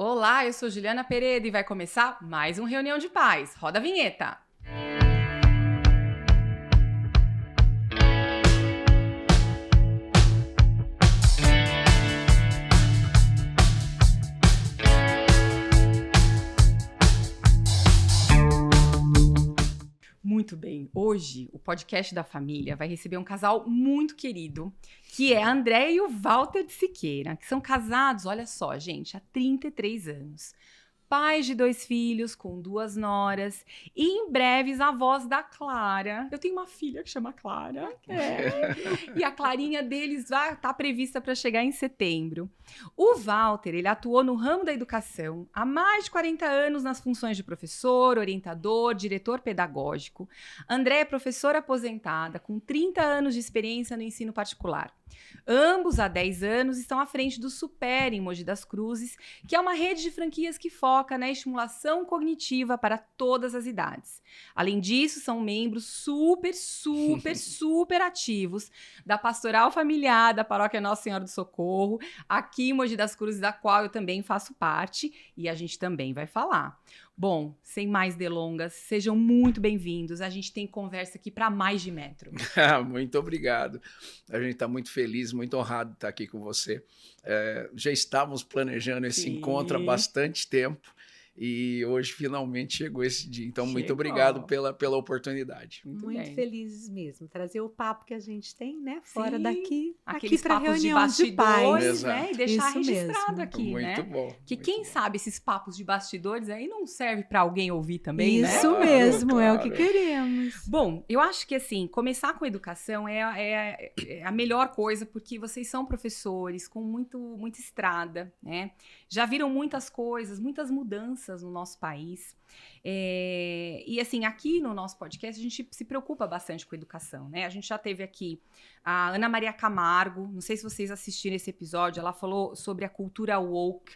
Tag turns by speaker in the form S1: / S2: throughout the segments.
S1: Olá, eu sou Juliana Pereira e vai começar mais um Reunião de Pais. Roda a vinheta! Muito bem, hoje o podcast da família vai receber um casal muito querido, que é a Andréia e o Walter de Siqueira, que são casados, olha só, gente, há 33 anos. Pais de 2 filhos, com 2 noras, e em breves avós da Clara. Eu tenho uma filha que chama Clara, e a Clarinha deles está prevista para chegar em setembro. O Walter, ele atuou no ramo da educação há mais de 40 anos nas funções de professor, orientador, diretor pedagógico. André é professora aposentada, com 30 anos de experiência no ensino particular. Ambos, há 10 anos, estão à frente do Super em Mogi das Cruzes, que é uma rede de franquias que foca na estimulação cognitiva para todas as idades. Além disso, são membros super ativos da Pastoral Familiar da Paróquia Nossa Senhora do Socorro, aqui em Mogi das Cruzes, da qual eu também faço parte, e a gente também vai falar. Bom, sem mais delongas, sejam muito bem-vindos. A gente tem conversa aqui para mais de metro.
S2: Muito obrigado. A gente está muito feliz, muito honrado de estar aqui com você. Já estávamos planejando esse encontro há bastante tempo e hoje finalmente chegou esse dia. Então, muito obrigado pela oportunidade.
S3: Muito felizes mesmo. Trazer o papo que a gente tem, né? Fora daqui,
S1: aqui para
S3: reunião de pais,
S1: né? E deixar
S3: isso
S1: registrado
S3: mesmo.
S1: aqui,
S2: muito
S1: né?
S2: Bom.
S1: Que
S2: muito
S1: quem
S2: bom.
S1: sabe esses papos de bastidores aí não serve para alguém ouvir também, né?
S3: Isso mesmo, é o que queremos.
S1: Bom, eu acho que assim, começar com educação é a melhor coisa, porque vocês são professores com muita estrada, né? Já viram muitas coisas, muitas mudanças no nosso país. E assim, aqui no nosso podcast, a gente se preocupa bastante com educação, né? A gente já teve aqui a Ana Maria Camargo, não sei se vocês assistiram esse episódio, ela falou sobre a cultura woke.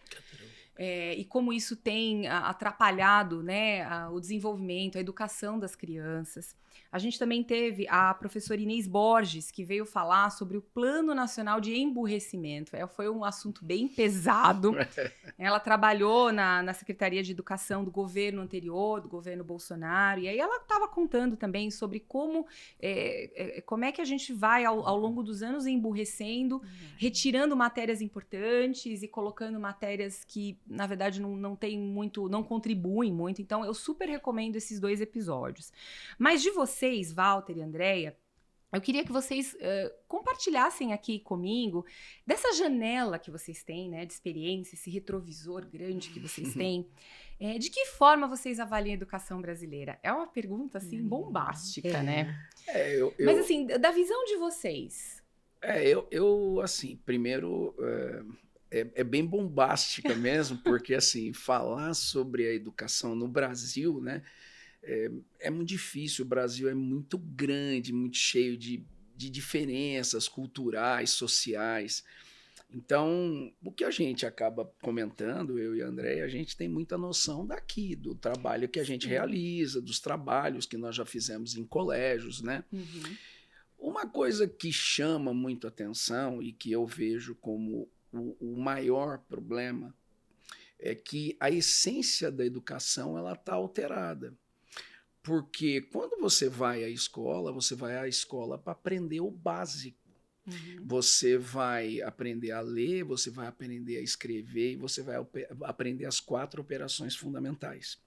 S1: E como isso tem atrapalhado, né, o desenvolvimento, a educação das crianças. A gente também teve a professora Inês Borges, que veio falar sobre o Plano Nacional de Emburrecimento. Foi um assunto bem pesado. Ela trabalhou na Secretaria de Educação do governo anterior, do governo Bolsonaro, e aí ela estava contando também sobre como é que a gente vai, ao longo dos anos, emburrecendo, retirando matérias importantes e colocando matérias que, na verdade, não contribuem muito. Então, eu super recomendo esses 2 episódios. Mas de vocês, Walter e Andréia, eu queria que vocês compartilhassem aqui comigo dessa janela que vocês têm, né, de experiência, esse retrovisor grande que vocês têm. De que forma vocês avaliam a educação brasileira? É uma pergunta, assim, bombástica, né? Mas, assim, da visão de vocês.
S2: Assim, primeiro... É bem bombástica mesmo, porque, assim, falar sobre a educação no Brasil, né, é muito difícil. O Brasil é muito grande, muito cheio de diferenças culturais, sociais. Então, o que a gente acaba comentando, eu e a Andréia, a gente tem muita noção daqui, do trabalho que a gente realiza, dos trabalhos que nós já fizemos em colégios, né?
S1: Uhum.
S2: Uma coisa que chama muito atenção e que eu vejo como o maior problema é que a essência da educação ela está alterada. Porque quando você vai à escola para aprender o básico. Uhum. Você vai aprender a ler, você vai aprender a escrever e você vai aprender as 4 operações fundamentais.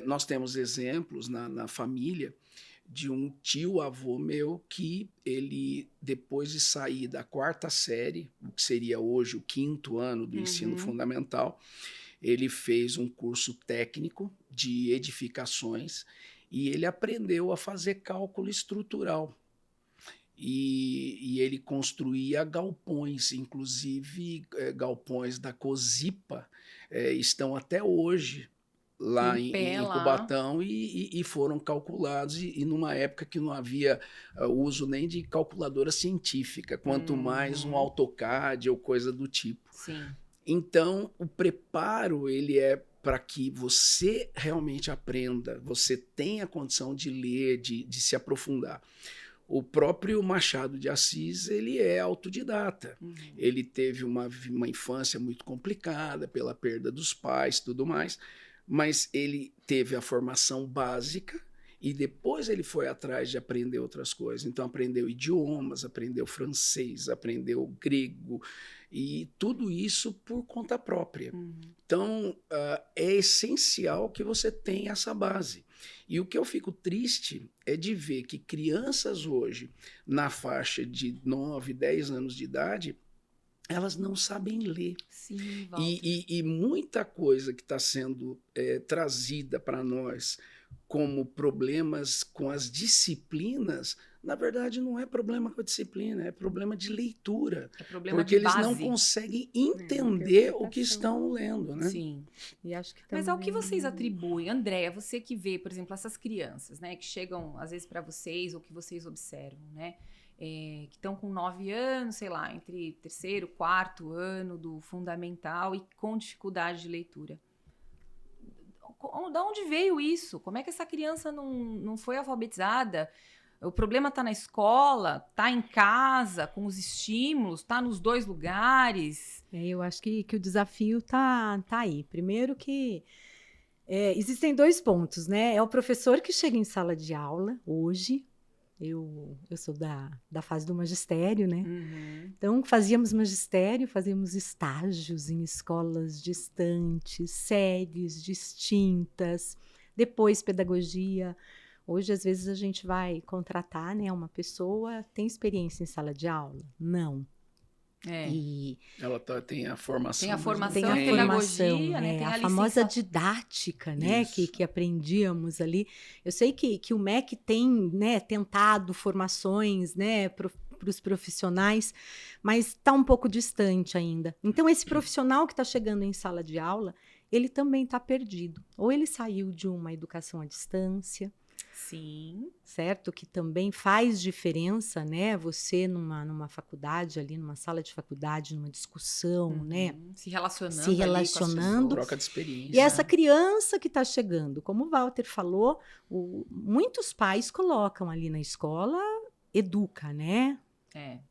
S2: Nós temos exemplos na família de um tio-avô meu que ele, depois de sair da 4ª série, o que seria hoje o 5º ano do ensino fundamental, ele fez um curso técnico de edificações e ele aprendeu a fazer cálculo estrutural. E ele construía galpões, inclusive galpões da Cosipa estão até hoje lá em Cubatão e foram calculados e numa época que não havia uso nem de calculadora científica, quanto mais um AutoCAD ou coisa do tipo.
S1: Sim.
S2: Então, o preparo ele é para que você realmente aprenda, você tenha condição de ler, de se aprofundar. O próprio Machado de Assis, ele é autodidata. Ele teve uma infância muito complicada pela perda dos pais e tudo mais, mas ele teve a formação básica e depois ele foi atrás de aprender outras coisas. Então, aprendeu idiomas, aprendeu francês, aprendeu grego, e tudo isso por conta própria. Então, é essencial que você tenha essa base. E o que eu fico triste é de ver que crianças hoje, na faixa de 9, 10 anos de idade, elas não sabem ler.
S1: Sim,
S2: E muita coisa que está sendo trazida para nós como problemas com as disciplinas, na verdade não é problema com a disciplina, é problema de leitura.
S1: É problema
S2: porque
S1: de
S2: eles
S1: base.
S2: não conseguem entender o que estão lendo, né?
S1: Sim.
S3: E acho que
S1: Mas ao que
S3: também-
S1: vocês atribuem, Andréa, você que vê, por exemplo, essas crianças, né, que chegam às vezes para vocês ou que vocês observam, né, que estão com 9 anos, sei lá, entre 3º, 4º ano do fundamental e com dificuldade de leitura. Da onde veio isso? Como é que essa criança não foi alfabetizada? O problema está na escola, está em casa, com os estímulos, está nos 2 lugares.
S3: Eu acho que o desafio tá aí. Primeiro que existem 2 pontos, né? É o professor que chega em sala de aula hoje. Eu sou da fase do magistério, né? Então, fazíamos magistério, fazíamos estágios em escolas distantes, séries distintas, depois pedagogia. Hoje, às vezes, a gente vai contratar, né, uma pessoa, tem experiência em sala de aula? Não. E
S2: Ela tem a formação.
S1: Tem a formação,
S3: tem a
S1: em
S3: formação,
S1: pedagogia, né? Tem
S3: a
S1: a
S3: famosa
S1: licença...
S3: didática, né,
S2: Isso.
S3: que aprendíamos ali. Eu sei que o MEC tem, né, tentado formações, né, para os profissionais, mas está um pouco distante ainda. Então, esse profissional que está chegando em sala de aula, ele também está perdido. Ou ele saiu de uma educação à distância,
S1: Sim.
S3: certo? Que também faz diferença, né? Você numa faculdade ali, numa sala de faculdade, numa discussão, né?
S1: Se relacionando.
S3: Se
S1: ali com as
S3: relacionando.
S1: pessoas.
S2: Troca de experiência.
S3: E essa criança que está chegando, como o Walter falou, muitos pais colocam ali na escola, educa, né?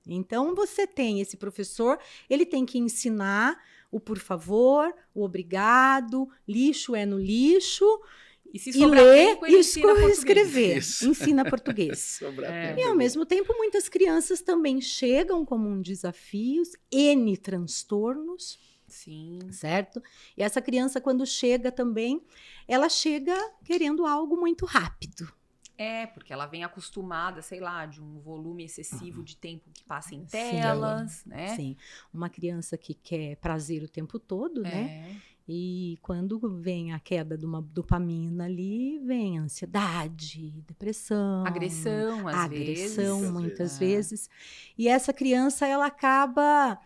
S3: Então, você tem esse professor, ele tem que ensinar o por favor, o obrigado, lixo é no lixo,
S1: E se
S3: e
S1: sobrar
S3: ler
S1: tempo, ele
S3: e
S1: ensina português.
S3: escrever,
S2: Isso.
S3: ensina português.
S2: Sobrar tempo
S3: E,
S2: é
S3: ao
S2: bom.
S3: mesmo tempo, muitas crianças também chegam como um desafio, N transtornos,
S1: Sim.
S3: certo? E essa criança, quando chega também, ela chega querendo algo muito rápido.
S1: Porque ela vem acostumada, sei lá, de um volume excessivo de tempo que passa em
S3: Sim.
S1: telas, né?
S3: Sim, uma criança que quer prazer o tempo todo, né? E quando vem a queda de uma dopamina ali, vem ansiedade, depressão,
S1: Agressão, às vezes.
S3: agressão, muitas vezes. E essa criança, ela acaba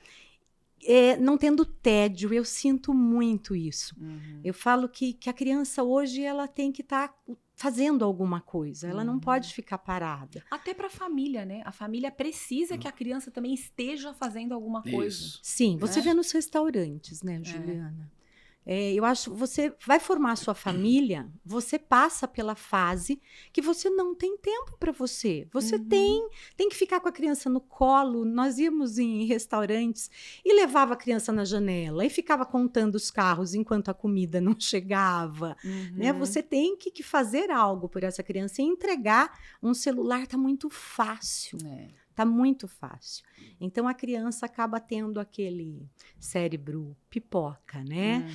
S3: não tendo tédio. Eu sinto muito isso. Eu falo que a criança hoje, ela tem que estar fazendo alguma coisa. Ela não pode ficar parada.
S1: Até para a família, né? A família precisa que a criança também esteja fazendo alguma coisa.
S2: Isso.
S3: Sim, você vê nos restaurantes, né, Juliana? Eu acho que você vai formar a sua família, você passa pela fase que você não tem tempo para você. Você tem que ficar com a criança no colo. Nós íamos em restaurantes e levava a criança na janela e ficava contando os carros enquanto a comida não chegava. Né? Você tem que fazer algo por essa criança e entregar um celular. Está muito fácil. Tá muito fácil. Então, a criança acaba tendo aquele cérebro pipoca, né?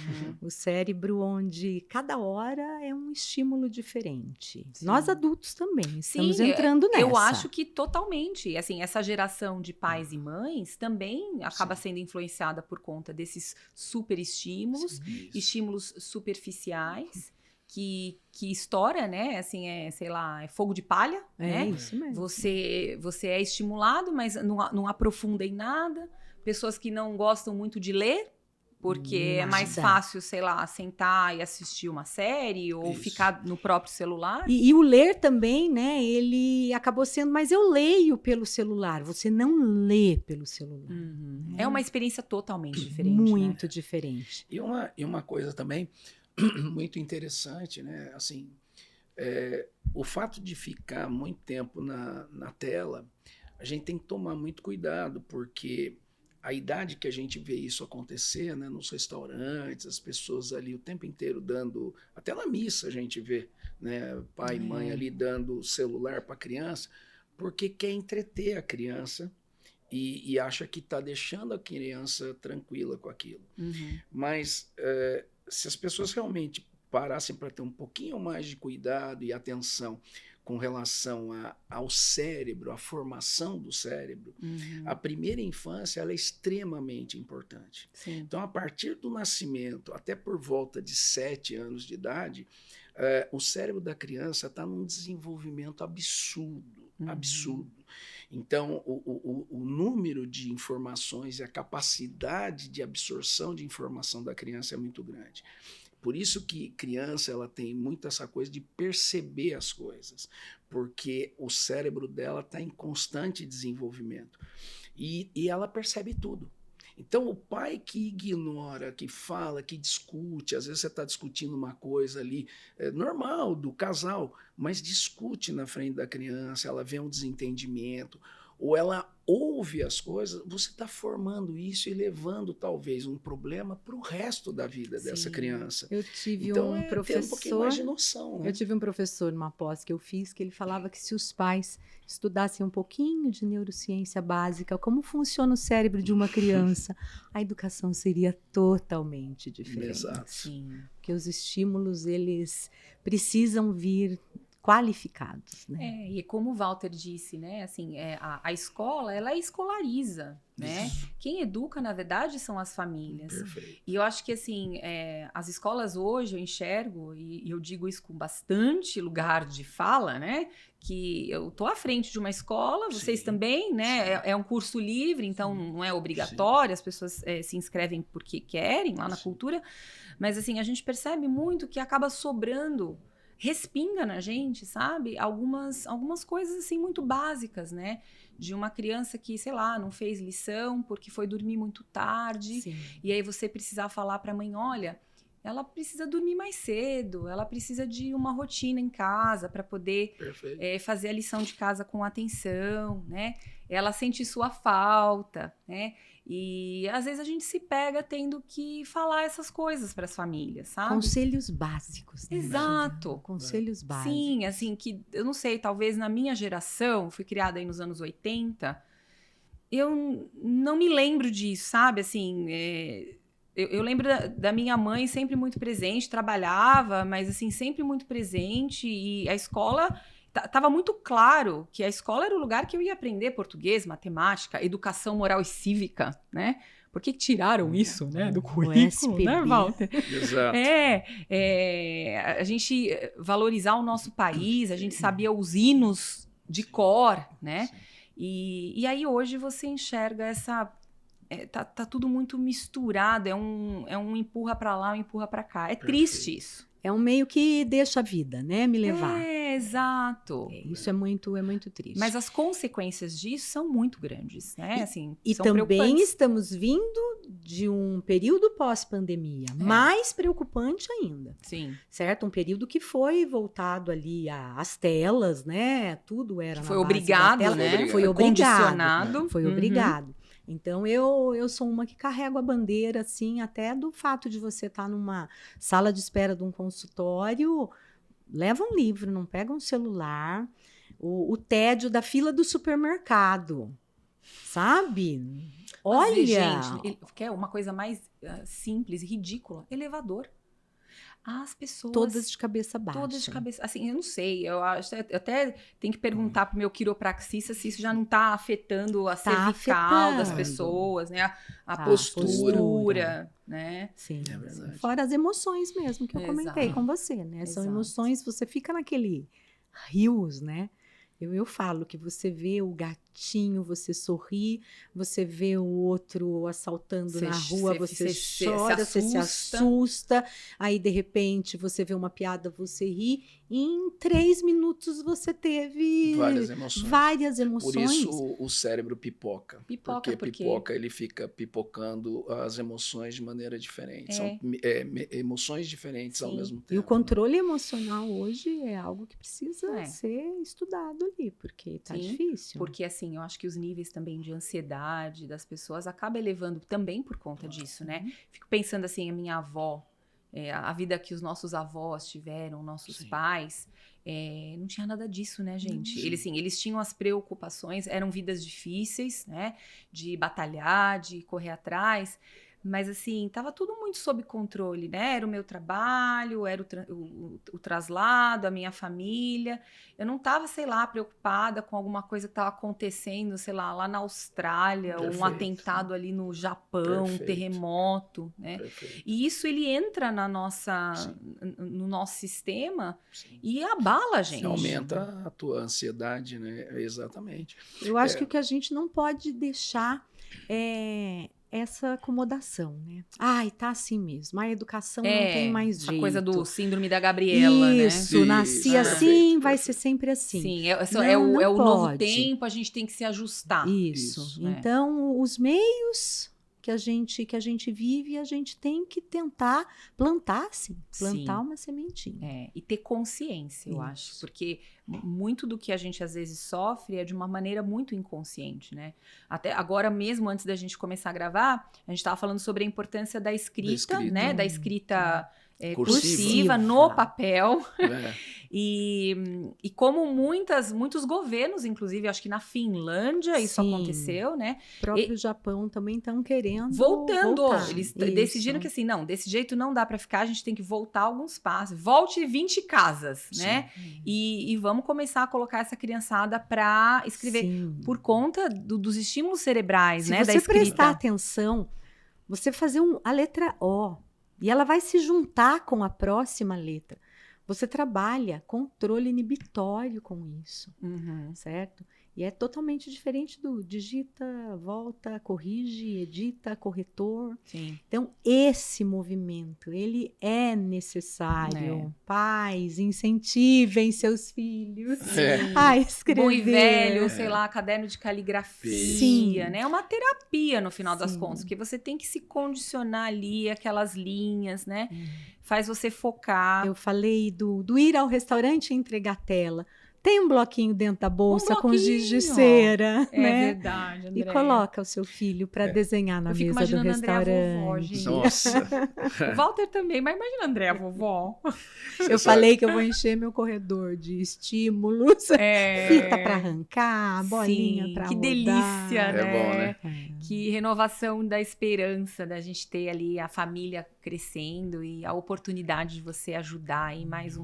S3: O cérebro onde cada hora é um estímulo diferente.
S1: Sim.
S3: Nós adultos também estamos
S1: Sim,
S3: entrando nessa.
S1: Eu acho que totalmente. Assim, essa geração de pais e mães também acaba sendo influenciada por conta desses super estímulos, estímulos superficiais. Que estoura, né? Assim, sei lá, é fogo de palha, né?
S3: Isso mesmo.
S1: Você é estimulado, mas não aprofunda em nada. Pessoas que não gostam muito de ler, porque é mais fácil, sei lá, sentar e assistir uma série ou ficar no próprio celular.
S3: E o ler também, né? Ele acabou sendo, mas eu leio pelo celular. Você não lê pelo celular.
S1: É uma experiência totalmente diferente.
S3: Muito diferente.
S2: E uma coisa também muito interessante, né? Assim, O fato de ficar muito tempo na tela, a gente tem que tomar muito cuidado, porque a idade que a gente vê isso acontecer, né, nos restaurantes, as pessoas ali o tempo inteiro dando, até na missa a gente vê, né, pai e mãe ali dando celular para a criança, porque quer entreter a criança e acha que está deixando a criança tranquila com aquilo. Mas se as pessoas realmente parassem para ter um pouquinho mais de cuidado e atenção com relação ao cérebro, à formação do cérebro, a primeira infância ela é extremamente importante.
S1: Sim.
S2: Então, a partir do nascimento, até por volta de 7 anos de idade, o cérebro da criança está num desenvolvimento absurdo, absurdo. Então, o número de informações e a capacidade de absorção de informação da criança é muito grande. Por isso que criança ela tem muito essa coisa de perceber as coisas, porque o cérebro dela está em constante desenvolvimento e ela percebe tudo. Então, o pai que ignora, que fala, que discute, às vezes você está discutindo uma coisa ali, normal, do casal, mas discute na frente da criança, ela vê um desentendimento, ou ela ouve as coisas, você está formando isso e levando talvez um problema para o resto da vida dessa criança.
S3: Eu tive
S2: então,
S3: um professor,
S2: ter um pouquinho mais de noção, né?
S3: Eu tive um professor numa pós que eu fiz, que ele falava que se os pais estudassem um pouquinho de neurociência básica, como funciona o cérebro de uma criança, a educação seria totalmente diferente.
S2: Exato.
S1: Sim.
S3: Porque os estímulos, eles precisam vir qualificados, né?
S1: E como o Walter disse, né, assim, a escola, ela escolariza, né? Quem educa, na verdade, são as famílias.
S2: Perfeito.
S1: E eu acho que, assim, as escolas hoje, eu enxergo, e eu digo isso com bastante lugar de fala, né, que eu tô à frente de uma escola, vocês também, né, é um curso livre, então não é obrigatório, as pessoas se inscrevem porque querem, lá na cultura, mas, assim, a gente percebe muito que acaba sobrando, respinga na gente, sabe? Algumas coisas, assim, muito básicas, né? De uma criança que, sei lá, não fez lição porque foi dormir muito tarde.
S3: Sim.
S1: E aí você precisar falar para a mãe, olha, ela precisa dormir mais cedo, ela precisa de uma rotina em casa para poder fazer a lição de casa com atenção, né? Ela sente sua falta, né? E às vezes a gente se pega tendo que falar essas coisas para as famílias, sabe?
S3: Conselhos básicos. Né?
S1: Exato.
S3: Conselhos básicos.
S1: Sim, assim, que eu não sei, talvez na minha geração, fui criada aí nos anos 80, eu não me lembro disso, sabe? Assim, eu lembro da minha mãe sempre muito presente, trabalhava, mas assim, sempre muito presente, e a escola... Tava muito claro que a escola era o lugar que eu ia aprender português, matemática, educação moral e cívica, né? Por que tiraram isso, né, do currículo, né, Walter?
S2: Exato.
S1: A gente valorizar o nosso país, a gente sabia os hinos de cor, né? E aí hoje você enxerga essa... tá tudo muito misturado, é um empurra para lá, um empurra para cá. É triste isso.
S3: É um meio que deixa a vida, né, me levar.
S1: Exato.
S3: Isso é muito triste.
S1: Mas as consequências disso são muito grandes, né? Assim,
S3: e
S1: são
S3: também estamos vindo de um período pós-pandemia, mais preocupante ainda.
S1: Sim.
S3: Certo? Um período que foi voltado ali às telas, né? Tudo era
S1: foi obrigado, né?
S3: Foi obrigado.
S1: Condicionado.
S3: Foi obrigado. Então, eu sou uma que carrego a bandeira, assim, até do fato de você estar numa sala de espera de um consultório, leva um livro, não pega um celular, o tédio da fila do supermercado, sabe? Olha!
S1: Mas, gente, quer uma coisa mais simples e ridícula? Elevador. As pessoas...
S3: Todas de cabeça baixa.
S1: Todas de cabeça... Assim, eu não sei. Eu até tenho que perguntar pro meu quiropraxista se isso já não tá afetando a cervical das pessoas, né? A postura, né?
S3: Sim.
S2: É verdade.
S3: Fora as emoções mesmo, que eu comentei com você, né? São emoções, você fica naquele rios, né? Eu falo que você vê o gatinho, você sorri, você vê o outro assaltando na rua, você chora, você se assusta, aí de repente você vê uma piada, você ri, e em 3 minutos você teve várias emoções.
S2: Por isso o cérebro pipoca.
S1: Pipoca,
S2: porque pipoca, ele fica pipocando as emoções de maneira diferente. São emoções diferentes ao mesmo tempo.
S3: E o controle emocional hoje é algo que precisa ser estudado ali, porque tá difícil.
S1: Porque assim, eu acho que os níveis também de ansiedade das pessoas acaba elevando também por conta disso, né? Fico pensando assim, a minha avó, a vida que os nossos avós tiveram, nossos pais, não tinha nada disso, né, gente? Eles tinham as preocupações, eram vidas difíceis, né? De batalhar, de correr atrás. Mas, assim, estava tudo muito sob controle, né? Era o meu trabalho, era o traslado, a minha família. Eu não estava, sei lá, preocupada com alguma coisa que estava acontecendo, sei lá na Austrália, ou um atentado ali no Japão, um terremoto, né? E isso, ele entra no nosso sistema e abala a gente.
S2: Aumenta a tua ansiedade, né? Exatamente.
S3: Eu acho que o que a gente não pode deixar essa acomodação, né? Ai, tá assim mesmo. A educação não tem mais jeito.
S1: Essa coisa do síndrome da Gabriela,
S3: Isso, nasci assim, vai ser sempre assim.
S1: Sim, é o novo tempo, a gente tem que se ajustar.
S3: Isso. Então, os meios que a gente vive, a gente tem que tentar plantar uma sementinha.
S1: E ter consciência, eu acho. Porque muito do que a gente às vezes sofre é de uma maneira muito inconsciente, né? Até agora mesmo, antes da gente começar a gravar, a gente estava falando sobre a importância da escrita. Né? Da escrita cursiva no papel. E como muitos governos, inclusive, acho que na Finlândia isso aconteceu, né?
S3: O próprio Japão também estão querendo
S1: voltar. Eles decidiram que assim, não, desse jeito não dá para ficar, a gente tem que voltar alguns passos. Volte 20 casas, né? E vamos começar a colocar essa criançada para escrever por conta dos estímulos cerebrais, né?
S3: Se você prestar atenção, você fazer a letra O, e ela vai se juntar com a próxima letra. Você trabalha controle inibitório com isso, certo? E é totalmente diferente do digita, volta, corrige, edita, corretor. Então, esse movimento, ele é necessário. Pais, incentivem seus filhos a escrever.
S1: Bom e velho, sei lá, caderno de caligrafia, né? É uma terapia, no final das contas, porque você tem que se condicionar ali, aquelas linhas, né? Faz você focar.
S3: Eu falei do ir ao restaurante e entregar tela. Tem um bloquinho dentro da bolsa com giz de cera, né?
S1: É verdade, André.
S3: E coloca o seu filho para desenhar na mesa do restaurante.
S1: André, a vovó, gente.
S2: Nossa.
S1: O Walter também, mas imagina André, a vovó.
S3: Eu falei que eu vou encher meu corredor de estímulos, fita para arrancar, bolinha para rodar.
S1: Que delícia, né?
S2: É bom, né?
S1: Que renovação da esperança da gente ter ali a família crescendo e a oportunidade de você ajudar aí mais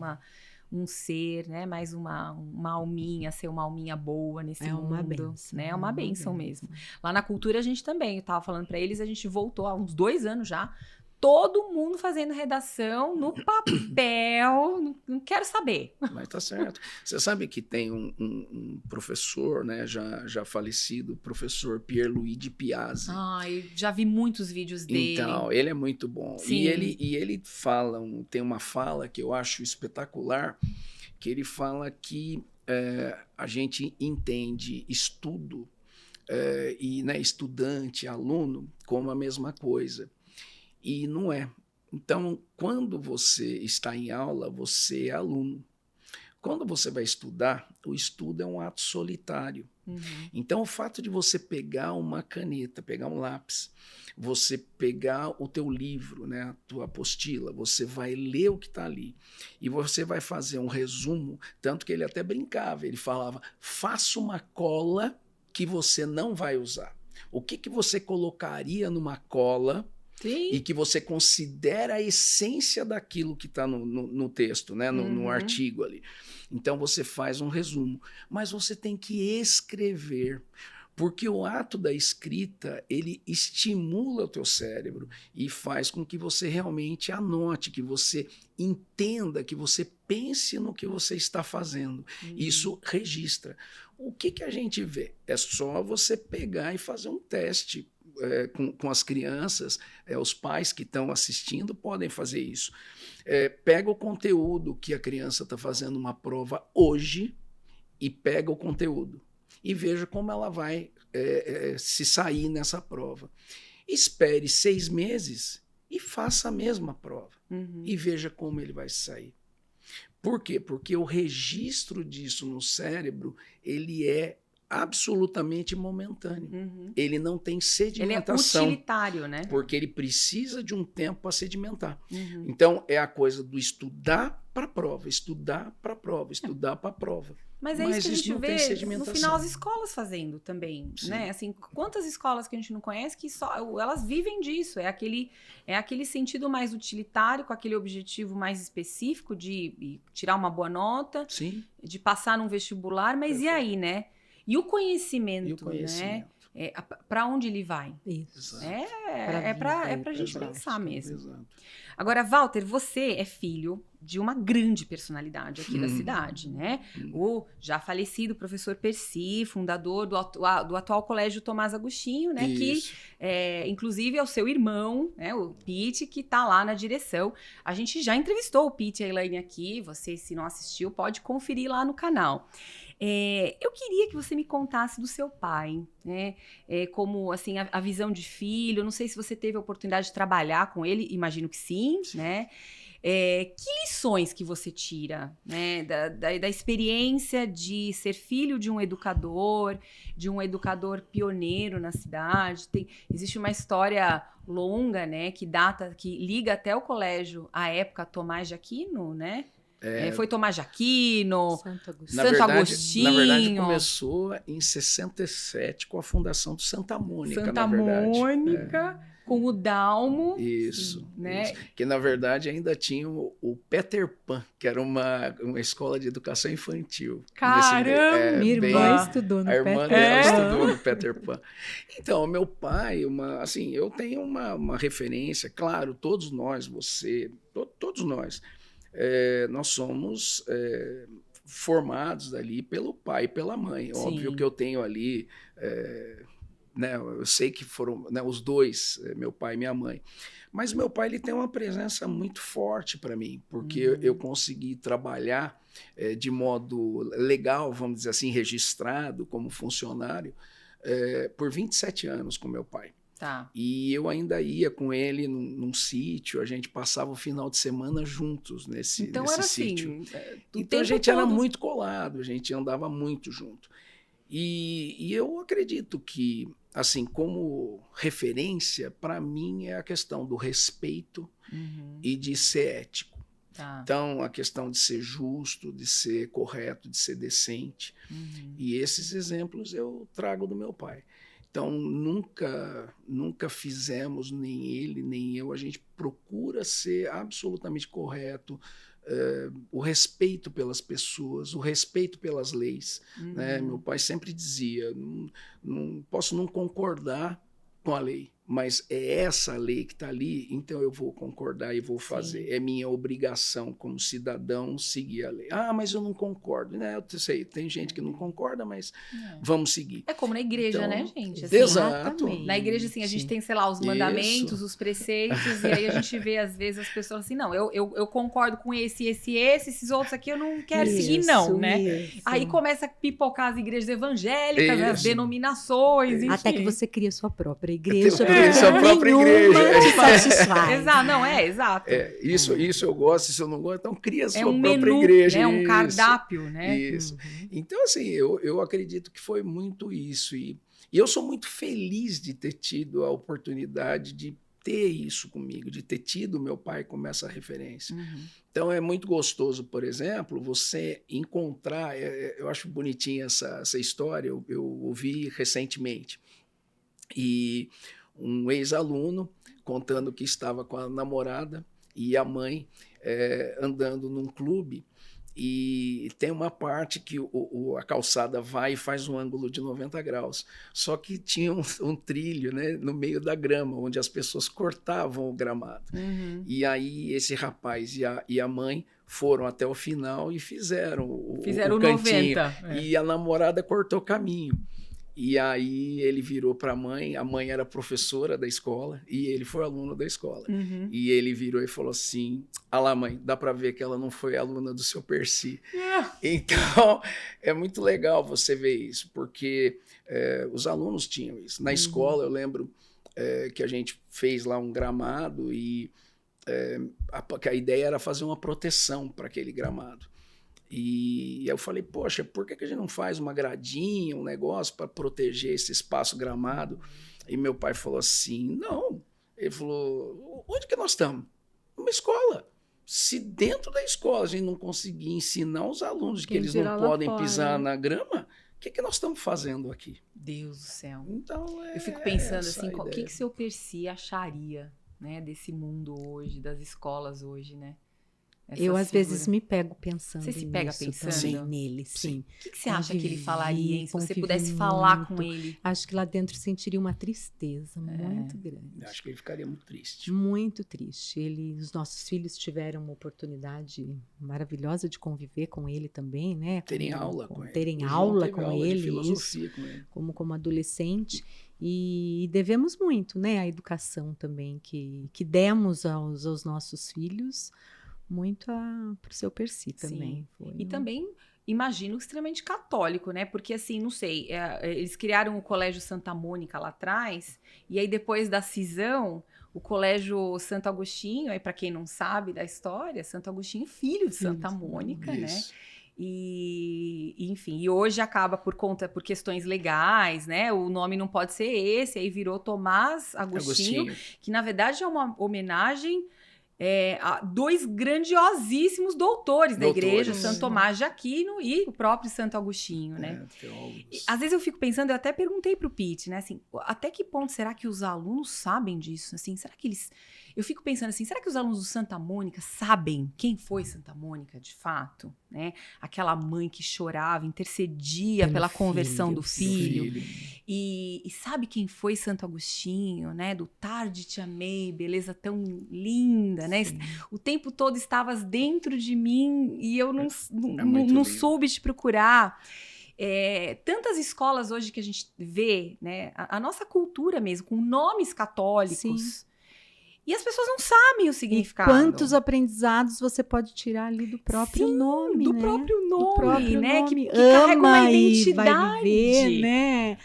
S1: um ser, né? Mais uma alminha, ser uma alminha boa nesse mundo.
S3: Uma benção,
S1: né? É uma benção mesmo. Lá na cultura a gente também, eu tava falando para eles, a gente voltou há uns 2 anos já, todo mundo fazendo redação no papel, não quero saber.
S2: Mas tá certo. Você sabe que tem um professor, né, já falecido, professor Pierluigi Piazzi.
S1: Eu já vi muitos vídeos dele.
S2: Então, ele é muito bom.
S1: Sim.
S2: E ele fala, tem uma fala que eu acho espetacular, que ele fala que a gente entende estudo e estudante, aluno, como a mesma coisa. E não é. Então, quando você está em aula, você é aluno. Quando você vai estudar, o estudo é um ato solitário. Então, o fato de você pegar uma caneta, pegar um lápis, você pegar o teu livro, né, a tua apostila, você vai ler o que está ali e você vai fazer um resumo, tanto que ele até brincava, ele falava, faça uma cola que você não vai usar. O que você colocaria numa cola e que você considera a essência daquilo que está no texto, né? no artigo ali. Então, você faz um resumo. Mas você tem que escrever, Porque o ato da escrita, ele estimula o teu cérebro e faz com que você realmente anote, que você entenda, que você pense no que você está fazendo. Isso registra. O que a gente vê? É só você pegar e fazer um teste com as crianças, os pais que estão assistindo podem fazer isso. Pega o conteúdo que a criança está fazendo uma prova hoje e pega o conteúdo e veja como ela vai se sair nessa prova. Espere 6 meses e faça a mesma prova e veja como ele vai sair. Por quê? Porque o registro disso no cérebro, ele é absolutamente momentâneo. Ele não tem sedimentação.
S1: Ele é utilitário, né?
S2: Porque ele precisa de um tempo para sedimentar. Então, é a coisa do estudar para a prova, estudar para a prova, estudar para a prova.
S1: Mas é isso que a gente vê no final as escolas fazendo também, né? Assim, quantas escolas que a gente não conhece que só elas vivem disso, é aquele sentido mais utilitário, com aquele objetivo mais específico de tirar uma boa nota,
S2: Sim.
S1: de passar num vestibular, mas e aí, né? E o conhecimento, né? Para onde ele vai?
S3: Isso.
S1: É para a gente pensar mesmo.
S2: Exato.
S1: Agora, Walter, você é filho de uma grande personalidade aqui da cidade, né? O já falecido professor Percy, fundador do atual Colégio Tomás Agostinho, né?
S2: Isso.
S1: Que, inclusive, é o seu irmão, né? O Pete, que está lá na direção. A gente já entrevistou o Pete e a Elaine aqui. Você, se não assistiu, pode conferir lá no canal. Eu queria que você me contasse do seu pai, né? Como assim a visão de filho. Não sei se você teve a oportunidade de trabalhar com ele, imagino que sim. Né? Que lições que você tira, né? Da experiência de ser filho de um educador pioneiro na cidade? Existe uma história longa, né? Que liga até o colégio à época Tomás de Aquino, né? Foi Tomás de Aquino, Santo Agostinho.
S2: Na verdade, começou em 67 com a fundação do Santa Mônica,
S1: Santa Mônica, com o Dalmo.
S2: Isso,
S1: né?
S2: Isso. Que, na verdade, ainda tinha o Peter Pan, que era uma escola de educação infantil.
S1: Caramba!
S3: Minha irmã estudou no
S2: Peter Pan. A irmã dela estudou no Peter Pan. Então, meu pai, assim, eu tenho uma referência, claro, todos nós, você, todos nós, nós somos formados ali pelo pai e pela mãe.
S1: Sim.
S2: Óbvio que eu tenho ali, né, eu sei que foram, né, os dois, meu pai e minha mãe. Mas meu pai ele tem uma presença muito forte para mim, porque eu consegui trabalhar de modo legal, vamos dizer assim, registrado como funcionário, por 27 anos com meu pai.
S1: Tá.
S2: E eu ainda ia com ele num sítio, a gente passava o final de semana juntos nesse sítio.
S1: Assim,
S2: então a gente era muito colado, a gente andava muito junto. E eu acredito que, assim, como referência, para mim é a questão do respeito e de ser ético.
S1: Tá.
S2: Então, a questão de ser justo, de ser correto, de ser decente. E esses exemplos eu trago do meu pai. Então, nunca fizemos, nem ele, nem eu, a gente procura ser absolutamente correto, o respeito pelas pessoas, o respeito pelas leis. Né? Meu pai sempre dizia, não posso não concordar com a lei, mas é essa lei que está ali, então eu vou concordar e vou fazer. Sim. É minha obrigação como cidadão seguir a lei. Ah, mas eu não concordo. Né? Eu sei, tem gente que não concorda, mas vamos seguir.
S1: É como na igreja, então, né, gente? Assim,
S2: exato.
S1: Na igreja, assim, a gente tem, sei lá, os mandamentos, os preceitos, e aí a gente vê, às vezes, as pessoas assim, não, eu concordo com esses outros aqui eu não quero seguir, não, né? Isso. Aí começa a pipocar as igrejas evangélicas, as denominações, enfim.
S3: Até que você cria sua própria igreja.
S2: Sua própria igreja.
S1: Exato, não, exato.
S2: Isso eu gosto, isso eu não gosto, então cria a sua própria
S1: menu,
S2: igreja.
S1: É um cardápio, né?
S2: Isso. Então, assim, eu acredito que foi muito isso. E eu sou muito feliz de ter tido a oportunidade de ter isso comigo, de ter tido meu pai como essa referência. Então, é muito gostoso, por exemplo, você encontrar, eu acho bonitinha essa história, eu ouvi recentemente, e um ex-aluno contando que estava com a namorada e a mãe andando num clube e tem uma parte que a calçada vai e faz um ângulo de 90 graus. Só que tinha um trilho, né, no meio da grama, onde as pessoas cortavam o gramado.
S1: Uhum.
S2: E aí esse rapaz e a mãe foram até o final e fizeram o cantinho.
S1: 90.
S2: E a namorada cortou caminho. E aí ele virou para a mãe era professora da escola e ele foi aluno da escola.
S1: Uhum.
S2: E ele virou e falou assim, ah lá mãe, dá para ver que ela não foi aluna do seu Percy. Então, é muito legal você ver isso, porque os alunos tinham isso. Na escola, eu lembro que a gente fez lá um gramado e que a ideia era fazer uma proteção para aquele gramado. E eu falei, poxa, por que a gente não faz uma gradinha, um negócio para proteger esse espaço gramado? E meu pai falou assim, não. Ele falou, onde que nós estamos? Numa escola. Se dentro da escola a gente não conseguir ensinar os alunos que eles não podem pisar na grama, o que nós estamos fazendo aqui?
S1: Deus do céu.
S2: Então,
S1: eu fico pensando assim, o que seu Percy acharia, né, desse mundo hoje, das escolas hoje, né?
S3: Eu, às vezes, me pego pensando nisso.
S1: Você se pega pensando?
S3: Também nele, sim.
S1: O que você acha que ele falaria, hein? Se você pudesse falar com ele?
S3: Acho que lá dentro sentiria uma tristeza muito grande.
S2: Acho que ele ficaria muito triste.
S3: Muito triste. Os nossos filhos tiveram uma oportunidade maravilhosa de conviver com ele também, né?
S2: Terem aula com ele.
S3: Terem aula com ele.
S2: Filosofia com ele.
S3: Como adolescente. E devemos muito, né? A educação também que demos aos nossos filhos. Muito para o seu Percy também.
S1: E também, imagino, extremamente católico, né? Porque, assim, não sei, eles criaram o Colégio Santa Mônica lá atrás, e aí depois da cisão, o Colégio Santo Agostinho, aí para quem não sabe da história, Santo Agostinho, filho de Santa Mônica, né? Enfim, e hoje acaba por questões legais, né? O nome não pode ser esse, aí virou Tomás Agostinho. Que na verdade é uma homenagem a dois grandiosíssimos doutores da igreja, Santo Tomás de Aquino e o próprio Santo Agostinho, né? Às vezes eu fico pensando, eu até perguntei pro Pete, né, assim, até que ponto será que os alunos sabem disso? Assim, será que eles... Eu fico pensando assim, será que os alunos do Santa Mônica sabem quem foi Santa Mônica de fato? Né? Aquela mãe que chorava, intercedia pela conversão do filho. E sabe quem foi Santo Agostinho, né? Do Tarde te amei, beleza tão linda, né? O tempo todo estavas dentro de mim e eu não soube te procurar. Tantas escolas hoje que a gente vê, né? A nossa cultura mesmo, com nomes católicos. Sim. E as pessoas não sabem o significado.
S3: E quantos aprendizados você pode tirar ali do próprio nome,
S1: do
S3: né?
S1: próprio nome,
S3: do próprio
S1: né?
S3: Nome.
S1: Que carrega uma
S3: E
S1: identidade.
S3: vai viver, né?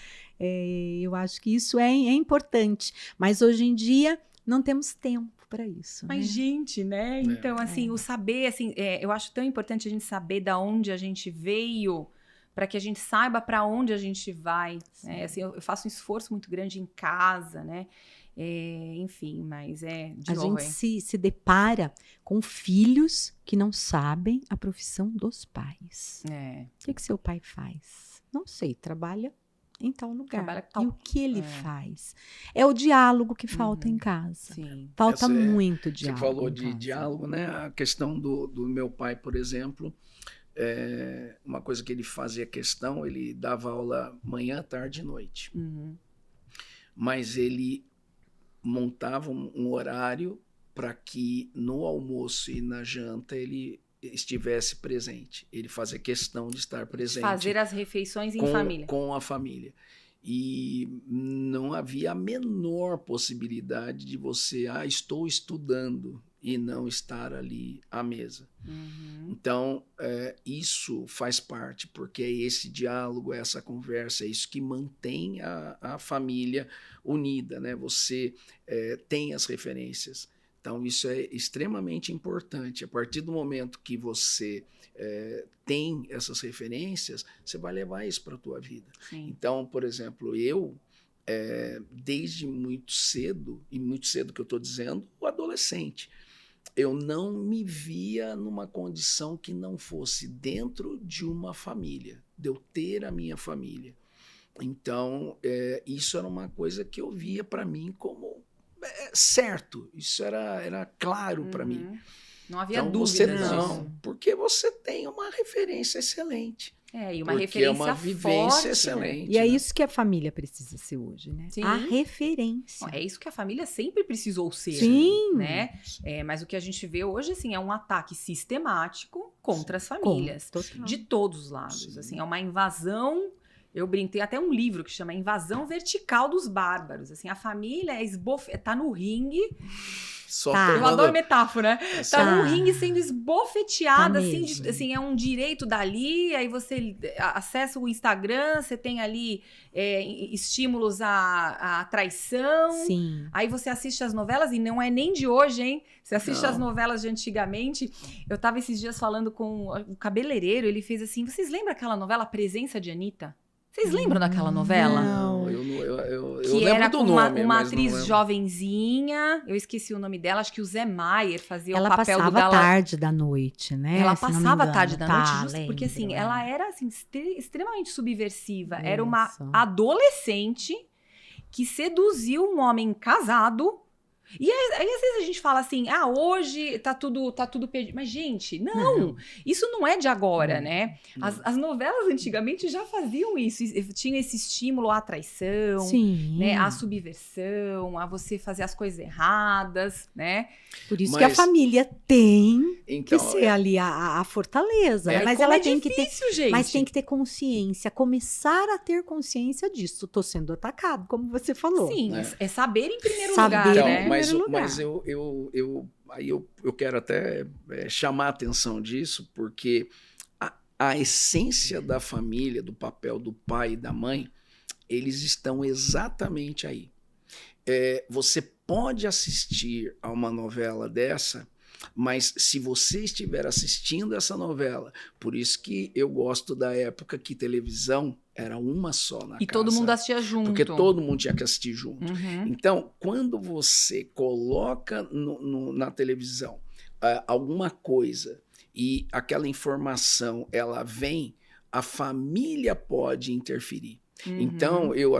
S3: Eu acho que isso é importante. Mas hoje em dia não temos tempo para isso.
S1: Mas, gente, né? Então, assim, o saber, assim, eu acho tão importante a gente saber da onde a gente veio, para que a gente saiba para onde a gente vai. Né? Assim, eu faço um esforço muito grande em casa, né? Enfim, mas de novo,
S3: a gente se depara com filhos que não sabem a profissão dos pais. O que seu pai faz? Não sei, trabalha em tal lugar. E o que ele faz? É o diálogo que falta em casa.
S1: Sim.
S3: Falta muito diálogo.
S2: Você falou de diálogo, né? A questão do meu pai, por exemplo, uma coisa que ele fazia questão, ele dava aula manhã, tarde e noite. Mas ele montava um horário para que no almoço e na janta ele estivesse presente. Ele fazia questão de estar presente.
S1: Fazer as refeições em família.
S2: Com a família. E não havia a menor possibilidade de você, estou estudando e não estar ali à mesa. Então, isso faz parte, porque é esse diálogo, é essa conversa, é isso que mantém a família unida, né? Você tem as referências. Então, isso é extremamente importante. A partir do momento que você tem essas referências, você vai levar isso para a tua vida.
S1: Sim.
S2: Então, por exemplo, eu, desde muito cedo, e muito cedo que eu estou dizendo, o adolescente, eu não me via numa condição que não fosse dentro de uma família, de eu ter a minha família. Então, isso era uma coisa que eu via para mim como certo, isso era claro para mim.
S1: Não havia
S2: Então,
S1: dúvida
S2: você não,
S1: disso.
S2: porque você tem uma referência excelente.
S1: E uma
S2: Porque
S1: referência
S2: é uma vivência
S1: forte, né?
S2: excelente.
S3: E é
S2: né?
S3: isso que a família precisa ser hoje, né?
S1: Sim.
S3: A referência.
S1: É isso que a família sempre precisou ser.
S3: Sim.
S1: Né? Mas o que a gente vê hoje, assim, é um ataque sistemático contra as famílias.
S3: Total.
S1: De todos os lados.
S2: Sim.
S1: Assim, é uma invasão. Eu brinquei até um livro que chama Invasão Vertical dos Bárbaros. Assim, a família tá no ringue.
S2: Só
S3: Tá.
S1: Eu
S2: tomando-
S1: adoro metáfora, né?
S2: Essa-
S1: Tá
S3: Tá.
S1: num ringue sendo esbofeteada,
S3: Tá
S1: assim,
S3: mesmo.
S1: assim, é um direito dali, aí você acessa o Instagram, você tem ali estímulos à traição.
S3: Sim.
S1: Aí você assiste as novelas, e não é nem de hoje, hein? Você assiste
S2: Não.
S1: as novelas de antigamente. Eu tava esses dias falando com o cabeleireiro, ele fez assim, vocês lembram aquela novela Presença de Anitta? Vocês lembram daquela novela?
S3: Não.
S2: Eu
S1: Que
S2: lembro
S1: era
S2: do
S1: com
S2: nome,
S1: uma
S2: mas não
S1: atriz
S2: lembro.
S1: jovenzinha, eu esqueci o nome dela, acho que o Zé Maier fazia
S3: Ela
S1: o papel do
S3: passava
S1: Gala.
S3: tarde da noite, né?
S1: Ela
S3: Se não me
S1: passava
S3: engano.
S1: tarde da noite,
S3: Tá,
S1: justo porque assim,
S3: lembro,
S1: ela
S3: é.
S1: era assim, extremamente subversiva. Era uma
S3: Isso.
S1: adolescente que seduziu um homem casado. E aí, às vezes a gente fala assim, hoje tá tudo perdido. Mas, gente, não, isso não é de agora, né? As novelas antigamente já faziam isso. Tinha esse estímulo à traição,
S3: Sim.
S1: né? À subversão, a você fazer as coisas erradas, né?
S3: Por isso
S2: Mas-
S3: que a família tem
S2: Então,
S3: que ser ali a fortaleza.
S1: Aí
S3: Mas
S1: como
S3: ela
S1: é
S3: tem que ter.
S1: difícil, gente.
S3: Mas tem que ter consciência, começar a ter consciência disso. Tô sendo atacado, como você falou.
S1: Sim,
S2: né?
S1: é saber em primeiro
S3: Saber
S1: lugar,
S2: Então,
S1: né?
S2: mas,
S3: Primeiro lugar.
S2: mas eu quero até chamar a atenção disso, porque a essência da família, do papel do pai e da mãe, eles estão exatamente aí. Você pode assistir a uma novela dessa, mas se você estiver assistindo essa novela, por isso que eu gosto da época que televisão era uma só na casa.
S1: E todo mundo assistia junto.
S2: Porque todo mundo tinha que assistir junto.
S1: Uhum.
S2: Então, quando você coloca na televisão alguma coisa e aquela informação ela vem, a família pode interferir.
S1: Uhum.
S2: Então, eu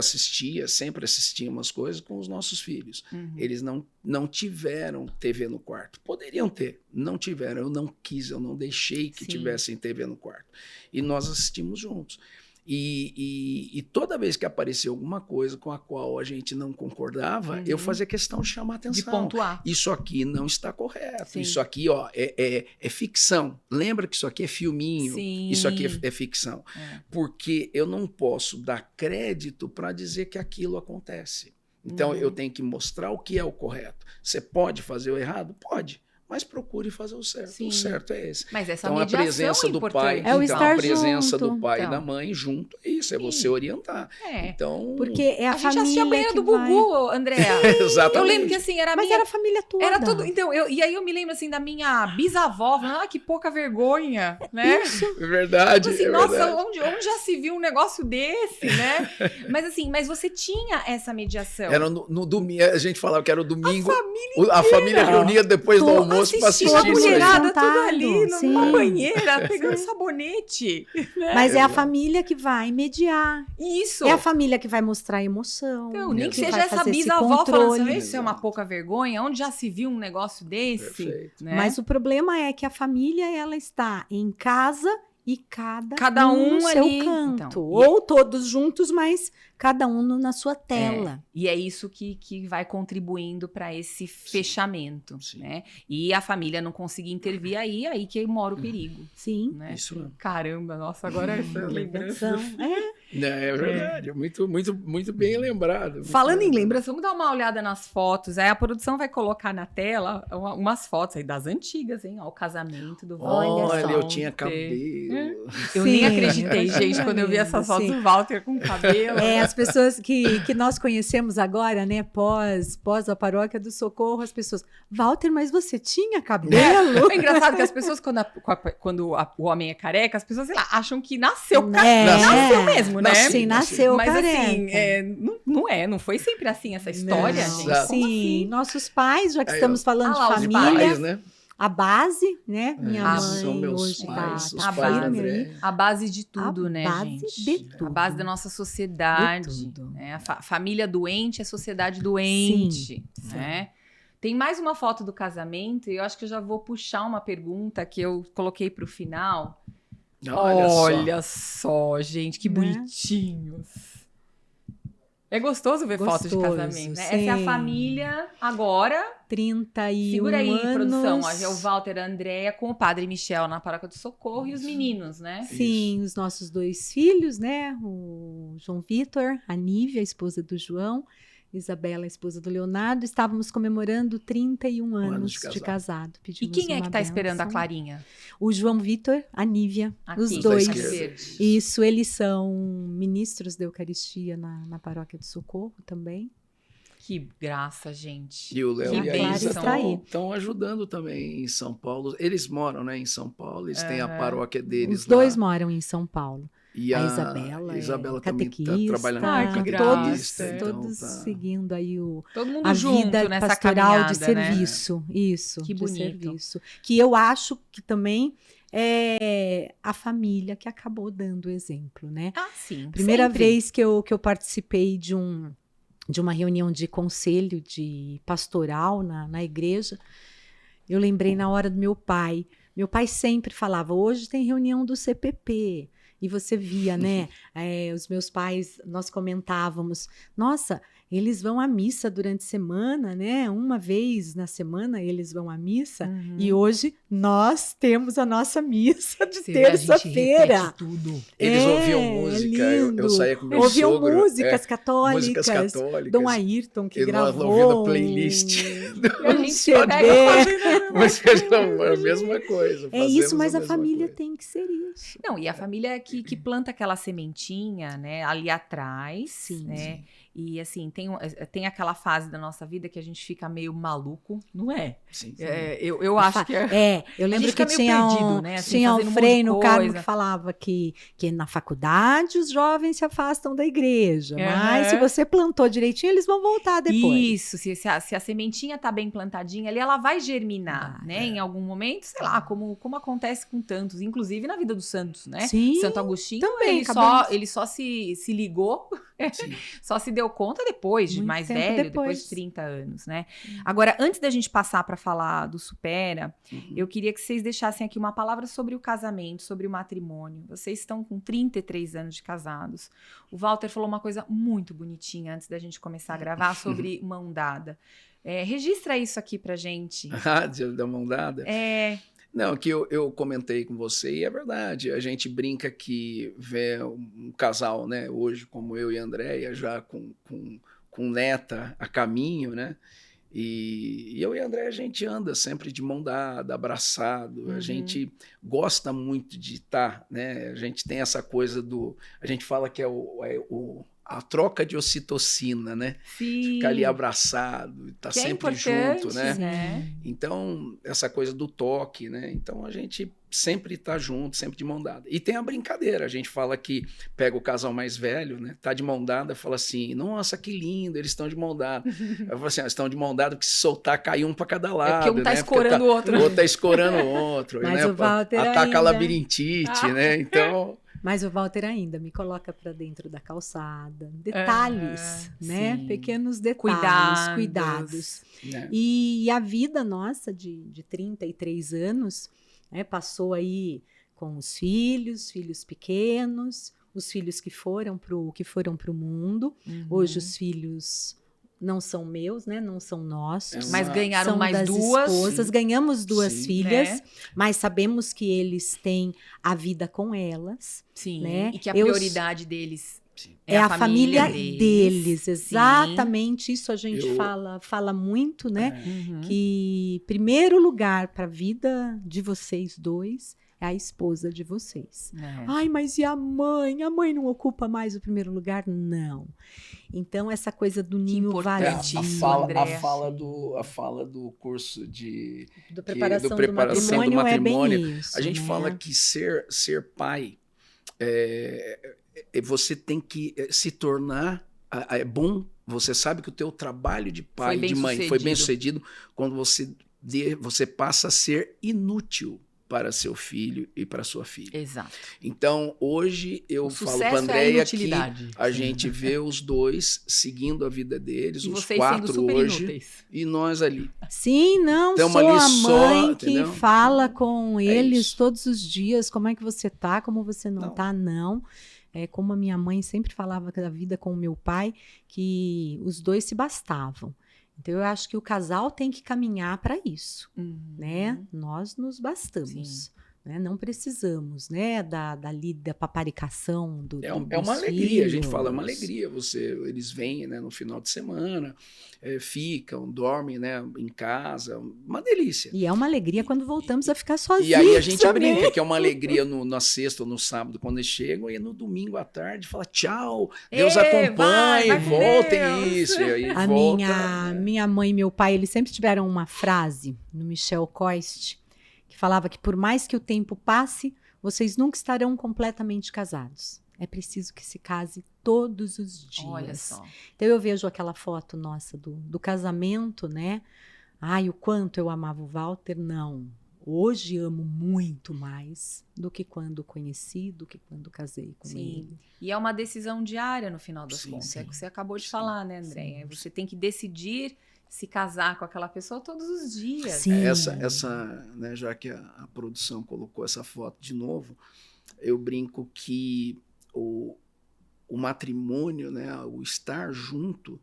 S2: sempre assistia umas coisas com os nossos filhos.
S1: Uhum.
S2: Eles não tiveram TV no quarto. Poderiam ter, não tiveram. Eu não quis, eu não deixei que
S1: Sim.
S2: tivessem TV no quarto. E nós assistimos juntos. E toda vez que aparecia alguma coisa com a qual a gente não concordava, eu fazia questão de chamar a atenção.
S1: De pontuar.
S2: Isso aqui não está correto.
S1: Sim.
S2: Isso aqui é ficção. Lembra que isso aqui é filminho?
S1: Sim.
S2: Isso aqui é ficção.
S1: É.
S2: Porque eu não posso dar crédito para dizer que aquilo acontece. Então, eu tenho que mostrar o que é o correto. Você pode fazer o errado? Pode. Mas procure fazer o certo.
S1: Sim.
S2: O certo é esse.
S1: Mas essa
S2: Então, a
S1: mediação
S2: presença
S1: é
S2: do
S1: importante.
S2: pai,
S3: É o
S2: então,
S3: estar
S2: a presença
S3: junto.
S2: do pai
S1: Então.
S2: e da mãe junto, é isso, é
S1: Sim.
S2: você orientar.
S1: É.
S2: Então,
S3: Porque é a,
S1: A gente
S3: família
S1: assistia a banheira
S3: que
S1: do
S3: vai...
S1: Gugu, Andréa.
S2: exatamente.
S1: Eu lembro que assim, era a
S3: Mas
S1: minha...
S3: era a família toda.
S1: Era tudo. Então, e aí eu me lembro assim da minha bisavó, falando, que pouca vergonha, né?
S3: Isso.
S2: É verdade.
S1: Tipo assim,
S2: é
S1: nossa,
S2: verdade.
S1: onde já se viu um negócio desse, né? Mas assim, você tinha essa mediação.
S2: Era no domingo, a gente falava que era o domingo.
S1: família
S2: A família reunia depois do almoço para
S1: assistindo
S2: assistir
S1: a
S2: isso aí.
S1: mulherada
S3: Juntado,
S1: tudo ali
S3: sim.
S1: numa banheira, pegando sabonete.
S3: Mas é a família que vai mediar.
S1: Isso.
S3: É a família que vai mostrar a emoção.
S1: Então, nem que
S3: vai
S1: seja essa
S3: fazer esse
S1: bisavó falando,
S3: controle.
S1: sabe, isso é uma pouca vergonha? Onde já se viu um negócio desse?
S2: Perfeito.
S1: Né?
S3: Mas o problema é que a família ela está em casa e cada
S1: um
S3: no seu
S1: ali.
S3: canto.
S1: Então,
S3: Ou todos juntos, mas cada um na sua tela.
S1: E é isso que vai contribuindo para esse fechamento,
S2: Sim.
S1: né? E a família não conseguir intervir aí que mora o perigo,
S3: Sim.
S1: né?
S2: Isso mesmo.
S1: Caramba, nossa, agora essa lembrança.
S2: É verdade, é muito, muito, muito bem lembrado. muito
S1: Falando
S2: bem
S1: em
S2: lembrado.
S1: lembrança, vamos dar uma olhada nas fotos. Aí a produção vai colocar na tela umas fotos aí das antigas, hein? Ó, o casamento do Walter.
S2: Olha, eu
S1: Walter.
S2: tinha cabelo.
S1: Eu
S3: Sim.
S1: nem acreditei, gente, quando eu vi essas fotos
S3: Sim.
S1: do Walter com cabelo.
S3: As pessoas que nós conhecemos agora, né, pós a paróquia do Socorro, as pessoas, Walter, mas você tinha cabelo?
S1: É engraçado que as pessoas, quando o homem é careca, as pessoas, sei lá, acham que nasceu nasceu mesmo, né?
S3: Sim, nasceu
S1: Mas
S3: careca.
S1: assim, não foi sempre assim essa história,
S3: Não,
S1: gente.
S2: Exato.
S1: Como
S3: Sim,
S1: assim?
S3: nossos pais, já que
S2: Aí,
S3: estamos falando
S1: lá,
S3: de
S1: os
S3: família,
S2: Pais, né?
S3: a base, né? Minha
S1: Ah,
S3: mãe
S2: são meus
S3: hoje
S2: pais,
S3: tá
S2: os
S1: a
S2: pais da
S3: firme
S2: André.
S3: aí.
S1: A base de tudo,
S3: A
S1: né,
S3: base
S1: gente?
S3: de tudo.
S1: A base da nossa sociedade.
S3: De tudo.
S1: Né? A família doente é sociedade doente, né? Tem mais uma foto do casamento e eu acho que eu já vou puxar uma pergunta que eu coloquei para o final. Olha só, gente, que bonitinhos. É gostoso ver fotos de casamento, né? Essa é a família agora.
S3: 31
S1: Segura aí,
S3: anos.
S1: produção. É o Walter e a Andrea com o padre Michel na Paróquia do Socorro e os meninos, né?
S3: Sim, os nossos 2 filhos, né? O João Vitor, a Nívia, a esposa do João, Isabela, a esposa do Leonardo. Estávamos comemorando 31 anos de casado.
S1: E quem é que está esperando a Clarinha?
S3: O João Vitor, a Nívia, os 2. Isso, eles são ministros da Eucaristia na Paróquia do Socorro também.
S1: Que graça, gente.
S2: E o Léo e a Isa
S3: aí.
S2: estão ajudando também em São Paulo. Eles moram, né, em São Paulo, eles têm a paróquia deles
S3: Os 2 moram em São Paulo.
S2: E
S3: a
S2: Isabela também está
S3: catequista,
S2: trabalhando
S1: com
S2: catequista.
S3: Todos seguindo aí
S1: todo mundo
S3: a
S1: junto
S3: vida
S1: nessa
S3: pastoral de
S1: caminhada,
S3: serviço.
S1: Né?
S3: Isso,
S1: que
S3: de
S1: bonito.
S3: serviço. Que eu acho que também é a família que acabou dando o exemplo, né?
S1: Ah, sim.
S3: Primeira vez que eu participei de uma reunião de conselho de pastoral na igreja, eu lembrei na hora do meu pai. Meu pai sempre falava, hoje tem reunião do CPP. E você via, né? Os meus pais, nós comentávamos, nossa, eles vão à missa durante a semana, né? Uma vez na semana eles vão à missa.
S1: Uhum.
S3: E hoje nós temos a nossa missa de terça-feira.
S2: Eles ouviam música, eu saía com meu
S3: ouviam
S2: sogro.
S3: Músicas católicas.
S2: Músicas católicas.
S3: Dom Ayrton, que gravou.
S2: Nós ouvindo a playlist.
S1: A gente
S3: CD.
S2: Mas é a mesma coisa.
S3: É isso, mas a família tem que ser isso.
S1: Não, e a família que planta aquela sementinha, né, ali atrás,
S3: sim,
S1: né?
S3: Sim.
S1: E assim, tem aquela fase da nossa vida que a gente fica meio maluco, não é?
S2: Sim.
S1: Eu acho que é.
S3: Eu lembro que
S1: tinha perdido, né? Assim,
S3: tinha um Frei no Carmo que falava que na faculdade os jovens se afastam da igreja, mas se você plantou direitinho, eles vão voltar depois.
S1: Isso, se a sementinha tá bem plantadinha ali, ela vai germinar, né? Em algum momento, sei lá, como acontece com tantos, inclusive na vida dos santos, né?
S3: Sim,
S1: Santo Agostinho,
S3: também,
S1: ele só se ligou, só se deu conta depois, de
S3: muito
S1: mais
S3: tempo
S1: velho, depois de 30 anos, né? Agora, antes da gente passar para falar do Supera, eu queria que vocês deixassem aqui uma palavra sobre o casamento, sobre o matrimônio. Vocês estão com 33 anos de casados. O Walter falou uma coisa muito bonitinha antes da gente começar a gravar sobre mão dada. Registra isso aqui pra gente.
S2: Da mão dada? Não, que eu comentei com você e é verdade. A gente brinca que vê um casal, né, hoje, como eu e a Andrea, já com neta a caminho, né? E eu e a Andrea, a gente anda sempre de mão dada, abraçado. A gente gosta muito de estar, né? A gente tem essa coisa a gente fala que é a troca de ocitocina, né?
S1: Sim.
S2: Ficar ali abraçado, tá sempre junto, né? Então, essa coisa do toque, né? Então, a gente sempre tá junto, sempre de mão dada. E tem a brincadeira, a gente fala que pega o casal mais velho, né? Tá de mão dada, fala assim, nossa, que lindo, eles estão de mão dada. Eu falo assim, eles estão de mão dada porque se soltar, cai um para cada lado,
S1: porque um tá escorando o outro.
S2: O outro tá escorando o outro,
S3: mas
S2: né?
S3: O Walter
S2: ataca a labirintite, né? Então...
S3: Mas o Walter ainda me coloca para dentro da calçada. Detalhes, né?
S1: Sim.
S3: Pequenos detalhes, cuidados. E a vida nossa de 33 anos, né, passou aí com os filhos pequenos, os filhos que foram pro mundo. Hoje os filhos não são meus, né? Não são nossos.
S1: Mas ganharam
S3: são
S1: mais
S3: das
S1: duas.
S3: Esposas. Ganhamos 2 filhas,
S1: né?
S3: Mas sabemos que eles têm a vida com elas.
S1: Sim,
S3: né?
S1: E que a prioridade deles
S3: é a família deles.
S1: Sim.
S3: Exatamente, isso a gente fala muito, né? Que primeiro lugar para a vida de vocês dois é a esposa de vocês. Ai, mas e a mãe? A mãe não ocupa mais o primeiro lugar? Não. Então, essa coisa do ninho vazio.
S2: A fala do curso de...
S3: Do preparação do matrimônio é bem isso.
S2: A gente fala que ser pai, você tem que se tornar... É bom, você sabe que o teu trabalho de pai e de mãe foi bem sucedido quando você passa a ser inútil para seu filho e para sua filha.
S1: Exato.
S2: Então, hoje eu
S1: O
S2: falo
S1: sucesso
S2: para
S1: é a
S2: Andréia
S1: inutilidade.
S2: que a gente vê os dois seguindo a vida deles,
S1: E
S2: os
S1: vocês sendo
S2: 4
S1: super
S2: hoje,
S1: inúteis.
S2: e nós ali.
S3: Sim, não,
S2: Tamo
S3: sou
S2: ali
S3: a
S2: só,
S3: mãe que
S2: entendeu?
S3: fala com eles
S2: isso.
S3: todos os dias, como é que você tá, como você não
S2: Não.
S3: tá, não. É como a minha mãe sempre falava da vida com o meu pai, que os dois se bastavam. Então, eu acho que o casal tem que caminhar para isso, né? Nós nos bastamos.
S1: Sim.
S3: Né? Não precisamos, né, da paparicação dos
S2: É uma alegria, a gente fala, é uma
S3: filhos.
S2: alegria. Eles vêm, né, no final de semana, ficam, dormem, né, em casa, uma delícia.
S3: E é uma alegria quando voltamos a ficar sozinhos.
S2: E aí a gente
S3: também.
S2: brinca que é uma alegria na sexta ou no sábado, quando eles chegam, e no domingo à tarde fala tchau, Deus acompanhe,
S1: vai com
S2: voltem
S1: Deus.
S2: isso. E aí
S3: A
S2: volta,
S3: minha mãe e meu pai, eles sempre tiveram uma frase no Michel Coist, que falava que por mais que o tempo passe, vocês nunca estarão completamente casados. É preciso que se case todos os dias.
S1: Olha só.
S3: Então eu vejo aquela foto nossa do casamento, né? Ai, o quanto eu amava o Walter. Não. Hoje amo muito mais do que quando o conheci, do que quando casei com ele.
S1: E é uma decisão diária no final das
S2: Sim,
S1: contas.
S2: sim.
S1: É o que você acabou de
S2: Sim,
S1: falar, né, Andréia? Você tem que decidir se casar com aquela pessoa todos os dias.
S3: Sim.
S2: Essa, né, já que a produção colocou essa foto de novo, eu brinco que o matrimônio, né, o estar junto,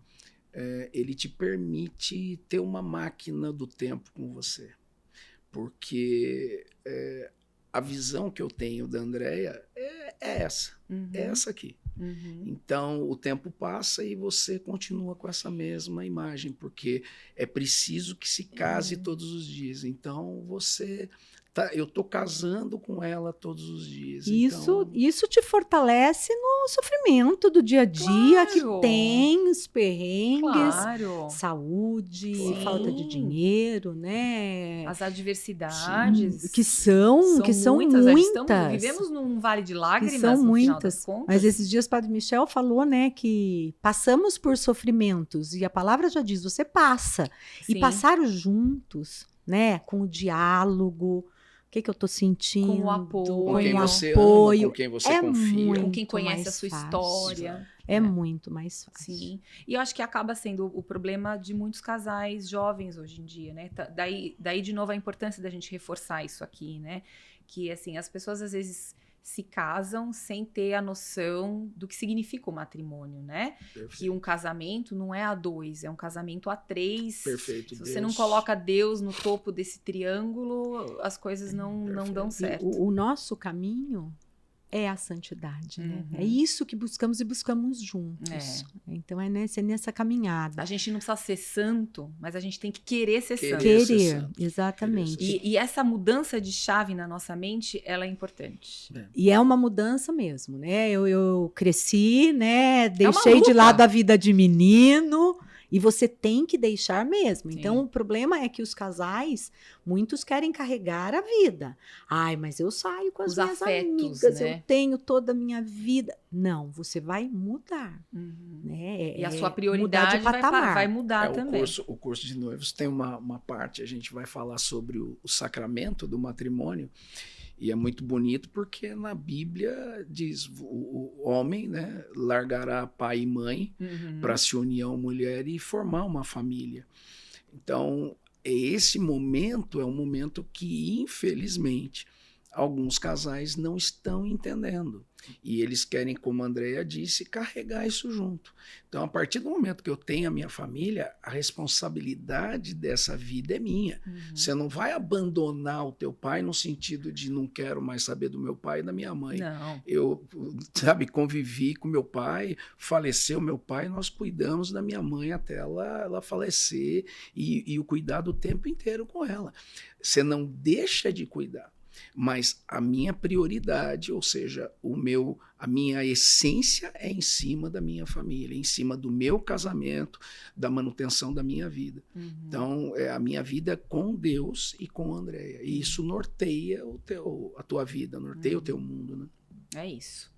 S2: ele te permite ter uma máquina do tempo com você. Porque a visão que eu tenho da Andréia é essa. É essa aqui. Então, o tempo passa e você continua com essa mesma imagem, porque é preciso que se case todos os dias. Então, eu estou casando com ela todos os dias.
S3: Isso te fortalece no sofrimento do dia a dia,
S1: Claro.
S3: que tem os perrengues,
S1: Claro.
S3: saúde,
S1: Sim.
S3: falta de dinheiro, né?
S1: As adversidades.
S3: Que são
S1: muitas.
S3: muitas.
S1: Vivemos num vale de lágrimas,
S3: Que são
S1: no final
S3: muitas.
S1: das contas.
S3: Mas esses dias o Padre Michel falou, né, que passamos por sofrimentos, e a palavra já diz, você passa. E
S1: Sim.
S3: passaram juntos, né, com o diálogo, o que eu tô sentindo.
S1: Com o apoio.
S2: Com quem
S3: o
S2: você
S3: apoio.
S2: ama, com quem você
S3: É
S2: confia.
S3: muito
S1: com quem conhece a
S3: mais
S1: sua
S3: fácil.
S1: história.
S3: É muito mais fácil.
S1: Sim. E eu acho que acaba sendo o problema de muitos casais jovens hoje em dia, né? Daí, de novo, a importância da gente reforçar isso aqui, né? Que, assim, as pessoas às vezes se casam sem ter a noção do que significa o matrimônio, né?
S2: Perfeito.
S1: Que um casamento não é a 2, é um casamento a 3.
S2: Perfeito.
S1: Se você não coloca Deus no topo desse triângulo, as coisas não dão
S3: E
S1: certo.
S3: o nosso caminho é a santidade, né?
S1: Uhum.
S3: É isso que buscamos e buscamos juntos. Então é nessa caminhada.
S1: A gente não precisa ser santo, mas a gente tem que querer ser santo.
S2: Querer ser
S3: Querer,
S2: santo.
S3: exatamente.
S2: Querer ser
S1: E essa mudança de chave na nossa mente, ela é importante.
S3: E é uma mudança mesmo, né? Eu cresci, né? Deixei
S1: luta.
S3: de lado a vida de menino. E você tem que deixar mesmo.
S1: Sim.
S3: Então, o problema é que os casais, muitos querem carregar a vida. Ai, mas eu saio com as
S1: Os
S3: minhas
S1: afetos,
S3: amigas,
S1: né?
S3: eu tenho toda a minha vida. Não, você vai mudar.
S1: Uhum.
S3: Né?
S1: E a sua
S3: mudar
S1: prioridade
S3: de patamar.
S1: vai mudar
S2: o
S1: também.
S2: curso de noivos tem uma parte, a gente vai falar sobre o sacramento do matrimônio, e é muito bonito porque na Bíblia diz, o homem, né, largará pai e mãe para se unir a uma mulher e formar uma família. Então, esse momento é um momento que, infelizmente, alguns casais não estão entendendo. E eles querem, como a Andréia disse, carregar isso junto. Então, a partir do momento que eu tenho a minha família, a responsabilidade dessa vida é minha. Você não vai abandonar o teu pai no sentido de não quero mais saber do meu pai e da minha mãe.
S1: Não.
S2: Eu, convivi com meu pai, faleceu meu pai, nós cuidamos da minha mãe até ela falecer e o cuidado o tempo inteiro com ela. Você não deixa de cuidar. Mas a minha prioridade, ou seja, a minha essência é em cima da minha família, em cima do meu casamento, da manutenção da minha vida. Então, é a minha vida com Deus e com a Andréia. E isso norteia a tua vida, norteia o teu mundo, né?
S1: É isso.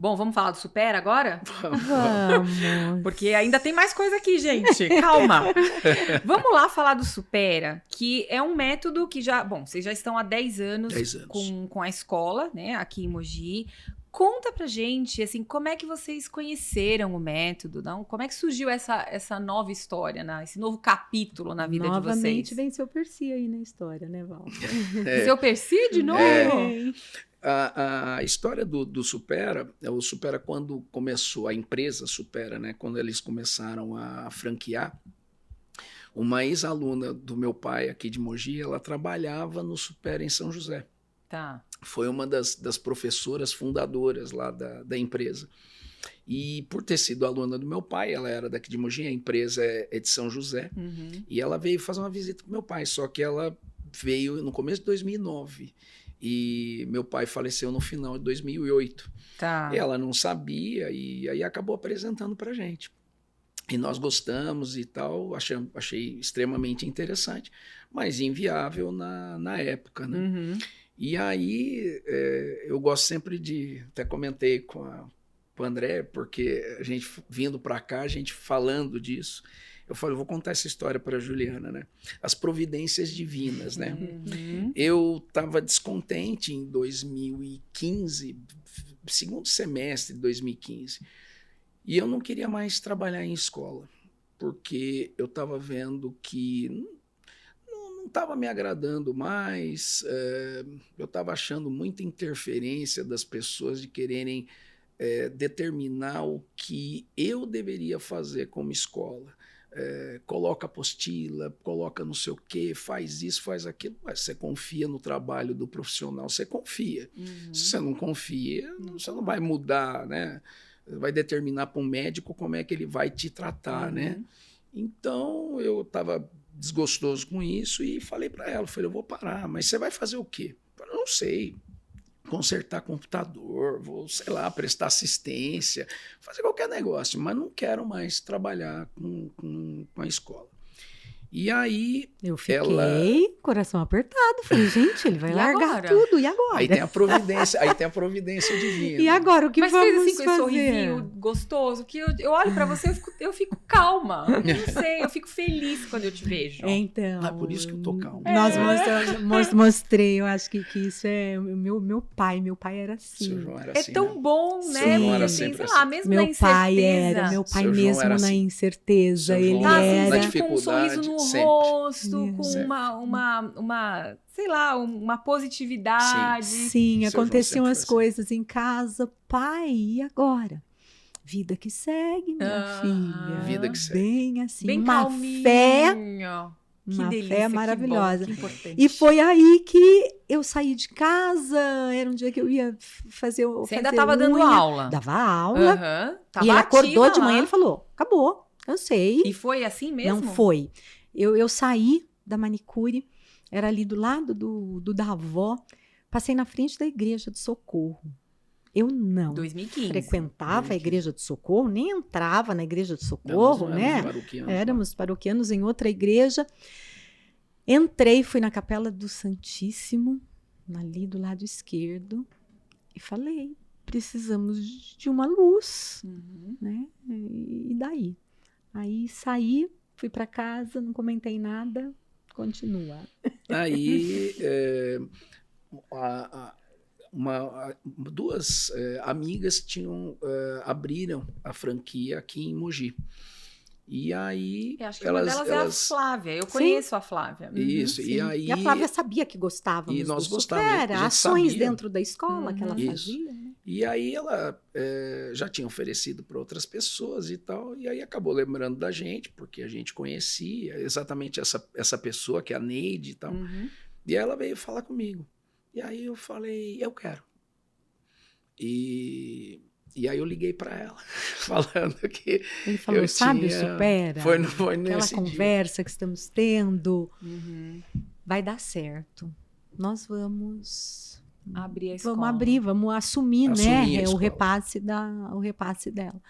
S1: Bom, vamos falar do Supera agora?
S3: Vamos.
S1: Porque ainda tem mais coisa aqui, gente. Calma. Vamos lá falar do Supera, que é um método que já... Bom, vocês já estão há 10 anos,
S2: 10 anos.
S1: Com a escola, né? Aqui em Mogi. Conta pra gente, assim, como é que vocês conheceram o método? Não? Como é que surgiu essa nova história, esse novo capítulo na vida de vocês?
S3: Novamente vem seu Percy aí na história, né, Val?
S1: Seu Percy de novo?
S2: A história do Supera, o Supera quando começou, a empresa Supera, né, quando eles começaram a franquear, uma ex-aluna do meu pai aqui de Mogi, ela trabalhava no Supera em São José.
S1: Tá.
S2: Foi uma das professoras fundadoras lá da empresa. E por ter sido aluna do meu pai, ela era daqui de Mogi, a empresa é de São José, e ela veio fazer uma visita com meu pai, só que ela veio no começo de 2009. E meu pai faleceu no final de 2008.
S1: Tá.
S2: Ela não sabia e aí acabou apresentando para a gente. E nós gostamos e tal, achei extremamente interessante, mas inviável na época, né? E aí eu gosto sempre de, até comentei com o André, porque a gente vindo para cá, a gente falando disso, eu falei, vou contar essa história para a Juliana, né? As providências divinas, né? Eu estava descontente em 2015, segundo semestre de 2015, e eu não queria mais trabalhar em escola, porque eu estava vendo que não estava me agradando mais, eu estava achando muita interferência das pessoas de quererem determinar o que eu deveria fazer como escola. Coloca apostila, coloca não sei o quê, faz isso, faz aquilo. Mas você confia no trabalho do profissional, você confia. Se você não confia, você não vai mudar, né? Vai determinar para um médico como é que ele vai te tratar, né? Então, eu estava desgostoso com isso e falei para ela, eu vou parar, mas você vai fazer o quê? Eu não sei. Consertar computador, vou, sei lá, prestar assistência, fazer qualquer negócio, mas não quero mais trabalhar com a escola. E aí
S3: eu fiquei coração apertado, falei, gente, ele vai largar
S1: agora?
S3: tudo, e agora?
S2: Aí tem a providência divina.
S3: E agora, o que
S1: mas
S3: vamos
S1: fez assim com esse
S3: fazer?
S1: sorrisinho gostoso, que eu olho pra você, eu fico calma. Não sei, eu fico feliz quando eu te vejo.
S3: Então,
S2: por isso que eu tô calmo.
S3: Nós mostrei, eu acho que isso é meu pai era assim.
S2: Seu João era
S1: É
S2: assim,
S1: tão
S2: né?
S1: bom,
S2: Seu
S1: né?
S2: João era
S1: Porque,
S2: sempre
S1: sei lá,
S2: assim.
S1: mesmo na
S3: Meu
S1: incerteza.
S3: pai era, meu pai
S2: Seu João
S3: mesmo
S2: era
S3: na
S2: assim.
S3: incerteza,
S2: Seu
S3: ele
S2: João na
S3: era...
S1: Com um
S2: dificuldade,
S1: sorriso no
S2: sempre.
S1: rosto, com
S2: Sempre.
S1: uma, sei lá, uma positividade.
S3: Sim,
S2: Seu João
S3: aconteciam
S2: sempre
S3: as
S2: foi assim.
S3: coisas em casa. Pai, e agora? Vida que segue, minha filha.
S2: Vida que segue.
S3: Bem assim,
S1: Bem
S3: uma
S1: calminho.
S3: fé,
S1: Que
S3: uma
S1: delícia,
S3: fé
S1: que
S3: maravilhosa.
S1: bom, que importante.
S3: E foi aí que eu saí de casa, era um dia que eu ia fazer
S1: Você ainda estava dando aula.
S3: Dava aula.
S1: Aham, tava
S3: E ele acordou
S1: ativa
S3: de manhã,
S1: lá.
S3: ele falou, acabou, cansei.
S1: E foi assim mesmo?
S3: Não foi. Eu saí da manicure, era ali do lado da avó, passei na frente da igreja de Socorro. Eu não
S1: 2015.
S3: frequentava a igreja de Socorro, nem entrava na igreja de
S2: Nós
S3: Socorro,
S2: não
S3: né?
S2: éramos paroquianos,
S3: Éramos paroquianos em outra igreja. Entrei, fui na Capela do Santíssimo, ali do lado esquerdo, e falei, precisamos de uma luz, né? E daí? Aí saí, fui para casa, não comentei nada, continua.
S2: Aí, duas amigas abriram a franquia aqui em Mogi. E aí,
S1: Eu acho que uma delas é a Flávia. Eu conheço a Flávia.
S2: Isso,
S3: Sim.
S2: e aí...
S3: E a Flávia sabia que gostávamos
S2: E nós
S3: do
S2: gostávamos,
S3: Supera,
S2: a gente
S3: ações
S2: sabia.
S3: dentro da escola que ela
S2: Isso.
S3: fazia. Né?
S2: E aí ela já tinha oferecido para outras pessoas e tal, e aí acabou lembrando da gente, porque a gente conhecia exatamente essa pessoa, que é a Neide e tal. E aí ela veio falar comigo. E aí eu falei, eu quero. E aí eu liguei para ela, falando que
S3: Ele falou, sabe o Supera?
S2: Foi
S3: Aquela
S2: nesse
S3: conversa que estamos tendo, vai dar certo. Nós vamos
S1: abrir a escola.
S3: Vamos assumir, né?
S2: a
S3: O
S2: escola.
S3: repasse dela.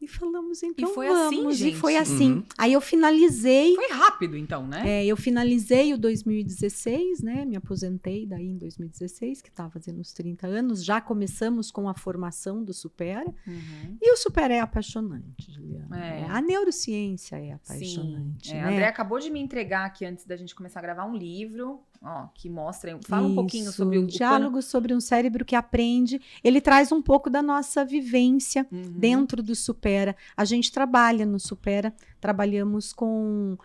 S3: E falamos, então
S1: foi
S3: vamos.
S1: assim,
S3: E
S1: gente?
S3: foi assim.
S2: Uhum.
S3: Aí eu finalizei.
S1: Foi rápido, então, né?
S3: Eu finalizei o 2016, né? Me aposentei daí em 2016, que estava fazendo os 30 anos. Já começamos com a formação do Supera.
S1: Uhum.
S3: E o Supera é apaixonante, Juliana.
S1: É.
S3: A neurociência é
S1: Sim.
S3: apaixonante,
S1: A
S3: né?
S1: André acabou de me entregar aqui, antes da gente começar a gravar, um livro, que mostra... Fala um pouquinho sobre o
S3: Diálogo sobre um cérebro que aprende. Ele traz um pouco da nossa vivência dentro do Supera. A gente trabalha no Supera, trabalhamos com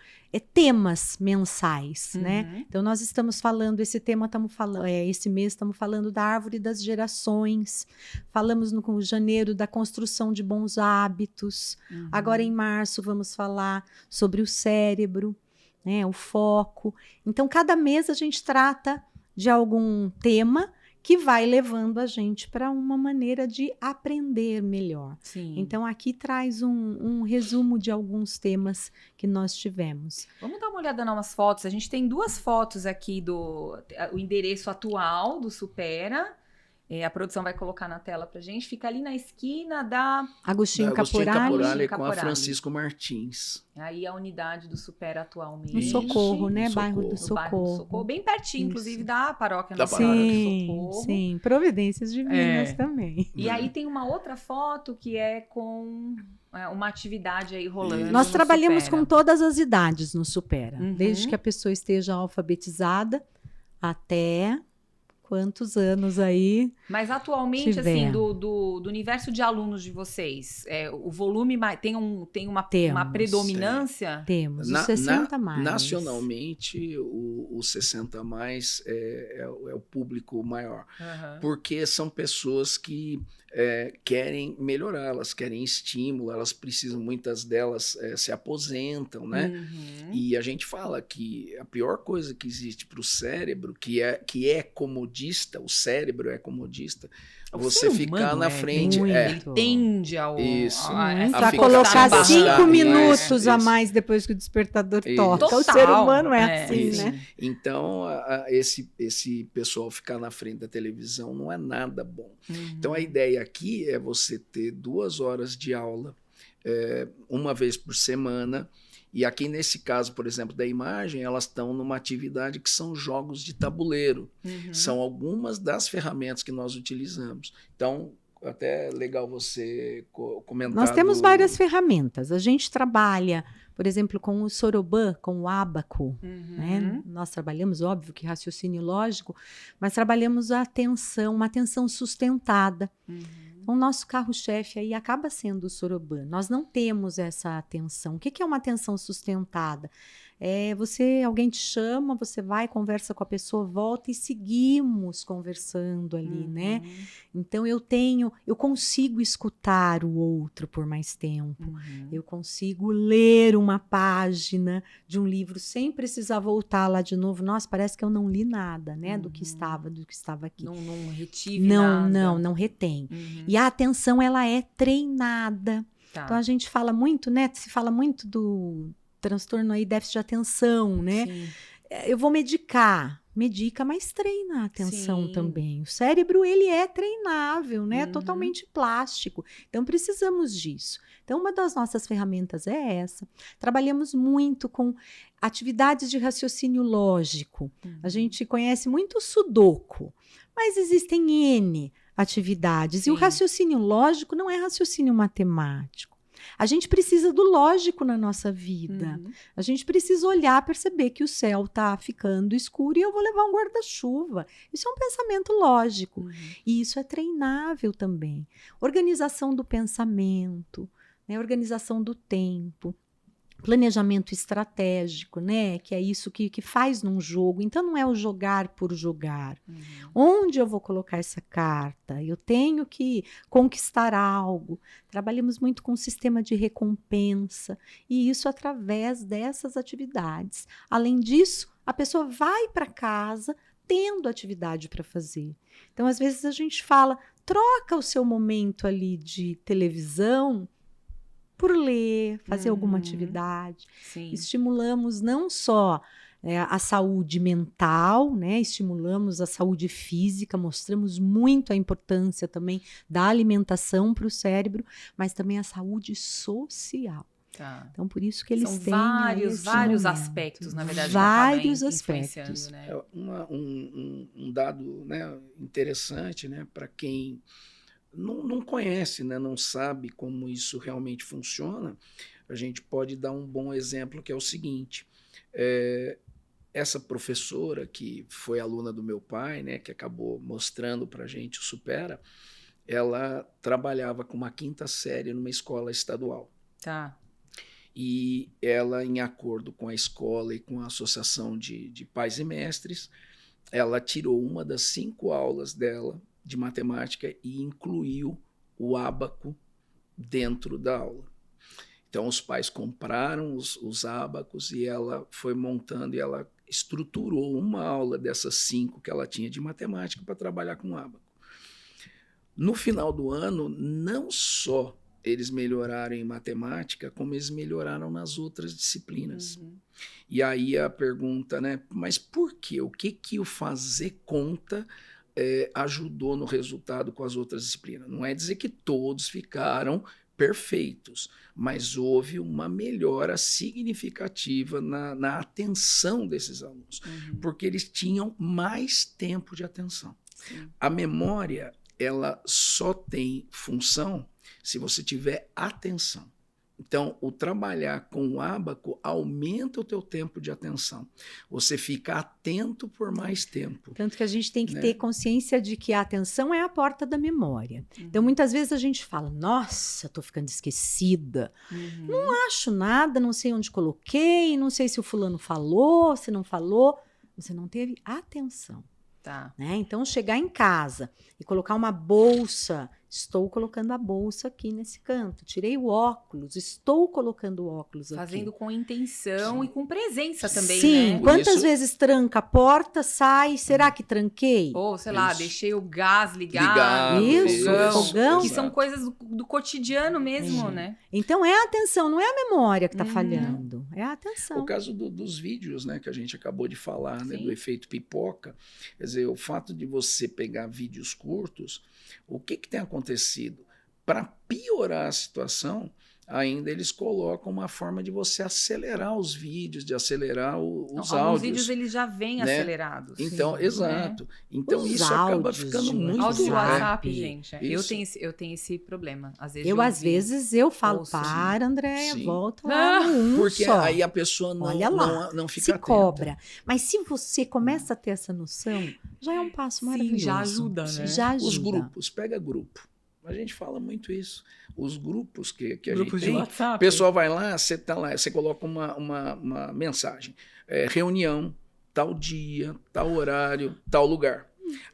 S3: temas mensais, né? Então nós estamos falando, esse mês estamos falando da árvore das gerações, falamos com janeiro da construção de bons hábitos, agora em março vamos falar sobre o cérebro, né? O foco. Então cada mês a gente trata de algum tema que vai levando a gente para uma maneira de aprender melhor.
S1: Sim.
S3: Então, aqui traz um resumo de alguns temas que nós tivemos.
S1: Vamos dar uma olhada nas umas fotos. A gente tem 2 fotos aqui o endereço atual do Supera. A produção vai colocar na tela pra gente. Fica ali na esquina da
S3: Agostinho Caporale.
S2: Com a Francisco Martins.
S1: Aí a unidade do Supera atualmente.
S3: No Socorro, né?
S2: Socorro.
S3: Bairro do
S1: No
S3: Socorro.
S1: bairro do Socorro. Bem pertinho, inclusive, da paróquia
S2: Da
S1: Nossa Senhora do
S3: Sim,
S1: Socorro.
S3: sim. Providências divinas também.
S1: E aí tem uma outra foto que é com uma atividade aí rolando.
S3: Nós
S1: no
S3: trabalhamos
S1: Supera.
S3: com todas as idades no Supera.
S1: Uhum.
S3: Desde que a pessoa esteja alfabetizada até... Quantos anos aí?
S1: Mas atualmente,
S3: tiver.
S1: assim, do universo de alunos de vocês, o volume tem uma
S3: Temos.
S1: predominância?
S3: Temos os 60 mais.
S2: Nacionalmente, o 60 mais é o público maior.
S1: Uhum.
S2: Porque são pessoas que querem melhorar, elas querem estímulo, elas precisam, muitas delas se aposentam, né?
S1: Uhum.
S2: E a gente fala que a pior coisa que existe para o cérebro, que é comodista, o cérebro é comodista, você ficar na frente.
S1: Ele tende
S2: Isso.
S3: Para
S2: ficar
S3: colocar
S2: sem
S3: 5
S2: barriga,
S3: minutos a
S2: isso.
S3: mais depois que o despertador
S2: Isso.
S3: toca. O
S1: Total.
S3: ser humano é assim,
S2: Isso.
S3: né?
S2: Então, esse pessoal ficar na frente da televisão não é nada bom.
S1: Uhum.
S2: Então, a ideia aqui é você ter 2 horas de aula, uma vez por semana. E aqui, nesse caso, por exemplo, da imagem, elas estão numa atividade que são jogos de tabuleiro.
S1: Uhum.
S2: São algumas das ferramentas que nós utilizamos. Então, até legal você comentar.
S3: Nós temos várias ferramentas. A gente trabalha, por exemplo, com o Soroban, com o ábaco. Né? Nós trabalhamos, óbvio, que raciocínio lógico, mas trabalhamos uma atenção sustentada. O nosso carro-chefe aí acaba sendo o Soroban. Nós não temos essa atenção. O que é uma atenção sustentada? Alguém te chama, você vai, conversa com a pessoa, volta e seguimos conversando ali, né? Então eu consigo escutar o outro por mais tempo. Eu consigo ler uma página de um livro sem precisar voltar lá de novo. Nossa, parece que eu não li nada, né? Do que estava aqui.
S1: Não retive nada.
S3: Não retém. E a atenção, ela é treinada.
S1: Tá.
S3: Então a gente fala muito, né? Se fala muito do transtorno aí, déficit de atenção, né?
S1: Sim.
S3: Eu vou medica, mas treina a atenção
S1: Sim.
S3: também. O cérebro, ele é treinável, né? É totalmente plástico. Então, precisamos disso. Então, uma das nossas ferramentas é essa. Trabalhamos muito com atividades de raciocínio lógico. A gente conhece muito o sudoku, mas existem N atividades.
S1: Sim.
S3: E o raciocínio lógico não é raciocínio matemático. A gente precisa do lógico na nossa vida. A gente precisa olhar, perceber que o céu está ficando escuro e eu vou levar um guarda-chuva. Isso é um pensamento lógico. E isso é treinável também. Organização do pensamento, né? Organização do tempo. Planejamento estratégico, né? Que é isso que faz num jogo. Então, não é o jogar por jogar. Onde eu vou colocar essa carta? Eu tenho que conquistar algo. Trabalhamos muito com o sistema de recompensa. E isso através dessas atividades. Além disso, a pessoa vai para casa tendo atividade para fazer. Então, às vezes, a gente fala, troca o seu momento ali de televisão por ler, fazer alguma atividade.
S1: Sim.
S3: Estimulamos não só a saúde mental, né? Estimulamos a saúde física, mostramos muito a importância também da alimentação para o cérebro, mas também a saúde social.
S1: Tá.
S3: Então, por isso que eles
S1: São
S3: têm
S1: vários
S3: momento.
S1: aspectos, na verdade,
S3: Vários
S1: que acabam
S3: aspectos.
S1: influenciando, né?
S2: Um dado, né, interessante, né, para quem não conhece, né, não sabe como isso realmente funciona, a gente pode dar um bom exemplo, que é o seguinte: essa professora que foi aluna do meu pai, né, que acabou mostrando para a gente o Supera, ela trabalhava com uma 5ª série numa escola estadual.
S1: Tá.
S2: E ela, em acordo com a escola e com a associação de pais e mestres, ela tirou uma das 5 aulas dela de matemática e incluiu o ábaco dentro da aula. Então, os pais compraram os ábacos e ela foi montando, e ela estruturou uma aula dessas 5 que ela tinha de matemática para trabalhar com ábaco. No final do ano, não só eles melhoraram em matemática, como eles melhoraram nas outras disciplinas.
S1: Uhum.
S2: E aí a pergunta, né? Mas por quê? O que o fazer conta ajudou no resultado com as outras disciplinas? Não é dizer que todos ficaram perfeitos, mas houve uma melhora significativa na atenção desses alunos, porque eles tinham mais tempo de atenção.
S1: Sim.
S2: A memória, ela só tem função se você tiver atenção. Então, o trabalhar com o ábaco aumenta o teu tempo de atenção. Você fica atento por mais tempo.
S3: Tanto que a gente tem que
S2: né?
S3: ter consciência de que a atenção é a porta da memória. Então, muitas vezes a gente fala, nossa, tô ficando esquecida. Não acho nada, não sei onde coloquei, não sei se o fulano falou, se não falou. Você não teve atenção.
S1: Tá.
S3: Né? Então, chegar em casa e colocar uma bolsa, estou colocando a bolsa aqui nesse canto, tirei o óculos, estou colocando o óculos aqui.
S1: Fazendo com intenção e com presença também,
S3: Sim,
S1: né?
S3: quantas vezes tranca a porta, sai, será que tranquei?
S1: Ou, sei lá,
S2: Isso.
S1: deixei o gás ligado,
S3: Isso,
S1: fogão, que
S2: exato.
S1: são coisas do cotidiano mesmo, né?
S3: Então, é a atenção, não é a memória que está falhando, é a atenção.
S2: O caso dos vídeos, né, que a gente acabou de falar, né,
S1: Sim.
S2: do efeito pipoca, quer dizer, o fato de você pegar vídeos curtos, o que tem acontecido? Para piorar a situação, ainda eles colocam uma forma de você acelerar os vídeos, de acelerar os
S1: Alguns
S2: áudios.
S1: vídeos eles já vêm
S2: né?
S1: acelerados.
S2: Então,
S1: Sim,
S2: exato. Então,
S3: Os
S2: isso acaba
S3: áudios
S2: ficando
S3: de
S2: muito...
S1: Áudio de
S3: WhatsApp.
S1: WhatsApp, gente.
S2: Isso.
S1: Eu tenho esse problema. Às vezes
S3: Às vezes, eu falo,
S1: ouço,
S3: para, Andréia,
S2: Sim.
S3: volta lá no
S2: Porque
S3: só.
S2: aí a pessoa
S3: Olha lá,
S2: não fica
S3: se
S2: atenta.
S3: cobra. Mas se você começa a ter essa noção, já é um passo maravilhoso.
S1: já ajuda, né?
S3: Já ajuda.
S2: Os grupos, pega grupo. A gente fala muito isso. Os grupos que a
S1: grupos
S2: gente
S1: de
S2: tem,
S1: WhatsApp.
S2: o pessoal vai lá, você tá lá, você coloca uma mensagem. Reunião, tal dia, tal horário, tal lugar.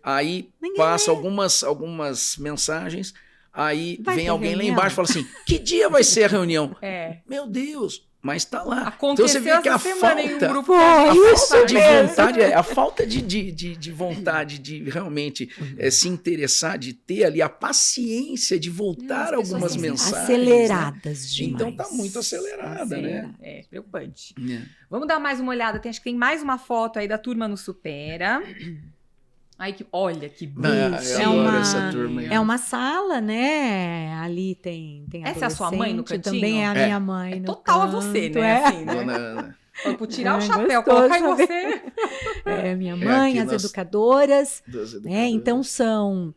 S2: Aí
S3: Ninguém
S2: passa algumas mensagens, aí
S3: Vai
S2: vem
S3: ter
S2: alguém lá
S3: reunião?
S2: embaixo e fala assim, que dia vai ser a reunião?
S1: É.
S2: Meu Deus, mas tá lá.
S1: Aconteceu
S2: Então você vê que
S1: essa
S2: a
S1: semana em um
S2: falta...
S1: grupo.
S2: A
S3: Isso
S2: falta de
S3: mesmo.
S2: vontade, a falta de vontade de realmente se interessar, de ter ali a paciência de voltar
S1: As pessoas
S2: algumas
S1: são
S2: mensagens.
S3: Aceleradas
S2: Né?
S3: demais.
S2: Então tá muito acelerada, né?
S1: É preocupante.
S2: É.
S1: Vamos dar mais uma olhada. Acho que tem mais uma foto aí da turma no Supera. Ai, olha que
S2: Não, eu
S3: Isso,
S2: adoro essa turma aí.
S3: É uma sala, né? Ali tem
S1: Essa é a sua mãe no
S3: adolescente,
S1: cantinho?
S3: também é a
S2: É.
S3: minha mãe.
S1: É
S3: no
S1: total a
S3: canto,
S1: você, né?
S3: É,
S1: Assim, né?
S2: Dona Ana.
S1: Vou tirar o
S3: É,
S1: chapéu,
S3: gostoso,
S1: colocar em
S3: sabe?
S1: você.
S3: é minha mãe,
S2: aqui
S3: as
S2: nós-
S3: educadoras.
S2: Das
S3: Né? Então
S2: educadoras.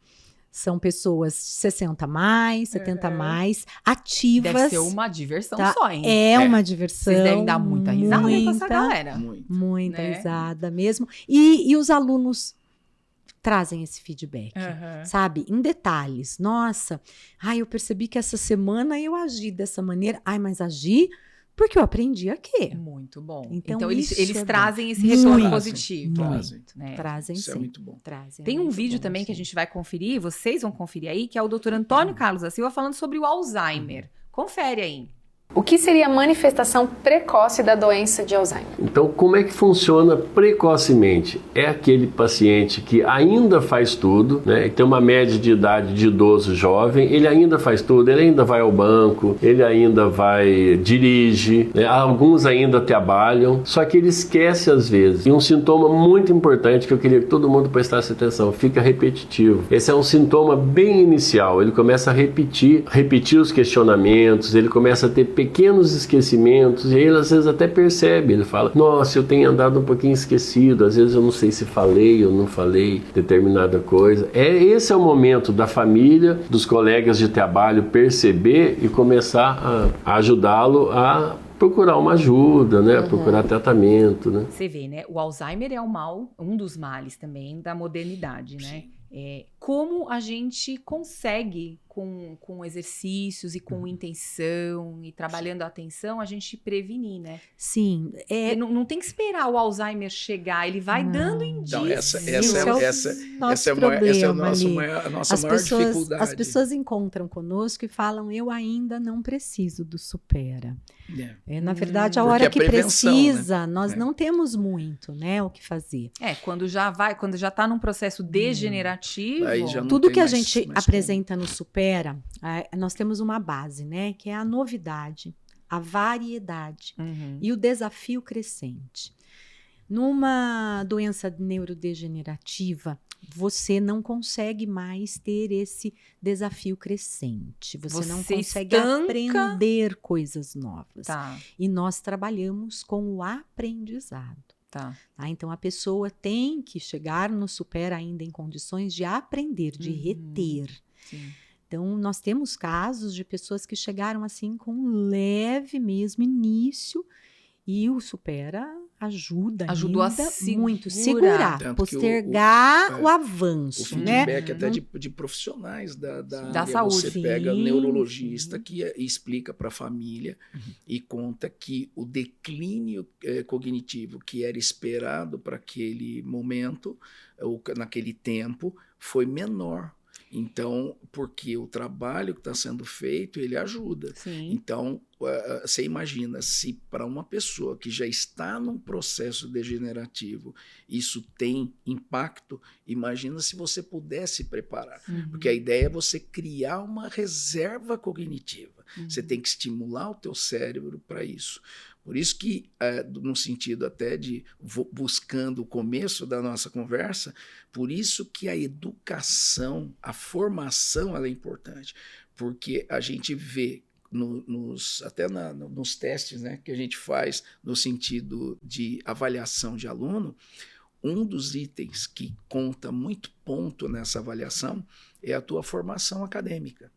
S3: são pessoas 60 mais, 70 mais, ativas.
S1: Deve ser uma diversão
S3: Tá?
S1: só, hein?
S3: É uma diversão.
S1: Vocês devem dar muita risada aí com essa
S3: muita,
S1: galera.
S2: Muito.
S3: Muita
S1: né?
S3: risada mesmo. E os alunos trazem esse feedback.
S1: Aham.
S3: Sabe, em detalhes. Nossa, eu percebi que essa semana eu agi dessa maneira. Mas agi porque eu aprendi aqui.
S1: Muito bom.
S3: Então,
S1: Então, eles
S3: isso é bom.
S1: trazem esse retorno
S3: Muito,
S1: positivo.
S2: Trazem.
S1: Né?
S3: Trazem
S2: Isso é
S3: sim.
S2: muito bom.
S3: Trazem.
S1: Tem um
S3: muito
S1: vídeo
S3: bom,
S1: também que a
S3: sim.
S1: gente vai conferir, vocês vão conferir aí, que é o Dr. Antônio Carlos da Silva falando sobre o Alzheimer. Confere aí.
S4: O que seria a manifestação precoce da doença de Alzheimer?
S5: Então, como é que funciona precocemente? É aquele paciente que ainda faz tudo, né? Tem uma média de idade de idoso jovem, ele ainda faz tudo, ele ainda vai ao banco, ele ainda dirige, né? Alguns ainda trabalham, só que ele esquece às vezes. E um sintoma muito importante que eu queria que todo mundo prestasse atenção, fica repetitivo. Esse é um sintoma bem inicial, ele começa a repetir os questionamentos, ele começa a ter pequenos esquecimentos, e ele às vezes até percebe, ele fala, nossa, eu tenho andado um pouquinho esquecido, às vezes eu não sei se falei ou não falei determinada coisa. Esse é o momento da família, dos colegas de trabalho perceber e começar a ajudá-lo a procurar uma ajuda, né? Procurar tratamento, né?
S1: Você vê, né? O Alzheimer é o mal, um dos males também da modernidade, né? Como a gente consegue, com exercícios e com intenção e trabalhando a atenção, a gente prevenir, né?
S3: Sim.
S1: Não tem que esperar o Alzheimer chegar, ele vai dando indícios.
S2: Então, essa é a nossa maior dificuldade.
S3: As pessoas encontram conosco e falam, eu ainda não preciso do Supera. Na verdade, a hora que precisa, né? Nós não temos muito, né, o que fazer.
S1: Quando já está num processo degenerativo,
S3: tudo que a gente apresenta no Supera, nós temos uma base, né, que é a novidade, a variedade e o desafio crescente. Numa doença neurodegenerativa, você não consegue mais ter esse desafio crescente. Você não consegue aprender coisas novas.
S1: Tá.
S3: E nós trabalhamos com o aprendizado. Tá? Então, a pessoa tem que chegar no Supera ainda em condições de aprender, de reter.
S1: Sim.
S3: Então, nós temos casos de pessoas que chegaram assim com um leve mesmo início e o Supera ajudou muito segurar, postergar o avanço.
S2: O feedback até de profissionais da
S1: saúde.
S2: Você pega neurologista que explica para a família e conta que o declínio cognitivo que era esperado para aquele momento, ou naquele tempo, foi menor. Então, porque o trabalho que está sendo feito, ele ajuda.
S1: Sim.
S2: Então, você imagina, se para uma pessoa que já está num processo degenerativo, isso tem impacto, imagina se você pudesse preparar. Porque a ideia é você criar uma reserva cognitiva. Você tem que estimular o teu cérebro para isso. Por isso que, no sentido até de buscando o começo da nossa conversa, por isso que a educação, a formação, ela é importante. Porque a gente vê, até nos testes, né, que a gente faz no sentido de avaliação de aluno, um dos itens que conta muito ponto nessa avaliação é a tua formação acadêmica.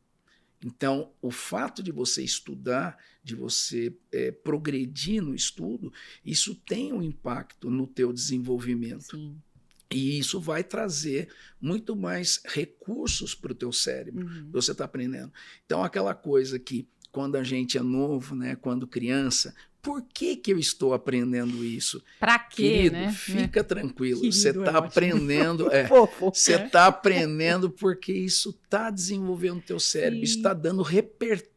S2: Então, o fato de você estudar, de você progredir no estudo, isso tem um impacto no teu desenvolvimento.
S1: Sim.
S2: E isso vai trazer muito mais recursos para o teu cérebro, que você está aprendendo. Então, aquela coisa que, quando a gente é novo, né, quando criança, por que eu estou aprendendo isso?
S1: Para quê,
S2: Querido,
S1: né?
S2: fica tranquilo.
S1: Querido,
S2: você está aprendendo. Você está aprendendo porque isso está desenvolvendo o teu cérebro. Isso está dando repertório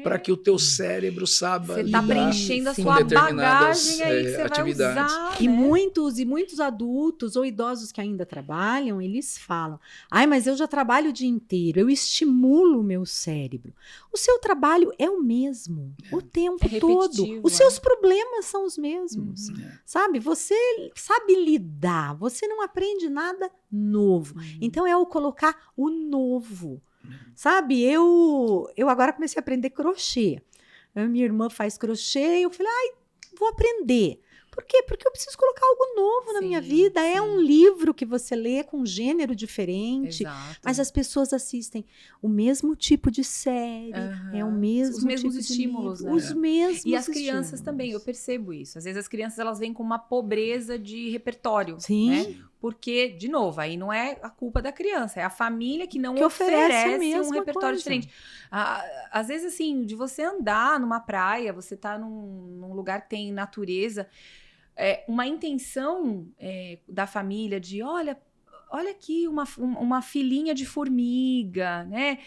S2: para que o teu cérebro saiba
S1: você está preenchendo a sua bagagem aí que você
S2: atividades.
S1: Vai usar,
S3: E
S1: né?
S3: muitos adultos ou idosos que ainda trabalham, eles falam, mas eu já trabalho o dia inteiro, eu estimulo o meu cérebro. O seu trabalho é o mesmo, o tempo todo. Os seus problemas são os mesmos, sabe? Você sabe lidar, você não aprende nada novo. Então, é o colocar o novo. Sabe, eu agora comecei a aprender crochê. Minha irmã faz crochê, eu falei, vou aprender. Por quê? Porque eu preciso colocar algo novo na minha vida. É um livro que você lê com um gênero diferente.
S1: Exato.
S3: Mas as pessoas assistem o mesmo tipo de série, o mesmo
S1: os mesmos
S3: tipo
S1: estímulos,
S3: de
S1: né?
S3: livro, os mesmos
S1: E as crianças
S3: estímulos.
S1: também, eu percebo isso. Às vezes as crianças elas vêm com uma pobreza de repertório.
S3: Sim.
S1: Né? Porque, de novo, aí não é a culpa da criança, é a família que não
S3: Que oferece a
S1: um
S3: mesma
S1: repertório
S3: coisa.
S1: diferente. Às vezes, assim, de você andar numa praia, você tá num lugar que tem natureza, uma intenção da família de, olha, olha aqui uma filinha de formiga, né?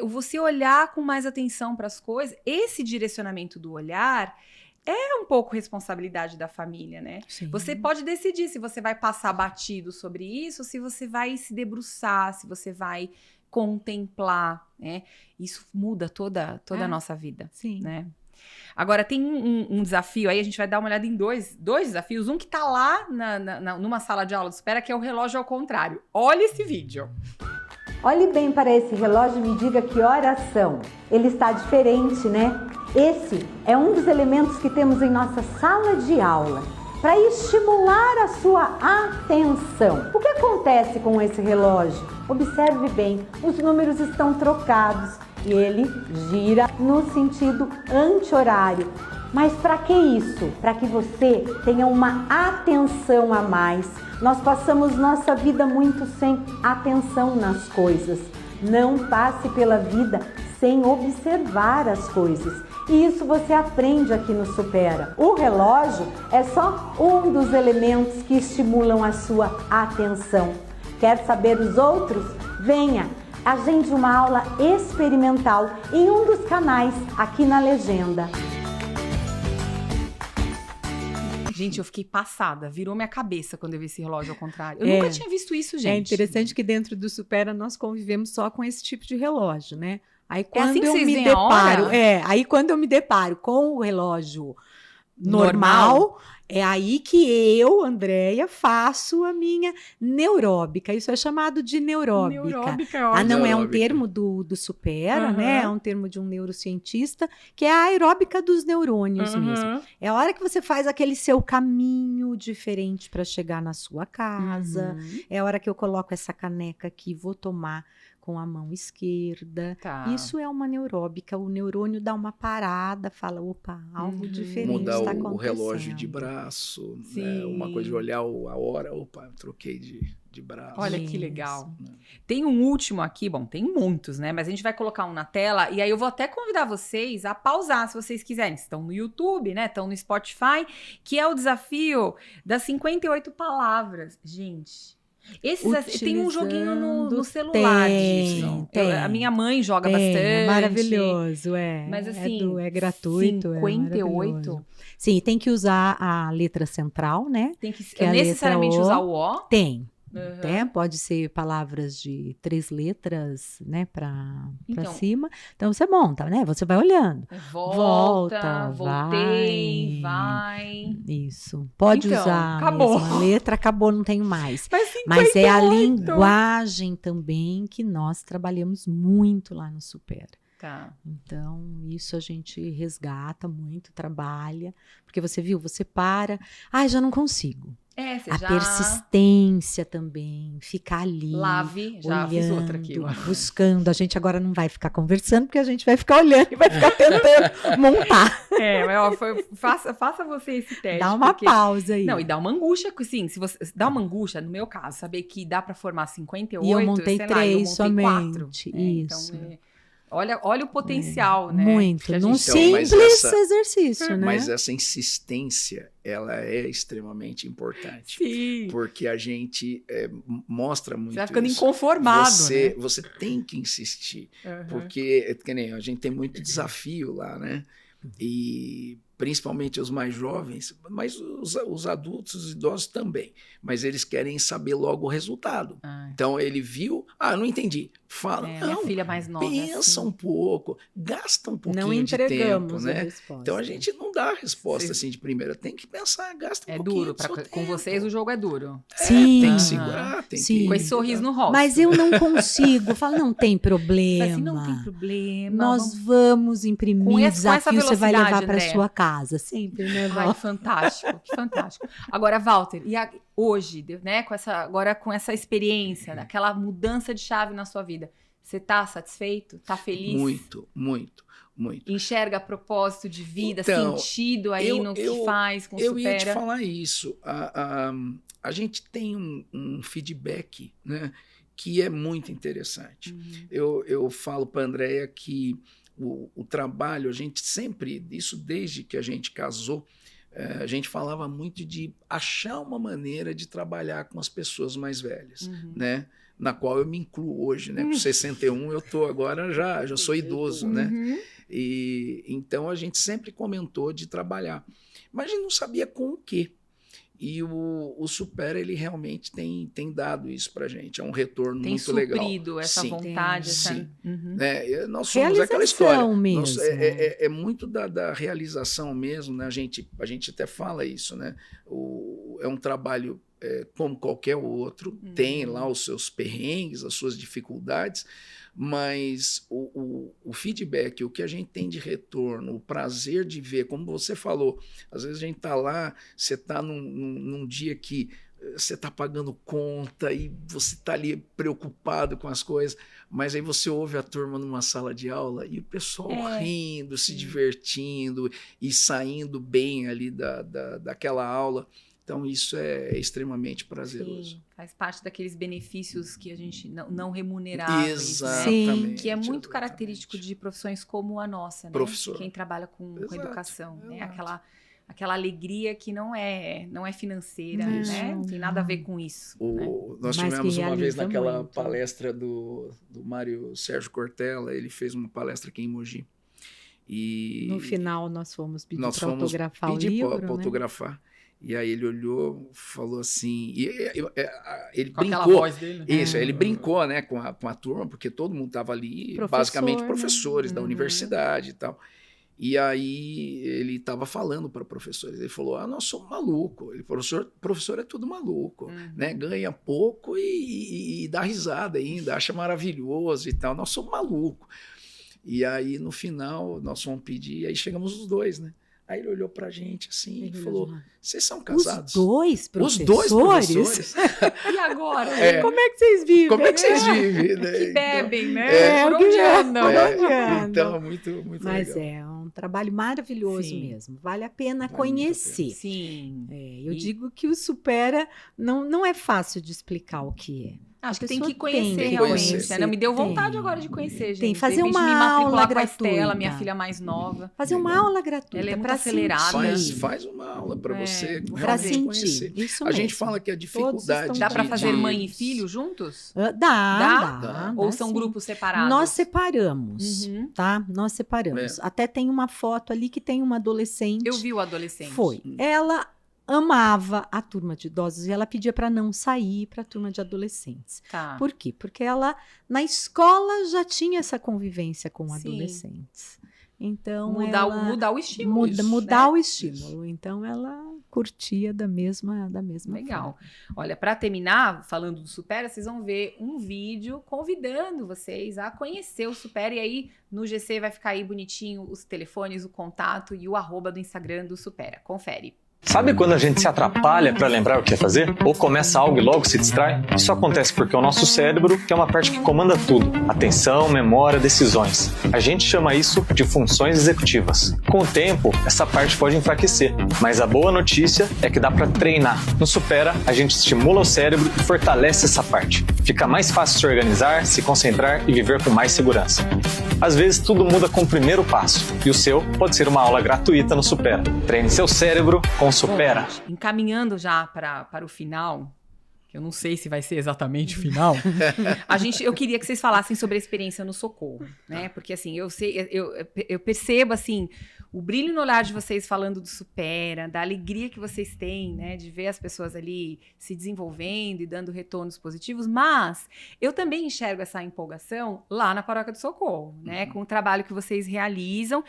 S1: Você olhar com mais atenção para as coisas, esse direcionamento do olhar é um pouco responsabilidade da família, né?
S3: Sim.
S1: Você pode decidir se você vai passar batido sobre isso, se você vai se debruçar, se você vai contemplar, né? Isso muda toda a nossa vida,
S3: Sim.
S1: né? Agora, tem um desafio aí, a gente vai dar uma olhada em dois desafios. Um que tá lá numa sala de aula de espera, que é o relógio ao contrário. Olha esse vídeo.
S6: Olhe bem para esse relógio e me diga que horas são. Ele está diferente, né? Esse é um dos elementos que temos em nossa sala de aula para estimular a sua atenção. O que acontece com esse relógio? Observe bem, os números estão trocados e ele gira no sentido anti-horário. Mas para que isso? Para que você tenha uma atenção a mais. Nós passamos nossa vida muito sem atenção nas coisas. Não passe pela vida sem observar as coisas. E isso você aprende aqui no Supera. O relógio é só um dos elementos que estimulam a sua atenção. Quer saber os outros? Venha! Agende uma aula experimental em um dos canais aqui na legenda.
S1: Gente, eu fiquei passada, virou minha cabeça quando eu vi esse relógio ao contrário. Eu nunca tinha visto isso, gente.
S3: É interessante que dentro do Supera nós convivemos só com esse tipo de relógio, né? Aí
S1: assim
S3: quando
S1: que
S3: eu
S1: vocês
S3: me
S1: veem a
S3: deparo,
S1: hora?
S3: aí quando eu me deparo com o relógio normal, é aí que eu, Andréia, faço a minha neuróbica. Isso é chamado de neuróbica.
S1: Neuróbica é
S3: Ah,
S1: ótimo.
S3: não é um
S2: Neuróbica.
S3: termo do Supera,
S1: Aham.
S3: né? É um termo de um neurocientista, que é a aeróbica dos neurônios mesmo.
S1: Uhum.
S3: É a hora que você faz aquele seu caminho diferente para chegar na sua casa.
S1: Uhum.
S3: É a hora que eu coloco essa caneca aqui, vou tomar com a mão esquerda.
S1: Tá.
S3: Isso é uma neuróbica. O neurônio dá uma parada, fala, opa, algo
S1: Uhum.
S3: diferente
S2: Mudar
S3: está
S2: o
S3: acontecendo.
S2: relógio de braço, né?
S1: Sim.
S2: Uma coisa de olhar a hora, opa, troquei de braço.
S1: Olha que
S3: Isso.
S1: legal. Tem um último aqui, bom, tem muitos, né? Mas a gente vai colocar um na tela e aí eu vou até convidar vocês a pausar, se vocês quiserem. Estão no YouTube, né? Estão no Spotify, que é o desafio das 58 palavras. Gente, tem um joguinho no celular disso.
S3: Tem.
S1: A minha mãe joga
S3: Tem,
S1: bastante.
S3: é maravilhoso, é.
S1: Mas assim,
S3: é gratuito,
S1: 58?
S3: é maravilhoso. Sim, tem que usar a letra central, né?
S1: Tem que
S3: Que é a letra
S1: necessariamente
S3: O.
S1: usar o O.
S3: Tem.
S1: Uhum.
S3: Né? Pode ser palavras de 3 letras, né, para
S1: Então.
S3: cima. Então você monta, né? Você vai olhando.
S1: Volta,
S3: Volta,
S1: voltei, vai.
S3: Isso. Pode
S1: Então,
S3: usar
S1: acabou.
S3: a mesma letra, acabou, não tenho mais.
S1: Mas 58.
S3: Mas é a linguagem também que nós trabalhamos muito lá no Supera.
S1: Tá.
S3: Então, isso a gente resgata muito, trabalha. Porque você viu, você para. Ai, já não consigo.
S1: Você
S3: A
S1: já
S3: persistência também, ficar ali.
S1: lave, já fiz outra aqui.
S3: Olhando, buscando. A gente agora não vai ficar conversando, porque a gente vai ficar olhando e vai ficar tentando montar.
S1: Mas ó, faça você esse teste.
S3: Dá uma
S1: porque-
S3: pausa aí.
S1: Não, e dá uma angústia, sim, se você dá uma angústia, no meu caso, saber que dá pra formar 58,
S3: E eu montei
S1: sei lá, eu
S3: 3
S1: montei 4.
S3: somente, isso.
S1: Então, olha o potencial, né?
S3: Muito,
S1: que a
S3: num
S1: gente-
S2: Então, mas
S3: simples
S2: essa-
S3: exercício, né?
S2: Mas essa insistência, ela é extremamente importante.
S1: Sim.
S2: Porque a gente mostra muito
S1: Você vai ficando
S2: isso.
S1: inconformado,
S2: Você tem que insistir.
S1: né? Uhum.
S2: Porque, que nem a gente tem muito desafio lá, né? E principalmente os mais jovens, mas os adultos, os idosos também. Mas eles querem saber logo o resultado. Então ele viu, não entendi. Fala,
S1: Minha
S2: não,
S1: filha mais nova.
S2: pensa
S1: assim.
S2: um pouco, gasta um pouquinho
S3: Não
S2: de tempo,
S3: entregamos a
S2: né?
S3: resposta.
S2: Então a gente não dá a resposta
S1: Vocês-
S2: assim de primeira, tem que pensar, gasta um
S1: É
S2: pouquinho
S1: duro.
S2: do seu
S1: Com
S2: tempo.
S1: vocês o jogo é duro.
S3: Sim.
S2: Tem
S1: Aham.
S2: que segurar, tem
S3: Sim.
S2: que...
S1: Com esse sorriso no rosto.
S3: Mas eu não consigo. Fala, não tem problema.
S1: Mas assim, não tem problema.
S3: Nós vamos imprimir
S1: Com
S3: o
S1: essa
S3: desafio, você vai levar
S1: velocidade,
S3: para
S1: André.
S3: sua casa. Sempre, né, Val?
S1: Ai, fantástico, que fantástico. Agora, Walter, hoje, né, com essa experiência, aquela mudança de chave na sua vida, você tá satisfeito? Tá feliz?
S2: Muito, muito, muito.
S1: Enxerga propósito de vida,
S2: Então,
S1: sentido aí no que faz, com
S2: Eu ia te
S1: Supera?
S2: falar isso. A gente tem um feedback, né, que é muito interessante. Eu falo para a Andréia que o trabalho, a gente sempre, isso desde que a gente casou, a gente falava muito de achar uma maneira de trabalhar com as pessoas mais velhas, né? Na qual eu me incluo hoje, né? Com 61 eu tô agora já sou idoso, né? E então a gente sempre comentou de trabalhar, mas a gente não sabia com o quê. E o Supera, ele realmente tem dado isso pra gente. É um retorno muito legal.
S1: Tem suprido essa vontade.
S2: Sim. Né? Nós somos aquela história. É muito da realização mesmo, né? A gente até fala isso, né? É um trabalho como qualquer outro. Tem lá os seus perrengues, as suas dificuldades, mas o feedback, o que a gente tem de retorno, o prazer de ver, como você falou, às vezes a gente está lá, você está num dia que você está pagando conta e você está ali preocupado com as coisas, mas aí você ouve a turma numa sala de aula e o pessoal rindo, se divertindo e saindo bem ali daquela aula. Então, isso é extremamente prazeroso.
S1: Sim, faz parte daqueles benefícios que a gente não remuneráveis.
S2: Exatamente.
S1: Né? Que é muito característico de profissões como a nossa, né?
S2: Professor.
S1: Quem trabalha com educação. Né? Aquela alegria que não é financeira, né? Não tem nada a ver com isso. Né?
S2: Nós tivemos uma vez naquela palestra do Mário Sérgio Cortella, ele fez uma palestra aqui em Mogi. E
S3: no final, nós fomos pedir para autografar o livro,
S2: para autografar. E aí ele olhou, falou assim, ele
S1: com
S2: brincou.
S1: Aquela voz dele.
S2: Isso, ele brincou, né, com a turma, porque todo mundo estava ali, basicamente professores da universidade e tal. E aí ele estava falando para professores, ele falou, nós somos malucos, professor é tudo maluco, né, ganha pouco e dá risada ainda, acha maravilhoso e tal, nós somos malucos. E aí no final nós fomos pedir, aí chegamos os dois, né. Aí ele olhou pra gente assim e falou, vocês são casados?
S3: Os dois professores?
S2: Os dois professores.
S1: E agora?
S3: Como é que vocês vivem?
S2: Como é que vocês vivem? Né?
S1: Que bebem, né? Por onde andam?
S2: Então, muito legal.
S3: Mas é um trabalho maravilhoso mesmo. Vale a pena conhecer.
S1: Sim.
S3: Eu digo que o Supera não é fácil de explicar o que é.
S1: Acho que tem que conhecer realmente. Não, me deu vontade agora de conhecer, gente.
S3: Tem que fazer uma
S1: me
S3: aula
S1: com a
S3: gratuita.
S1: Estela, minha filha mais nova.
S3: Fazer uma aula gratuita.
S1: Ela é muito acelerada.
S2: Faz uma aula para você
S3: para sentir.
S2: Conhecer.
S3: Isso
S2: a
S3: mesmo.
S2: gente fala que a dificuldade...
S1: Dá para fazer mãe e filho juntos?
S3: Dá.
S1: Ou são grupos separados?
S3: Nós separamos, tá? Nós separamos. Até tem uma foto ali que tem uma adolescente.
S1: Eu vi o adolescente.
S3: Foi. Ela amava a turma de idosos e ela pedia para não sair para a turma de adolescentes.
S1: Tá.
S3: Por quê? Porque ela, na escola, já tinha essa convivência com adolescentes. Então,
S1: mudar o estímulo.
S3: Mudar o estímulo. Então, ela curtia da mesma
S1: Legal.
S3: forma.
S1: Olha, para terminar, falando do Supera, vocês vão ver um vídeo convidando vocês a conhecer o Supera. E aí, no GC vai ficar aí bonitinho os telefones, o contato e o @ do Instagram do Supera. Confere.
S7: Sabe quando a gente se atrapalha para lembrar o que é fazer? Ou começa algo e logo se distrai? Isso acontece porque o nosso cérebro, que é uma parte que comanda tudo, atenção, memória, decisões. A gente chama isso de funções executivas. Com o tempo, essa parte pode enfraquecer, mas a boa notícia é que dá para treinar. No Supera, a gente estimula o cérebro e fortalece essa parte. Fica mais fácil se organizar, se concentrar e viver com mais segurança. Às vezes tudo muda com o primeiro passo, e o seu pode ser uma aula gratuita no Supera. Treine seu cérebro com Supera.
S1: Bom, encaminhando já para o final, que eu não sei se vai ser exatamente o final, eu queria que vocês falassem sobre a experiência no Socorro, né? Porque assim, eu percebo assim, o brilho no olhar de vocês falando do Supera, da alegria que vocês têm, né, de ver as pessoas ali se desenvolvendo e dando retornos positivos, mas eu também enxergo essa empolgação lá na Paróquia do Socorro, né, com o trabalho que vocês realizam.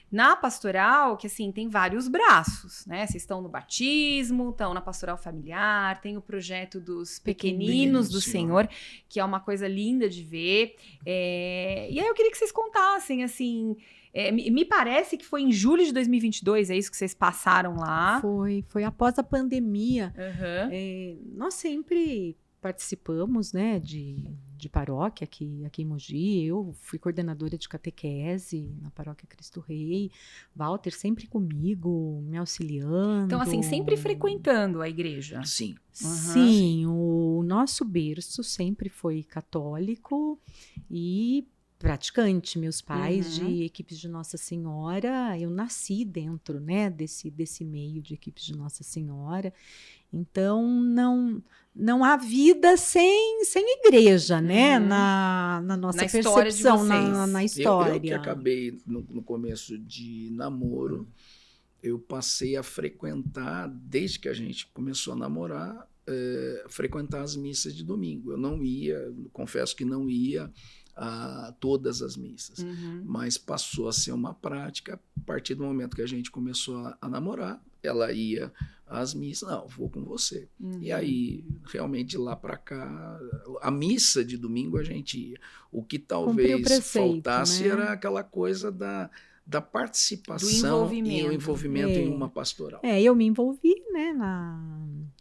S1: Na pastoral, que assim, tem vários braços, né? Vocês estão no batismo, estão na pastoral familiar, tem o projeto dos pequeninos do Senhor, que é uma coisa linda de ver. E aí eu queria que vocês contassem, assim, me parece que foi em julho de 2022, é isso que vocês passaram lá?
S3: Foi após a pandemia.
S1: Uhum.
S3: Nós sempre participamos, né, de paróquia aqui em Mogi. Eu fui coordenadora de catequese na Paróquia Cristo Rei. Walter sempre comigo, me auxiliando.
S1: Então, assim, sempre frequentando a igreja.
S2: Sim.
S1: Uhum.
S3: Sim, o nosso berço sempre foi católico e praticante, meus pais de equipes de Nossa Senhora, eu nasci dentro, né, desse meio de equipes de Nossa Senhora. Então, não há vida sem igreja, né, na nossa percepção, na história.
S2: Eu que acabei, no começo de namoro, eu passei a frequentar, desde que a gente começou a namorar, frequentar as missas de domingo. Eu não ia, confesso que não ia a todas as missas, mas passou a ser uma prática a partir do momento que a gente começou a namorar. Ela ia às missas, não, vou com você. E aí, realmente, de lá para cá, a missa de domingo a gente ia. O que talvez faltasse, né, era aquela coisa da participação e o envolvimento em uma pastoral.
S3: Eu me envolvi, né,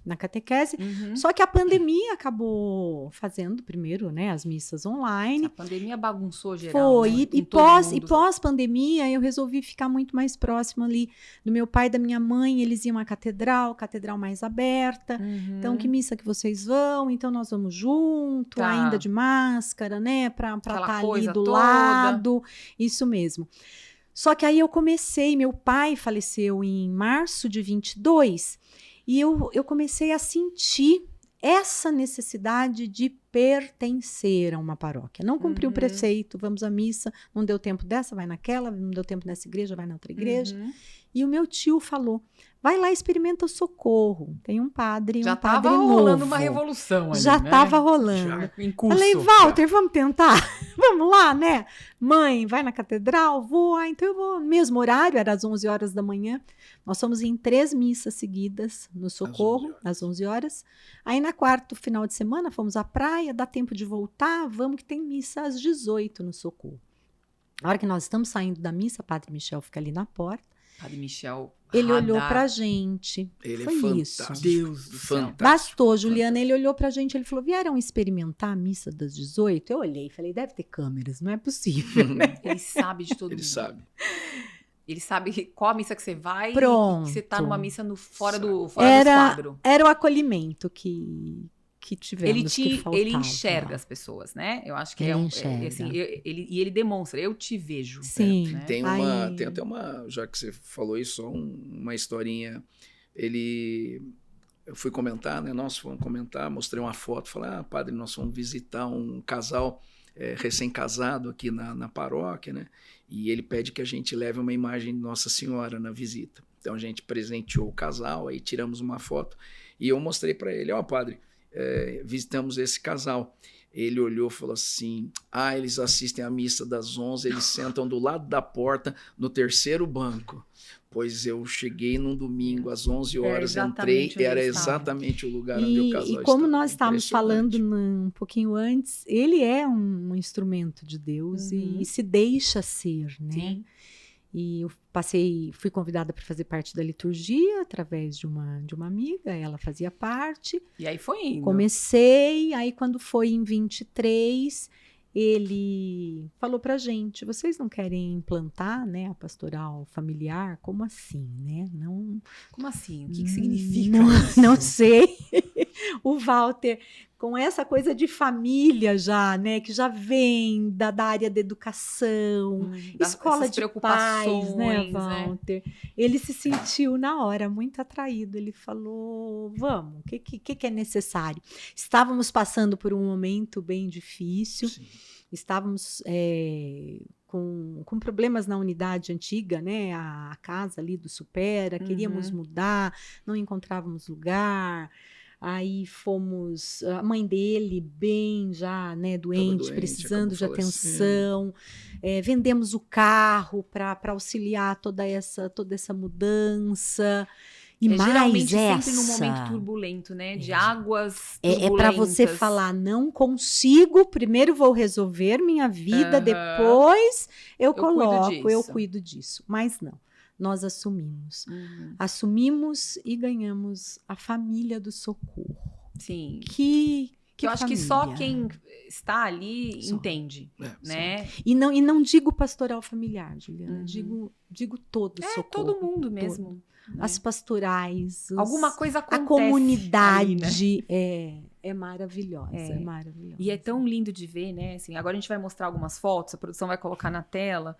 S3: na catequese, só que a pandemia acabou fazendo primeiro, né, as missas online.
S1: A pandemia bagunçou geral.
S3: Foi,
S1: né?
S3: e pós-pandemia eu resolvi ficar muito mais próxima ali do meu pai e da minha mãe. Eles iam à catedral mais aberta. Então, que missa que vocês vão? Então, nós vamos junto, ainda de máscara, né, para estar ali do lado. Isso mesmo. Só que aí eu comecei, meu pai faleceu em março de 22, e eu comecei a sentir essa necessidade de pertencer a uma paróquia. Não cumpri o preceito, vamos à missa, não deu tempo dessa, vai naquela, não deu tempo nessa igreja, vai na outra igreja. E o meu tio falou, vai lá, experimenta o Socorro. Tem um padre,
S1: já
S3: um padre
S1: novo. Já
S3: estava
S1: rolando uma revolução ali,
S3: já estava rolando.
S1: Já, em curso.
S3: Falei, Walter, vamos tentar? Vamos lá, né? Mãe, vai na catedral? Vou. Então eu vou. Mesmo horário, era às 11 horas da manhã. Nós fomos em 3 missas seguidas no Socorro, às 11 horas. Aí na quarta, final de semana, fomos à praia, dá tempo de voltar, vamos que tem missa às 18 no Socorro. Na hora que nós estamos saindo da missa, o Padre Michel fica ali na porta.
S1: Padre Michel.
S3: Ele olhou pra gente.
S2: Ele
S3: foi
S2: é fantástico.
S3: Isso.
S1: Deus do céu.
S3: Bastou, Juliana. Ele olhou pra gente, ele falou, vieram experimentar a missa das 18? Eu olhei e falei, deve ter câmeras, não é possível.
S1: Ele sabe de tudo.
S2: Ele sabe.
S1: Ele sabe qual a missa que você vai.
S3: Pronto.
S1: E que você tá numa missa fora do quadro.
S3: Era o acolhimento que tivemos, que faltava.
S1: Ele enxerga as pessoas, né? Eu acho que assim, ele demonstra, eu te vejo.
S3: Sim.
S1: Perto, né?
S2: Tem até uma, já que você falou isso, só uma historinha. Eu fui comentar, né? Nós fomos comentar, mostrei uma foto, falei, padre, nós fomos visitar um casal recém-casado aqui na paróquia, né? E ele pede que a gente leve uma imagem de Nossa Senhora na visita. Então a gente presenteou o casal, aí tiramos uma foto e eu mostrei para ele, padre, visitamos esse casal. Ele olhou e falou assim, eles assistem a missa das 11, eles sentam do lado da porta, no 3º banco. Pois eu cheguei num domingo às 11 horas, entrei, era exatamente o lugar onde o casal estava.
S3: E como nós estávamos falando um pouquinho antes, ele é um instrumento de Deus e se deixa ser, né? Sim. E eu fui convidada para fazer parte da liturgia através de uma amiga, ela fazia parte.
S1: E aí foi indo.
S3: Comecei, aí quando foi em 23, ele falou pra gente, vocês não querem implantar, né, a pastoral familiar? Como assim, né? Não.
S1: Como assim? O que significa
S3: isso? Não sei. O Walter, com essa coisa de família já, né, que já vem da área da educação, escola de pais, né, Walter? Né? Ele se sentiu na hora muito atraído, ele falou, vamos, o que é necessário? Estávamos passando por um momento bem difícil, sim. Estávamos com problemas na unidade antiga, né, a casa ali do Supera, queríamos mudar, não encontrávamos lugar. Aí fomos, a mãe dele bem já, né, doente, precisando de atenção. Vendemos o carro para auxiliar toda essa mudança. E mais
S1: geralmente sempre num momento turbulento, né? De águas turbulentas.
S3: É para você falar, não consigo, primeiro vou resolver minha vida, depois eu cuido disso. Mas não. Nós assumimos. Assumimos e ganhamos a família do Socorro.
S1: Sim.
S3: Que
S1: eu acho que só quem está ali entende, né?
S3: E não digo pastoral familiar, Juliana. Digo todo Socorro.
S1: Todo mundo mesmo.
S3: As pastorais.
S1: Alguma coisa acontece.
S3: A comunidade ali, né? É maravilhosa, é maravilhosa.
S1: E é tão lindo de ver, né? Assim, agora a gente vai mostrar algumas fotos, a produção vai colocar na tela.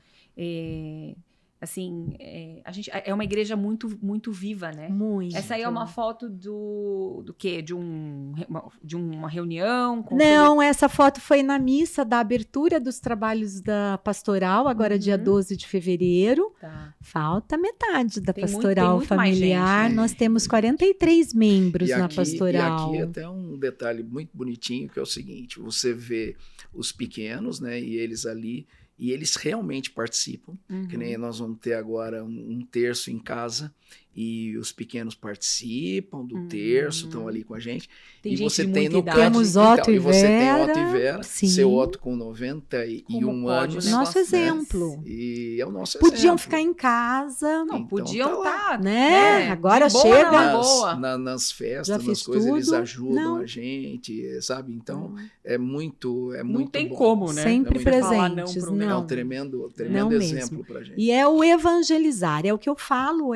S1: A gente é uma igreja muito, muito viva, né?
S3: Muito.
S1: Essa aí é uma foto do quê? De uma reunião?
S3: Não, essa foto foi na missa da abertura dos trabalhos da pastoral, agora dia 12 de fevereiro.
S1: Tá.
S3: Falta metade da
S1: Tem
S3: pastoral
S1: muito mais
S3: familiar.
S1: gente, né?
S3: Nós temos 43 membros na pastoral.
S2: E aqui até um detalhe muito bonitinho, que é o seguinte, você vê os pequenos, né, e eles ali, e eles realmente participam, que nem nós vamos ter agora um terço em casa, e os pequenos participam do terço, estão ali com a gente.
S1: Tem
S2: e
S1: gente
S2: você
S1: de
S2: tem
S1: muita
S2: no
S1: idade.
S3: Temos Otto e
S2: você tem
S3: Vera,
S2: Otto e Vera,
S3: sim.
S2: seu Otto com 91
S1: Como pode
S2: anos.
S1: um
S3: Nosso
S1: negócio
S3: exemplo.
S2: E é o nosso
S3: Podiam
S2: exemplo.
S3: ficar em casa,
S1: Não,
S2: Então,
S1: podiam
S2: tá lá.
S1: estar,
S3: né? Agora
S1: de boa
S3: chega.
S1: na lagoa.
S2: Nas
S3: Já
S2: festas,
S3: fiz
S2: nas coisas, eles
S3: tudo.
S2: ajudam
S3: Não.
S2: a gente, sabe? Então, é muito
S1: Não tem
S2: bom.
S1: como, né?
S3: Sempre
S2: Não
S1: falar não
S3: presentes,
S1: pro
S2: É
S3: não.
S2: um tremendo
S3: Não mesmo.
S2: exemplo pra gente.
S3: E é o evangelizar, é o que eu falo,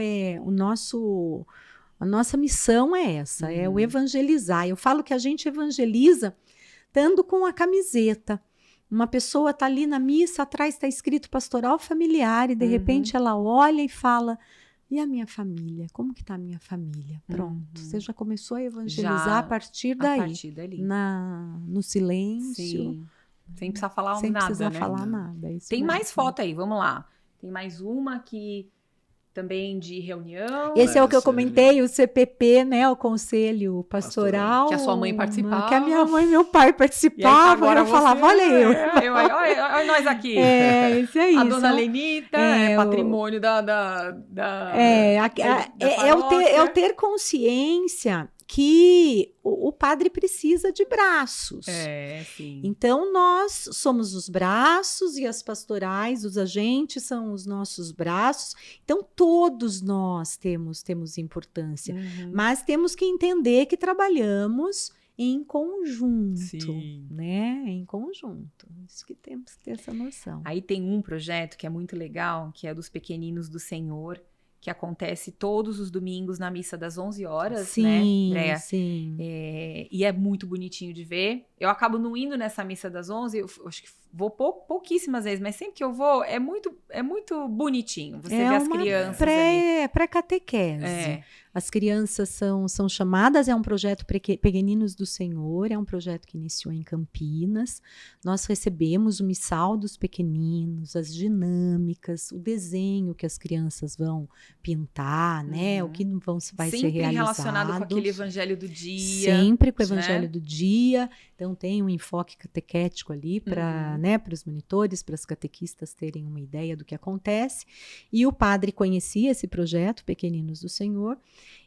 S3: a nossa missão é essa, é o evangelizar. Eu falo que a gente evangeliza estando com a camiseta. Uma pessoa está ali na missa, atrás está escrito pastoral familiar, e de repente ela olha e fala: e a minha família? Como que está a minha família? Pronto, você já começou a evangelizar
S1: Já,
S3: a partir daí.
S1: A partir dali.
S3: No silêncio.
S1: Sim. Sem precisar falar
S3: Sem
S1: nada,
S3: precisar
S1: né?
S3: falar nada. é isso
S1: Tem
S3: mesmo.
S1: mais foto aí, vamos lá. Tem mais uma aqui também de reunião.
S3: Esse é o que eu
S2: Essa
S3: comentei, o CPP, né, o Conselho Pastoral.
S1: Que a sua mãe participava.
S3: Que a minha mãe e meu pai
S1: E aí,
S3: participavam.
S1: agora
S3: Eu falava, olha eu.
S1: Olha nós aqui.
S3: É, isso aí.
S1: A dona Lenita é patrimônio da
S3: É
S1: paróquia.
S3: o ter consciência que o padre precisa de braços.
S1: É, sim.
S3: Então, nós somos os braços e as pastorais, os agentes são os nossos braços. Então, todos nós temos importância. Mas temos que entender que trabalhamos em conjunto,
S1: Sim.
S3: né? Em conjunto. Isso que temos que ter essa noção.
S1: Aí tem um projeto que é muito legal, que é dos Pequeninos do Senhor, que acontece todos os domingos na missa das 11 horas, né, Andréa?
S3: Sim.
S1: E é muito bonitinho de ver. Eu acabo não indo nessa missa das 11, eu acho que vou pouquíssimas vezes, mas sempre que eu vou, é muito bonitinho. Você vê as crianças ali.
S3: Pré-catequese.
S1: É.
S3: As crianças são chamadas, é um projeto Pequeninos do Senhor, é um projeto que iniciou em Campinas. Nós recebemos o missal dos pequeninos, as dinâmicas, o desenho que as crianças vão pintar, né? O que vai ser realizado.
S1: Sempre relacionado com aquele evangelho do dia.
S3: Sempre com o
S1: né?
S3: evangelho do dia. Então, tem um enfoque catequético ali para os monitores, para as catequistas terem uma ideia do que acontece. E o padre conhecia esse projeto, Pequeninos do Senhor,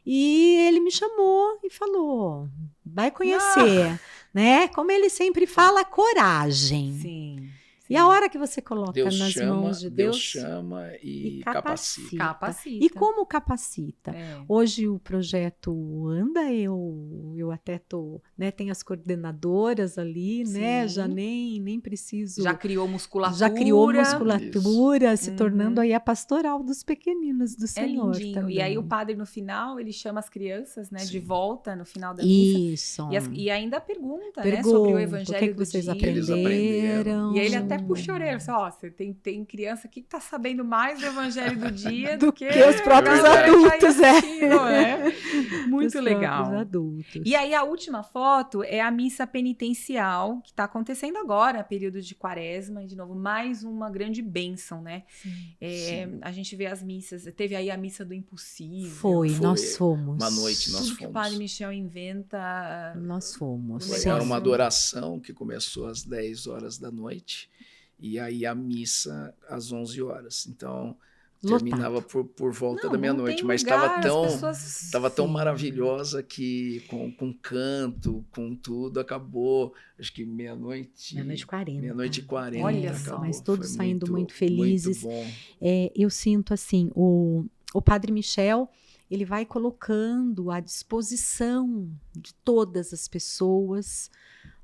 S3: e ele me chamou e falou: vai conhecer, né? Como ele sempre fala, coragem.
S1: Sim.
S3: E a hora que você coloca
S2: Deus
S3: nas
S2: chama,
S3: mãos de Deus
S2: chama e
S3: capacita.
S1: Capacita.
S3: E como capacita?
S1: É.
S3: Hoje o projeto anda, eu até tô, né, tem as coordenadoras ali, né,
S1: Sim.
S3: já nem preciso.
S1: Já criou musculatura.
S3: Já criou musculatura, se
S1: Uhum.
S3: tornando aí a pastoral dos pequeninos do
S1: É
S3: Senhor
S1: lindinho.
S3: também.
S1: E aí o padre no final, ele chama as crianças, né, de volta no final da missa.
S3: Isso.
S1: E ainda pergunta, né, sobre o evangelho
S3: o que
S1: do
S3: vocês
S1: dia.
S2: Eles
S3: aprenderam?
S1: E aí ele até puxa a orelha, ó, você tem criança aqui que tá sabendo mais do evangelho do dia do que
S3: os próprios
S1: a galera que tá aí
S3: adultos,
S1: assistindo, né? Muito
S3: Os
S1: legal.
S3: próprios adultos.
S1: E aí a última foto é a missa penitencial, que está acontecendo agora, período de quaresma, e de novo, mais uma grande bênção, né? A gente vê as missas, teve aí a missa do impossível.
S3: Nós fomos.
S2: Uma noite nós
S1: Tudo que o
S2: fomos.
S1: Padre Michel inventa.
S3: Nós fomos.
S1: Legal.
S3: sim.
S2: Era uma adoração que começou às 10 horas da noite e aí a missa às 11 horas. Então,
S3: Lotado.
S2: terminava por volta
S1: Não,
S2: da
S1: não
S2: meia-noite,
S1: tem
S2: mas
S1: lugar,
S2: estava
S1: as
S2: tão,
S1: pessoas-
S2: tava tão
S3: Sim.
S2: maravilhosa que com canto, com tudo, acabou, acho que meia-noite.
S3: Meia-noite e 40.
S2: Meia-noite e 40.
S1: Olha só.
S2: acabou.
S3: Mas todos
S2: Foi
S3: saindo muito felizes.
S2: Muito bom.
S3: Eu sinto assim, o Padre Michel, ele vai colocando à disposição de todas as pessoas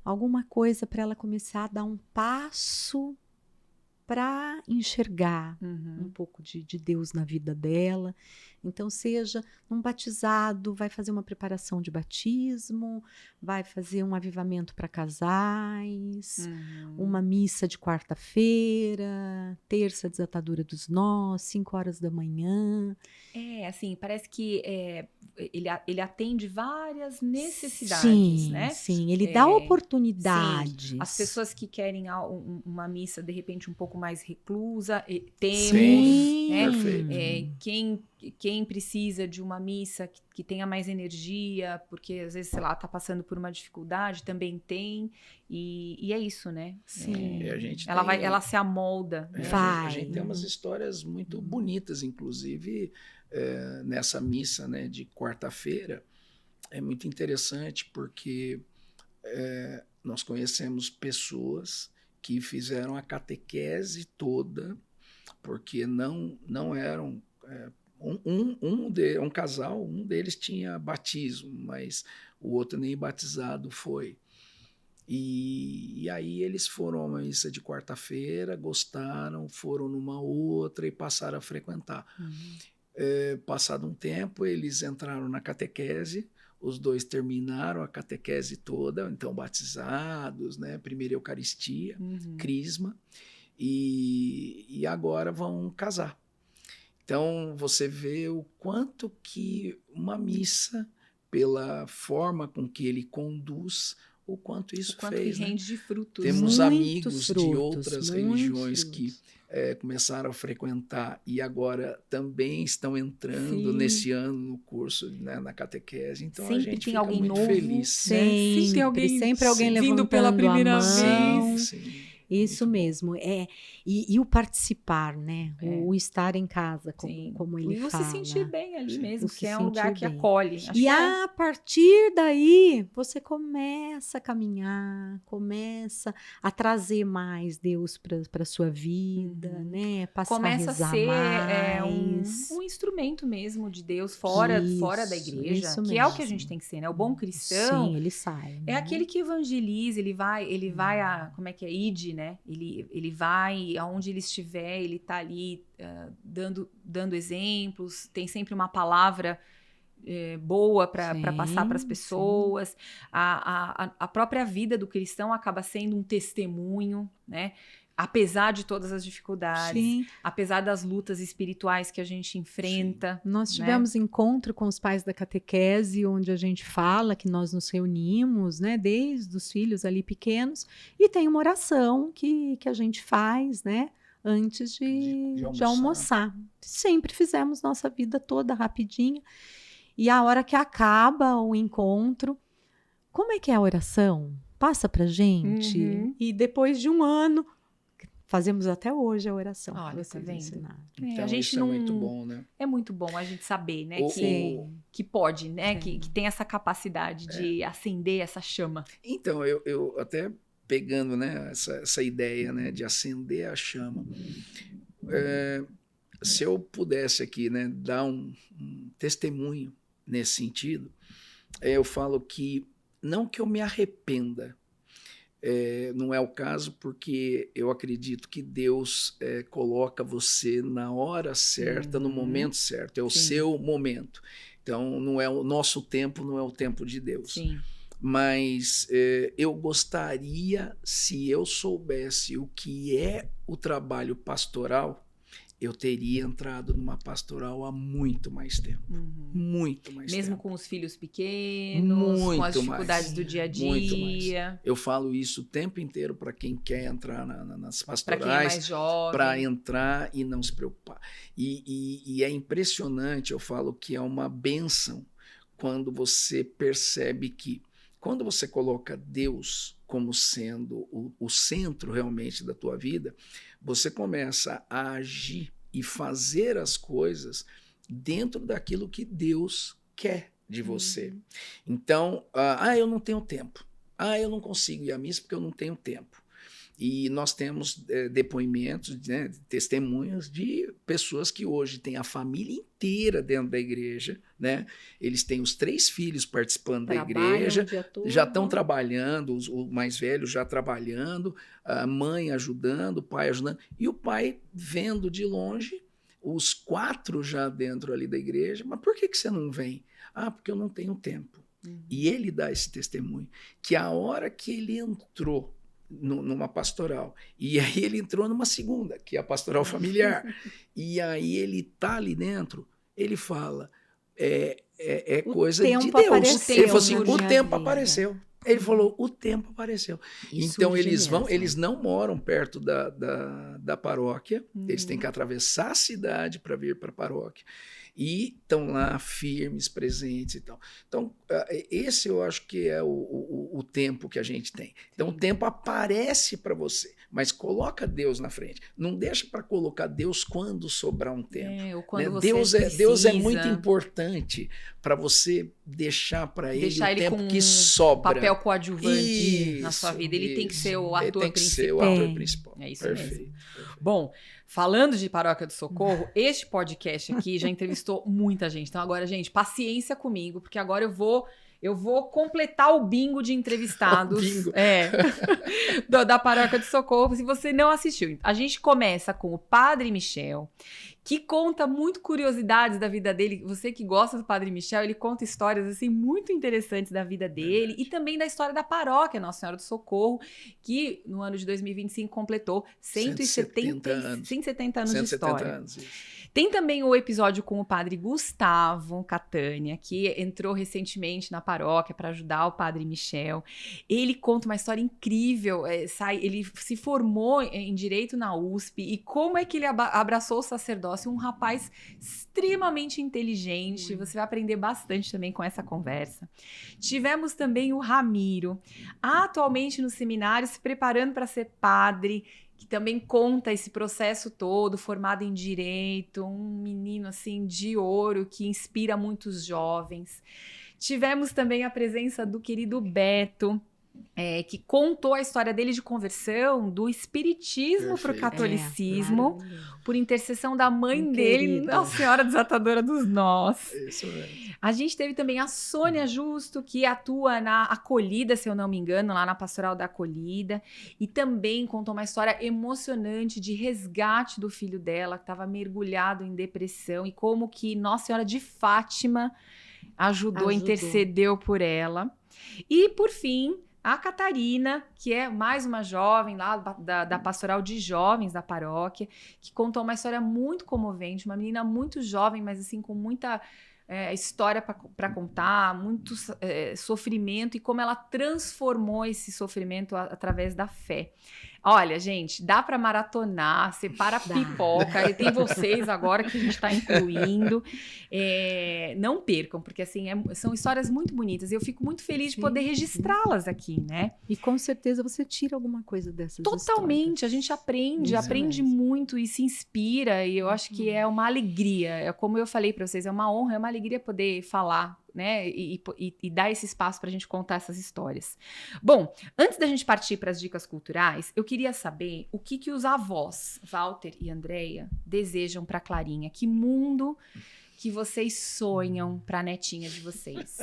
S3: alguma coisa para ela começar a dar um passo para enxergar
S1: Uhum.
S3: um pouco de Deus na vida dela. Então, seja um batizado, vai fazer uma preparação de batismo, vai fazer um avivamento para casais, uma missa de quarta-feira, terça desatadura dos nós, 5 horas da manhã.
S1: Assim, parece que ele atende várias necessidades,
S3: Sim,
S1: né?
S3: sim, ele dá oportunidades.
S1: As pessoas que querem uma missa, de repente, um pouco mais reclusa, temos,
S3: Sim,
S1: né?
S2: Perfeito.
S1: Quem precisa de uma missa que tenha mais energia, porque às vezes, sei lá, tá passando por uma dificuldade, também tem. E é isso, né?
S3: Sim.
S2: A gente
S1: Ela se amolda. Né?
S3: Vai.
S2: A gente tem umas histórias muito bonitas, inclusive nessa missa, né, de quarta-feira. É muito interessante porque nós conhecemos pessoas que fizeram a catequese toda, porque não eram... um casal, um deles tinha batismo, mas o outro nem batizado foi. E aí eles foram a uma missa de quarta-feira, gostaram, foram numa outra e passaram a frequentar. Passado um tempo, eles entraram na catequese, os dois terminaram a catequese toda, então batizados, né? Primeira Eucaristia, crisma, e agora vão casar. Então, você vê o quanto que uma missa, pela forma com que ele conduz, o quanto isso fez.
S1: Que rende de frutos.
S2: Temos amigos de
S3: frutos,
S2: outras religiões que começaram a frequentar e agora também estão entrando nesse ano no curso, né, na catequese. Então,
S1: sempre
S2: a gente
S1: tem
S2: fica
S1: alguém
S2: muito
S1: novo,
S2: feliz.
S3: Sempre alguém levantando
S1: vindo pela primeira
S3: a mão.
S2: Sim.
S3: Isso mesmo, e o participar, né? O estar em casa, como ele
S1: e você
S3: fala.
S1: se sentir bem ali mesmo,
S3: Se
S1: que é um lugar que
S3: sentir bem.
S1: acolhe. Acho
S3: E
S1: que
S3: a partir daí, você começa a caminhar, começa a trazer mais Deus para a sua vida, né? Passar
S1: começa
S3: a rezar
S1: a ser
S3: mais.
S1: um instrumento mesmo de Deus fora da igreja,
S3: isso
S1: que é o que a
S3: mesmo.
S1: gente tem que ser, né? O bom cristão
S3: Sim, ele sai.
S1: é aquele que evangeliza, ele vai a, como é que é, ide, né? Ele vai aonde ele estiver, ele tá ali dando exemplos, tem sempre uma palavra boa para passar para as pessoas. A própria vida do cristão acaba sendo um testemunho, né? Apesar de todas as dificuldades, apesar das lutas espirituais que a gente enfrenta.
S3: Nós tivemos encontro com os pais da catequese, onde a gente fala que nós nos reunimos, né, desde os filhos ali pequenos, e tem uma oração que a gente faz, né, antes de almoçar. Sempre fizemos nossa vida toda rapidinho. E a hora que acaba o encontro, como é que é a oração? Passa pra gente. E depois de um ano, fazemos até hoje a oração.
S1: Olha, tá vendo?
S2: Então,
S1: a gente
S2: isso é muito bom, né?
S1: É muito bom a gente saber, né? Que pode, né? Que tem essa capacidade de acender essa chama.
S2: Então, eu até pegando, né, essa ideia, né, de acender a chama, se eu pudesse aqui, né, dar um testemunho nesse sentido, eu falo que não que eu me arrependa, não é o caso, porque eu acredito que Deus coloca você na hora certa, no momento certo, é o seu momento. Então, não é o nosso tempo, não é o tempo de Deus.
S1: Sim.
S2: Mas eu gostaria, se eu soubesse o que é o trabalho pastoral, eu teria entrado numa pastoral há muito mais tempo. Muito mais tempo.
S1: Mesmo com os filhos pequenos, com as dificuldades do dia a dia.
S2: Muito mais. Eu falo isso o tempo inteiro para quem quer entrar nas pastorais.
S1: Para quem é mais jovem.
S2: Para entrar e não se preocupar. E é impressionante, eu falo que é uma bênção quando você percebe que, quando você coloca Deus como sendo o centro realmente da tua vida, você começa a agir e fazer as coisas dentro daquilo que Deus quer de você. Então, eu não tenho tempo. Eu não consigo ir à missa porque eu não tenho tempo. E nós temos depoimentos, né, testemunhos de pessoas que hoje têm a família inteira dentro da igreja, né? Eles têm os 3 filhos participando da igreja, já estão trabalhando, o mais velho já trabalhando, a mãe ajudando, o pai ajudando, e o pai vendo de longe os 4 já dentro ali da igreja. Mas por que você não vem? Ah, porque eu não tenho tempo. E ele dá esse testemunho, que a hora que ele entrou numa pastoral, e aí ele entrou numa segunda, que é a pastoral familiar, e aí ele tá ali dentro, ele fala, coisa de Deus.
S3: Apareceu,
S2: ele falou assim, o tempo apareceu. Ele falou, o tempo apareceu.
S3: Isso
S2: então eles não moram perto da paróquia, eles têm que atravessar a cidade para vir para a paróquia. E estão lá firmes, presentes e tal. Então, esse eu acho que é o tempo que a gente tem. Então, o tempo aparece para você, mas coloca Deus na frente. Não deixa para colocar Deus quando sobrar um tempo.
S1: Ou quando
S2: né?
S1: você
S2: Deus é muito importante para você deixar para ele o tempo
S1: com
S2: que sobra.
S1: Papel coadjuvante na sua vida. Ele tem que ser o ator
S2: tem que
S1: principal.
S2: ser o ator principal.
S1: É isso
S2: Perfeito.
S1: mesmo. Bom, falando de Paróquia do Socorro, este podcast aqui já entrevistou muita gente. Então agora, gente, paciência comigo, porque agora eu vou completar o bingo de entrevistados da Paróquia do Socorro, se você não assistiu. A gente começa com o Padre Michel, que conta muito curiosidades da vida dele. Você que gosta do Padre Michel, ele conta histórias assim muito interessantes da vida dele e também da história da paróquia Nossa Senhora do Socorro, que no ano de 2025 completou 170 anos de história. Tem também o episódio com o Padre Gustavo Catânia, que entrou recentemente na paróquia para ajudar o Padre Michel. Ele conta uma história incrível. Ele se formou em Direito na USP e como é que ele abraçou o sacerdócio. Um rapaz extremamente inteligente. Você vai aprender bastante também com essa conversa. Tivemos também o Ramiro, atualmente no seminário, se preparando para ser padre, que também conta esse processo todo, formado em Direito, um menino assim de ouro que inspira muitos jovens. Tivemos também a presença do querido Beto, que contou a história dele de conversão do espiritismo para o catolicismo, por intercessão da mãe dele, Nossa Senhora Desatadora dos Nós.
S2: Isso mesmo.
S1: A gente teve também a Sônia Justo, que atua na Acolhida, se eu não me engano, lá na Pastoral da Acolhida, e também contou uma história emocionante de resgate do filho dela, que estava mergulhado em depressão, e como que Nossa Senhora de Fátima ajudou, intercedeu por ela. E, por fim, a Catarina, que é mais uma jovem lá da Pastoral de Jovens da paróquia, que contou uma história muito comovente, uma menina muito jovem, mas assim com muita história para contar, muito sofrimento e como ela transformou esse sofrimento através da fé. Olha, gente, dá para maratonar, separa a pipoca, e tem vocês agora que a gente está incluindo. Não percam, porque assim, são histórias muito bonitas. Eu fico muito feliz de poder registrá-las aqui, né?
S3: E com certeza você tira alguma coisa dessas
S1: Totalmente,
S3: histórias.
S1: a gente aprende muito e se inspira, e eu acho que é uma alegria. É como eu falei para vocês, é uma honra, é uma alegria poder falar, né, e dar esse espaço para a gente contar essas histórias. Bom, antes da gente partir para as dicas culturais, eu queria saber o que os avós, Walter e Andréia, desejam para Clarinha. Que mundo que vocês sonham para a netinha de vocês?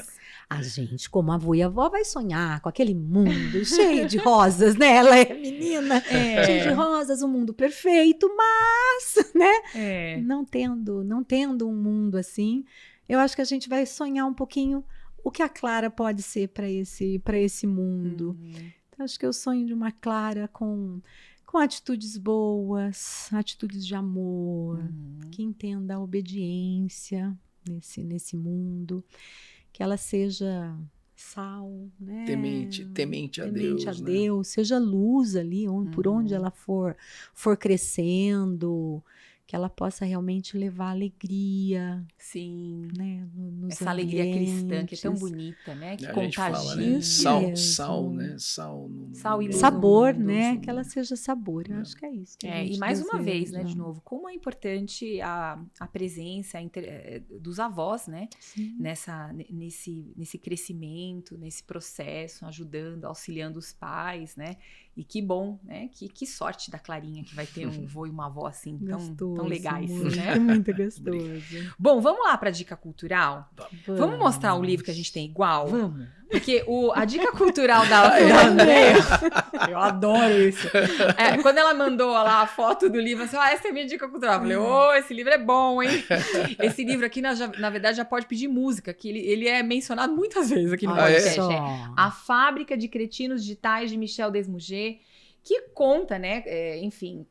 S3: A gente, como avô e avó, vai sonhar com aquele mundo cheio de rosas, né? Ela é menina, cheio de rosas, um mundo perfeito, mas, né? Não tendo um mundo assim, eu acho que a gente vai sonhar um pouquinho o que a Clara pode ser para esse mundo. Então, acho que eu sonho de uma Clara com atitudes boas, atitudes de amor, que entenda a obediência nesse mundo, que ela seja sal, né?
S2: Temente a Deus.
S3: Temente a Deus, seja luz ali, por onde ela for crescendo, que ela possa realmente levar alegria.
S1: Sim.
S3: Né, nos
S1: essa alegria cristã que é tão bonita, né? Que contagia. Fala, né?
S2: Sal, né? Sal e luz.
S3: Sabor, né? Que ela seja sabor. Eu acho que é isso.
S1: E mais uma vez, né? De novo, como é importante a presença dos avós, né? Nesse crescimento, nesse processo, ajudando, auxiliando os pais, né? E que bom, né? Que sorte da Clarinha que vai ter um vô e uma avó assim tão
S3: Gostoso,
S1: legais,
S3: muito,
S1: né?
S3: Muito gostoso.
S1: Bom, vamos lá para a dica cultural? Vamos mostrar o livro que a gente tem igual?
S3: Vamos.
S1: Porque a dica cultural da Andréia, eu adoro isso. Quando ela mandou lá a foto do livro, assim, essa é a minha dica cultural. Eu falei, esse livro é bom, hein? Esse livro aqui, na verdade, já pode pedir música, que ele é mencionado muitas vezes aqui no podcast. A Fábrica de Cretinos Digitais, de Michel Desmouget, que conta, né, enfim...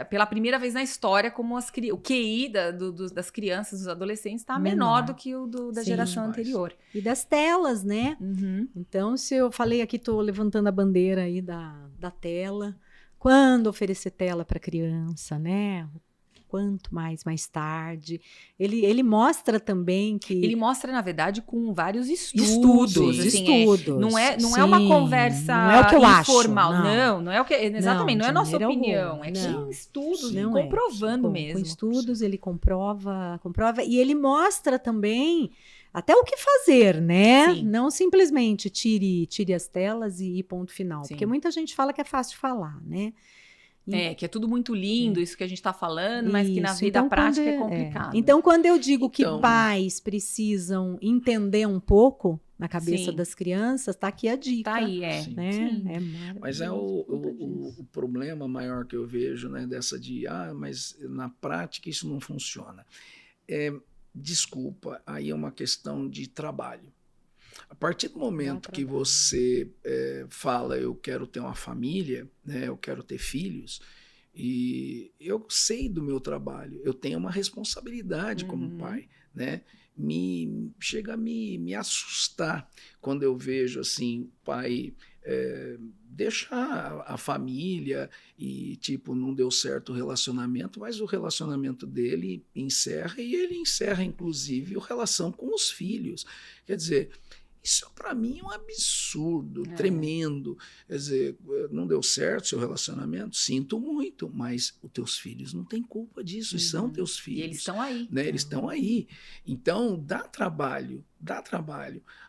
S1: pela primeira vez na história, como o QI das crianças, dos adolescentes, está menor do que o da geração anterior.
S3: E das telas, né?
S1: Uhum.
S3: Então, se eu falei aqui, estou levantando a bandeira aí da tela. Quando oferecer tela para criança, né? Quanto mais tarde. Ele mostra também que...
S1: Ele mostra, na verdade, com vários estudos. Não é uma conversa
S3: não é o que eu
S1: informal.
S3: Acho,
S1: não é o que... Exatamente, não é a nossa opinião.
S3: Alguma.
S1: É que tem estudos
S3: não
S1: comprovando mesmo.
S3: Com estudos, ele comprova. E ele mostra também até o que fazer, né?
S1: Sim.
S3: Não simplesmente tire as telas e ponto final.
S1: Sim.
S3: Porque muita gente fala que é fácil falar, né?
S1: Que é tudo muito lindo, isso que a gente está falando, mas que na vida prática é complicado.
S3: Então, quando eu digo que pais precisam entender um pouco na cabeça das crianças, tá aqui a dica.
S1: Tá aí,
S3: né?
S2: Mas o problema maior que eu vejo, né, dessa mas na prática isso não funciona. Desculpa, aí é uma questão de trabalho. A partir do momento que você fala, eu quero ter uma família, né, eu quero ter filhos, e eu sei do meu trabalho, eu tenho uma responsabilidade como pai, né? Chega a me assustar quando eu vejo assim, o pai deixar a família e, não deu certo o relacionamento, mas o relacionamento dele encerra e ele encerra, inclusive, a relação com os filhos. Quer dizer, isso para mim é um absurdo, tremendo. Quer dizer, não deu certo o seu relacionamento, sinto muito, mas os teus filhos não têm culpa disso, são teus filhos.
S1: E eles estão aí.
S2: Né? Eles estão aí. Então, dá trabalho.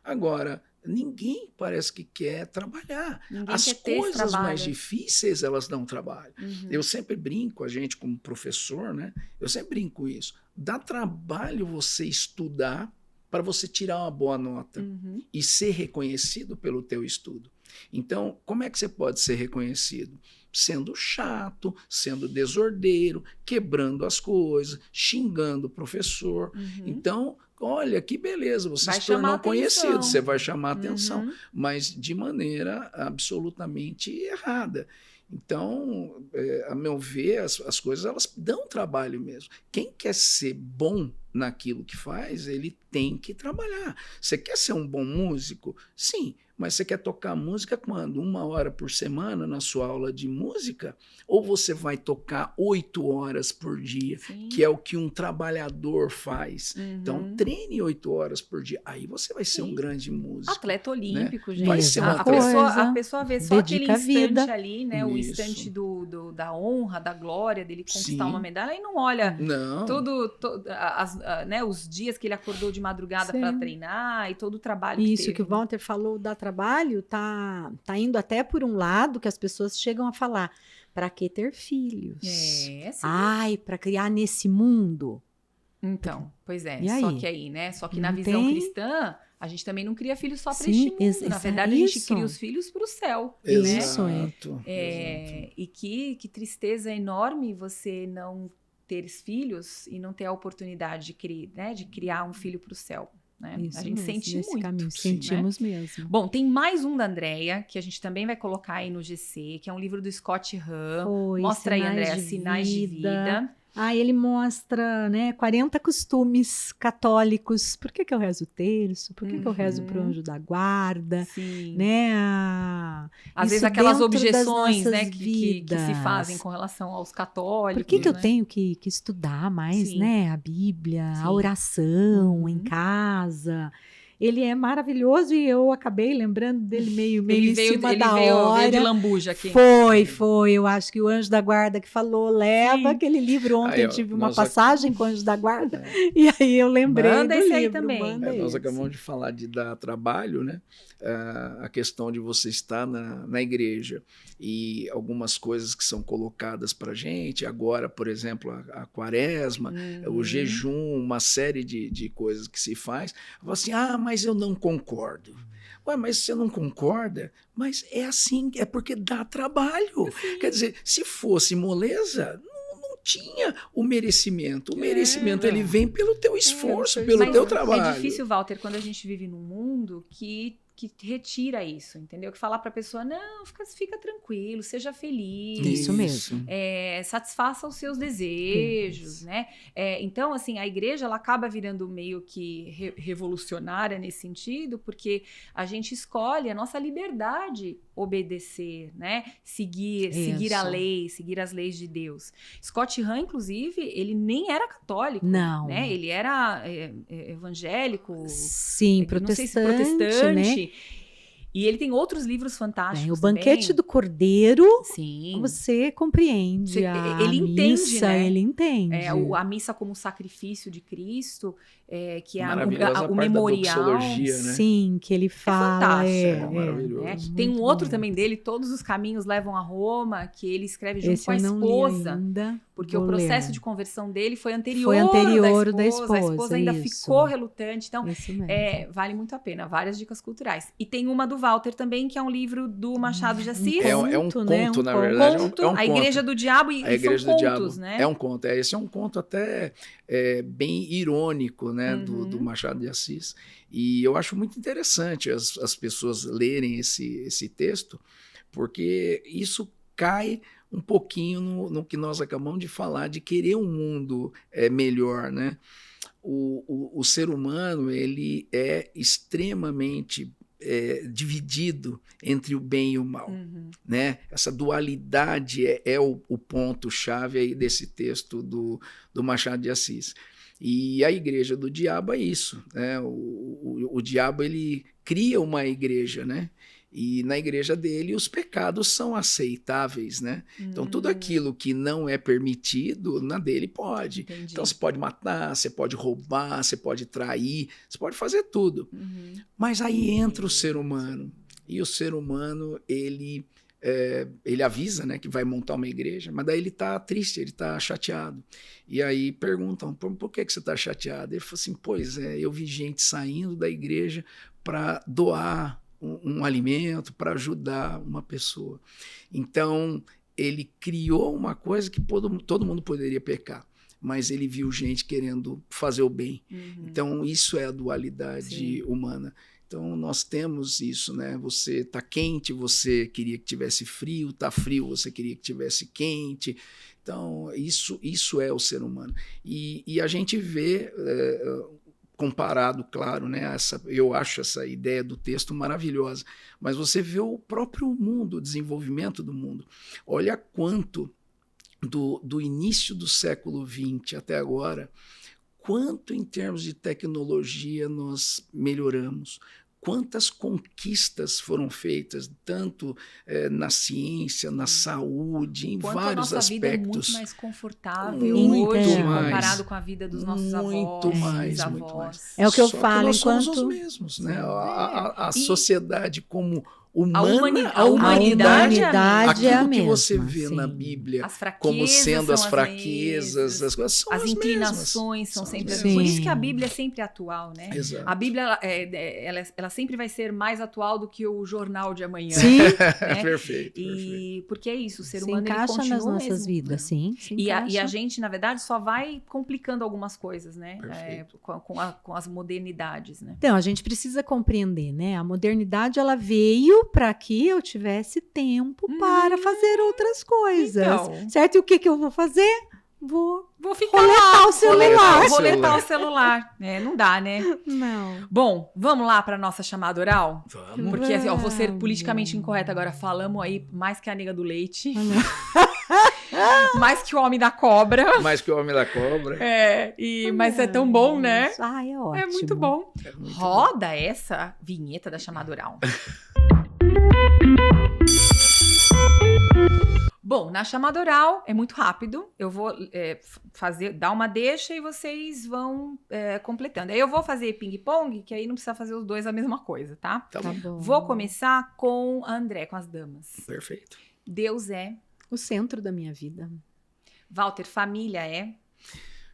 S2: Agora, ninguém parece que quer trabalhar. As coisas mais difíceis, elas dão trabalho. Eu sempre brinco, a gente como professor, né? Eu sempre brinco isso. Dá trabalho você estudar para você tirar uma boa nota e ser reconhecido pelo teu estudo. Então, como é que você pode ser reconhecido? Sendo chato, sendo desordeiro, quebrando as coisas, xingando o professor. Então, olha, que beleza, você se tornou conhecido, você vai chamar atenção, mas de maneira absolutamente errada. Então, a meu ver, as coisas elas dão trabalho mesmo. Quem quer ser bom naquilo que faz, ele tem que trabalhar. Você quer ser um bom músico? Sim, mas você quer tocar música quando? 1 hora por semana na sua aula de música? Ou você vai tocar 8 horas por dia, que é o que um trabalhador faz? Então, treine 8 horas por dia. Aí você vai ser um grande músico.
S1: Atleta olímpico, né? gente.
S2: Vai ser uma
S1: a pessoa vê só aquele instante
S3: vida.
S1: Ali, né? O instante da honra, da glória, dele conquistar uma medalha, e não olha os dias que ele acordou de madrugada para treinar e todo o trabalho que teve.
S3: Isso que o Walter falou da trabalho, tá indo até por um lado que as pessoas chegam a falar, para que ter filhos?
S1: Sim.
S3: Ai, para criar nesse mundo?
S1: Então, pois é.
S3: E
S1: só
S3: aí?
S1: que aí, né? Só que na visão cristã, a gente também não cria filhos só para este mundo. Na verdade, a gente cria os filhos para o céu.
S2: Exato.
S1: E que tristeza enorme você não ter filhos e não ter a oportunidade de criar um filho para o céu. Né? A gente sente muito.
S3: Caminho, sentimos mesmo.
S1: Bom, tem mais um da Andréia, que a gente também vai colocar aí no GC, que é um livro do Scott Hahn. Mostra aí, Andréia, Sinais de Vida.
S3: Ele mostra, 40 costumes católicos. Por que eu rezo o terço? Por que eu rezo pro anjo da guarda?
S1: Sim.
S3: Né?
S1: Às vezes aquelas objeções, né, que se fazem com relação aos católicos.
S3: Por que eu tenho que estudar mais, né? A Bíblia, a oração em casa. Ele é maravilhoso e eu acabei lembrando dele meio em cima da hora.
S1: Veio de lambuja aqui.
S3: Foi. Eu acho que o Anjo da Guarda que falou, leva aquele livro. Ontem eu tive uma passagem com o Anjo da Guarda e aí eu lembrei do
S1: esse
S3: livro.
S1: Aí também.
S2: Nós acabamos de falar de dar trabalho, né? A questão de você estar na igreja e algumas coisas que são colocadas para gente. Agora, por exemplo, a quaresma, o jejum, uma série de coisas que se faz. Fala assim, mas eu não concordo. Ué, mas você não concorda? Mas é assim, é porque dá trabalho. Quer dizer, se fosse moleza, não tinha o merecimento. O merecimento, ele vem pelo teu esforço, pelo teu trabalho.
S1: É difícil, Walter, quando a gente vive num mundo que retira isso, entendeu? Que falar para a pessoa, não, fica tranquilo, seja feliz.
S3: Isso mesmo.
S1: Satisfaça os seus desejos, né? Então, assim, a igreja, ela acaba virando meio que revolucionária nesse sentido, porque a gente escolhe a nossa liberdade obedecer, né? Seguir a lei, seguir as leis de Deus. Scott Hahn, inclusive, ele nem era católico.
S3: Não.
S1: Né? Ele era evangélico.
S3: Sim, protestante, né?
S1: E ele tem outros livros fantásticos.
S3: O Banquete do Cordeiro.
S1: Sim.
S3: Você compreende
S1: ele entende,
S3: missa,
S1: né?
S3: Ele entende.
S1: A missa como sacrifício de Cristo, que é o
S2: Da
S1: memorial.
S2: doxologia, né?
S3: Sim, que ele fala.
S2: Maravilhoso.
S1: Tem um outro também dele, Todos os Caminhos Levam a Roma, que ele escreve junto com a esposa. Porque o processo de conversão dele foi anterior da esposa. A esposa ainda ficou relutante. Então, vale muito a pena. Várias dicas culturais. E tem uma do Walter também, que é um livro do Machado de Assis.
S2: É um conto, na verdade.
S1: A Igreja do Diabo e são contos, né?
S2: É um conto. Esse é um conto até bem irônico, né? Do Machado de Assis. E eu acho muito interessante as pessoas lerem esse texto, porque isso cai um pouquinho no que nós acabamos de falar, de querer um mundo melhor, né? O ser humano, ele é extremamente dividido entre o bem e o mal, né? Essa dualidade é o ponto-chave aí desse texto do Machado de Assis. E a Igreja do Diabo é isso, né? O diabo, ele cria uma igreja, né? E na igreja dele os pecados são aceitáveis, né? Então tudo aquilo que não é permitido, na dele pode.
S1: Entendi.
S2: Então você pode matar, você pode roubar, você pode trair, você pode fazer tudo. Mas aí entra o ser humano. E o ser humano, ele avisa, né, que vai montar uma igreja, mas daí ele está triste, ele está chateado. E aí perguntam, por que você está chateado? Ele falou assim, pois eu vi gente saindo da igreja para doar um alimento, para ajudar uma pessoa. Então, ele criou uma coisa que todo mundo poderia pecar, mas ele viu gente querendo fazer o bem. Então, isso é a dualidade humana. Então, nós temos isso, né? Você está quente, você queria que tivesse frio, está frio, você queria que tivesse quente. Então, isso é o ser humano. E a gente vê... comparado, claro, né? Eu acho essa ideia do texto maravilhosa, mas você vê o próprio mundo, o desenvolvimento do mundo. Olha quanto do início do século XX até agora, quanto em termos de tecnologia nós melhoramos, quantas conquistas foram feitas, tanto na ciência, na saúde, em vários aspectos. A nossa vida é muito
S1: mais confortável hoje, comparado com a vida dos nossos avós.
S2: Muito mais.
S3: É o que eu falo,
S2: nós somos os mesmos, né? A sociedade como humana,
S1: a humanidade é a
S2: aquilo
S1: mesma.
S2: que você vê na Bíblia como sendo as fraquezas, as coisas são as
S1: inclinações são sempre as mesmas. Por isso que a Bíblia é sempre atual, né?
S2: Exato.
S1: A Bíblia ela sempre vai ser mais atual do que o jornal de amanhã.
S3: Sim.
S1: Né?
S2: Perfeito.
S1: Porque é isso, o ser
S3: se
S1: humano
S3: encaixa
S1: ele continua
S3: nas nossas
S1: mesmo,
S3: vidas, sim.
S1: E a gente, na verdade, só vai complicando algumas coisas, né? Com as modernidades, né?
S3: Então, a gente precisa compreender, né? A modernidade, ela veio para que eu tivesse tempo para fazer outras coisas.
S1: Então.
S3: Certo? E o que eu vou fazer? Vou
S1: ficar
S3: roletar o celular.
S1: Roletar o celular. Não dá, né?
S3: Não.
S1: Bom, vamos lá para nossa chamada oral?
S2: Vamos.
S1: Porque assim, vou ser politicamente incorreta agora. Falamos aí mais que a nega do leite. Mais que o Homem da Cobra.
S2: Mais que o Homem da Cobra.
S1: Mas é tão bom, né?
S3: É ótimo.
S1: É muito bom. Roda essa vinheta da chamada oral. Bom, na chamada oral é muito rápido. Eu vou dar uma deixa e vocês vão completando. Aí eu vou fazer ping-pong, que aí não precisa fazer os dois a mesma coisa, tá?
S2: Tá bom.
S1: Vou começar com a André, com as damas.
S2: Perfeito.
S1: Deus é.
S3: O centro da minha vida.
S1: Walter, família é.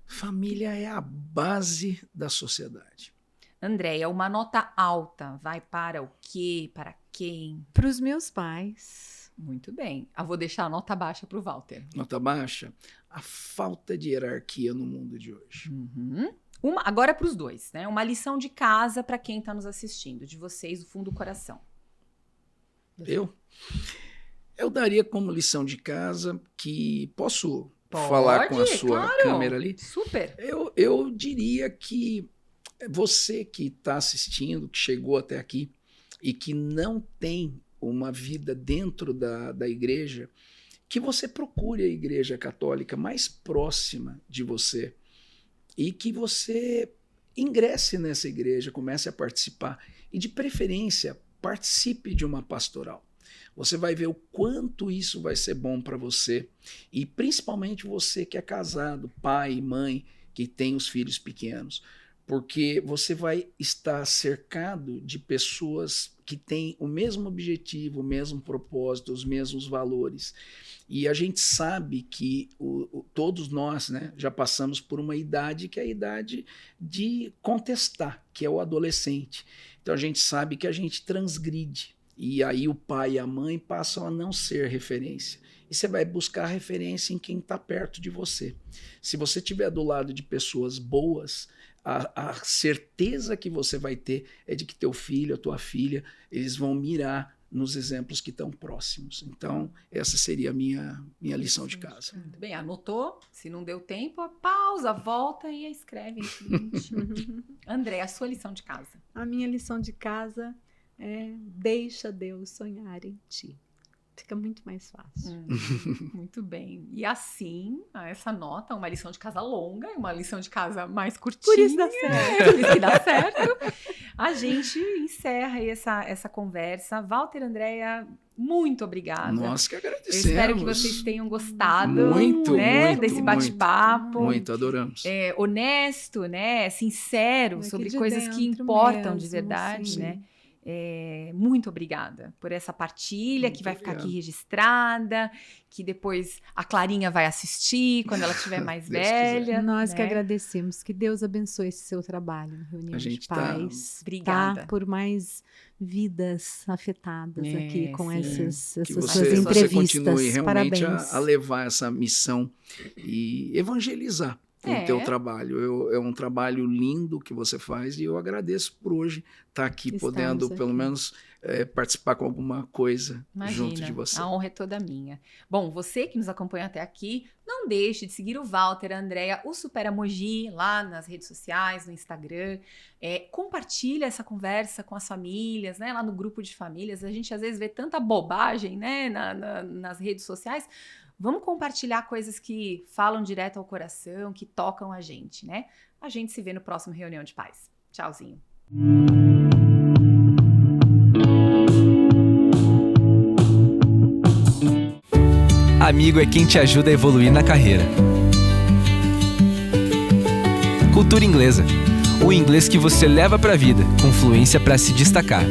S2: Família é a base da sociedade.
S1: Andréia, uma nota alta vai para o quê? Para quem?
S3: Para os meus pais.
S1: Muito bem. Eu vou deixar a nota baixa para o Walter.
S2: Nota baixa? A falta de hierarquia no mundo de hoje.
S1: Agora para os dois, né? Uma lição de casa para quem está nos assistindo, de vocês, do fundo do coração.
S2: Eu daria como lição de casa que... Posso falar com a sua câmera ali?
S1: Super.
S2: Eu diria que você que está assistindo, que chegou até aqui e que não tem uma vida dentro da igreja, que você procure a igreja católica mais próxima de você e que você ingresse nessa igreja, comece a participar e, de preferência, participe de uma pastoral. Você vai ver o quanto isso vai ser bom para você e principalmente você que é casado, pai e mãe, que tem os filhos pequenos, porque você vai estar cercado de pessoas que têm o mesmo objetivo, o mesmo propósito, os mesmos valores. E a gente sabe que todos nós, né, já passamos por uma idade que é a idade de contestar, que é o adolescente. Então a gente sabe que a gente transgride. E aí o pai e a mãe passam a não ser referência. E você vai buscar referência em quem está perto de você. Se você estiver do lado de pessoas boas, a certeza que você vai ter é de que teu filho, a tua filha, eles vão mirar nos exemplos que estão próximos. Então, essa seria a minha lição de casa.
S1: Muito bem, anotou? Se não deu tempo, pausa, volta e escreve. André, a sua lição de casa?
S3: A minha lição de casa é: deixa Deus sonhar em ti. Fica muito mais fácil.
S1: Muito bem. E assim, essa nota, uma lição de casa longa e uma lição de casa mais curtinha.
S3: Por isso dá certo.
S1: Por isso que dá certo. A gente encerra aí essa conversa. Walter, Andréia, muito obrigada.
S2: Nós que agradecemos.
S1: Eu espero que vocês tenham gostado muito desse bate-papo.
S2: Muito, adoramos.
S1: Honesto, né? Sincero, sobre coisas que importam de verdade, né? Muito obrigada por essa partilha que vai ficar aqui registrada, que depois a Clarinha vai assistir quando ela estiver mais velha.
S3: Nós que agradecemos, que Deus abençoe esse seu trabalho no Reunião de Pais.
S1: Obrigada.
S3: Por mais vidas afetadas aqui com essas suas
S2: entrevistas. Você continue realmente
S3: Parabéns.
S2: a levar essa missão e evangelizar o teu trabalho. É um trabalho lindo que você faz e eu agradeço por hoje estar aqui, podendo pelo menos participar com alguma coisa junto de você.
S1: A honra é toda minha. Bom, você que nos acompanha até aqui, não deixe de seguir o Walter, a Andréia, o Supera Mogi lá nas redes sociais, no Instagram. Compartilha essa conversa com as famílias, né? Lá no grupo de famílias. A gente às vezes vê tanta bobagem, né? Nas redes sociais. Vamos compartilhar coisas que falam direto ao coração, que tocam a gente, né? A gente se vê no próximo Reunião de Pais. Tchauzinho.
S8: Amigo é quem te ajuda a evoluir na carreira. Cultura Inglesa. O inglês que você leva pra vida, com fluência para se destacar.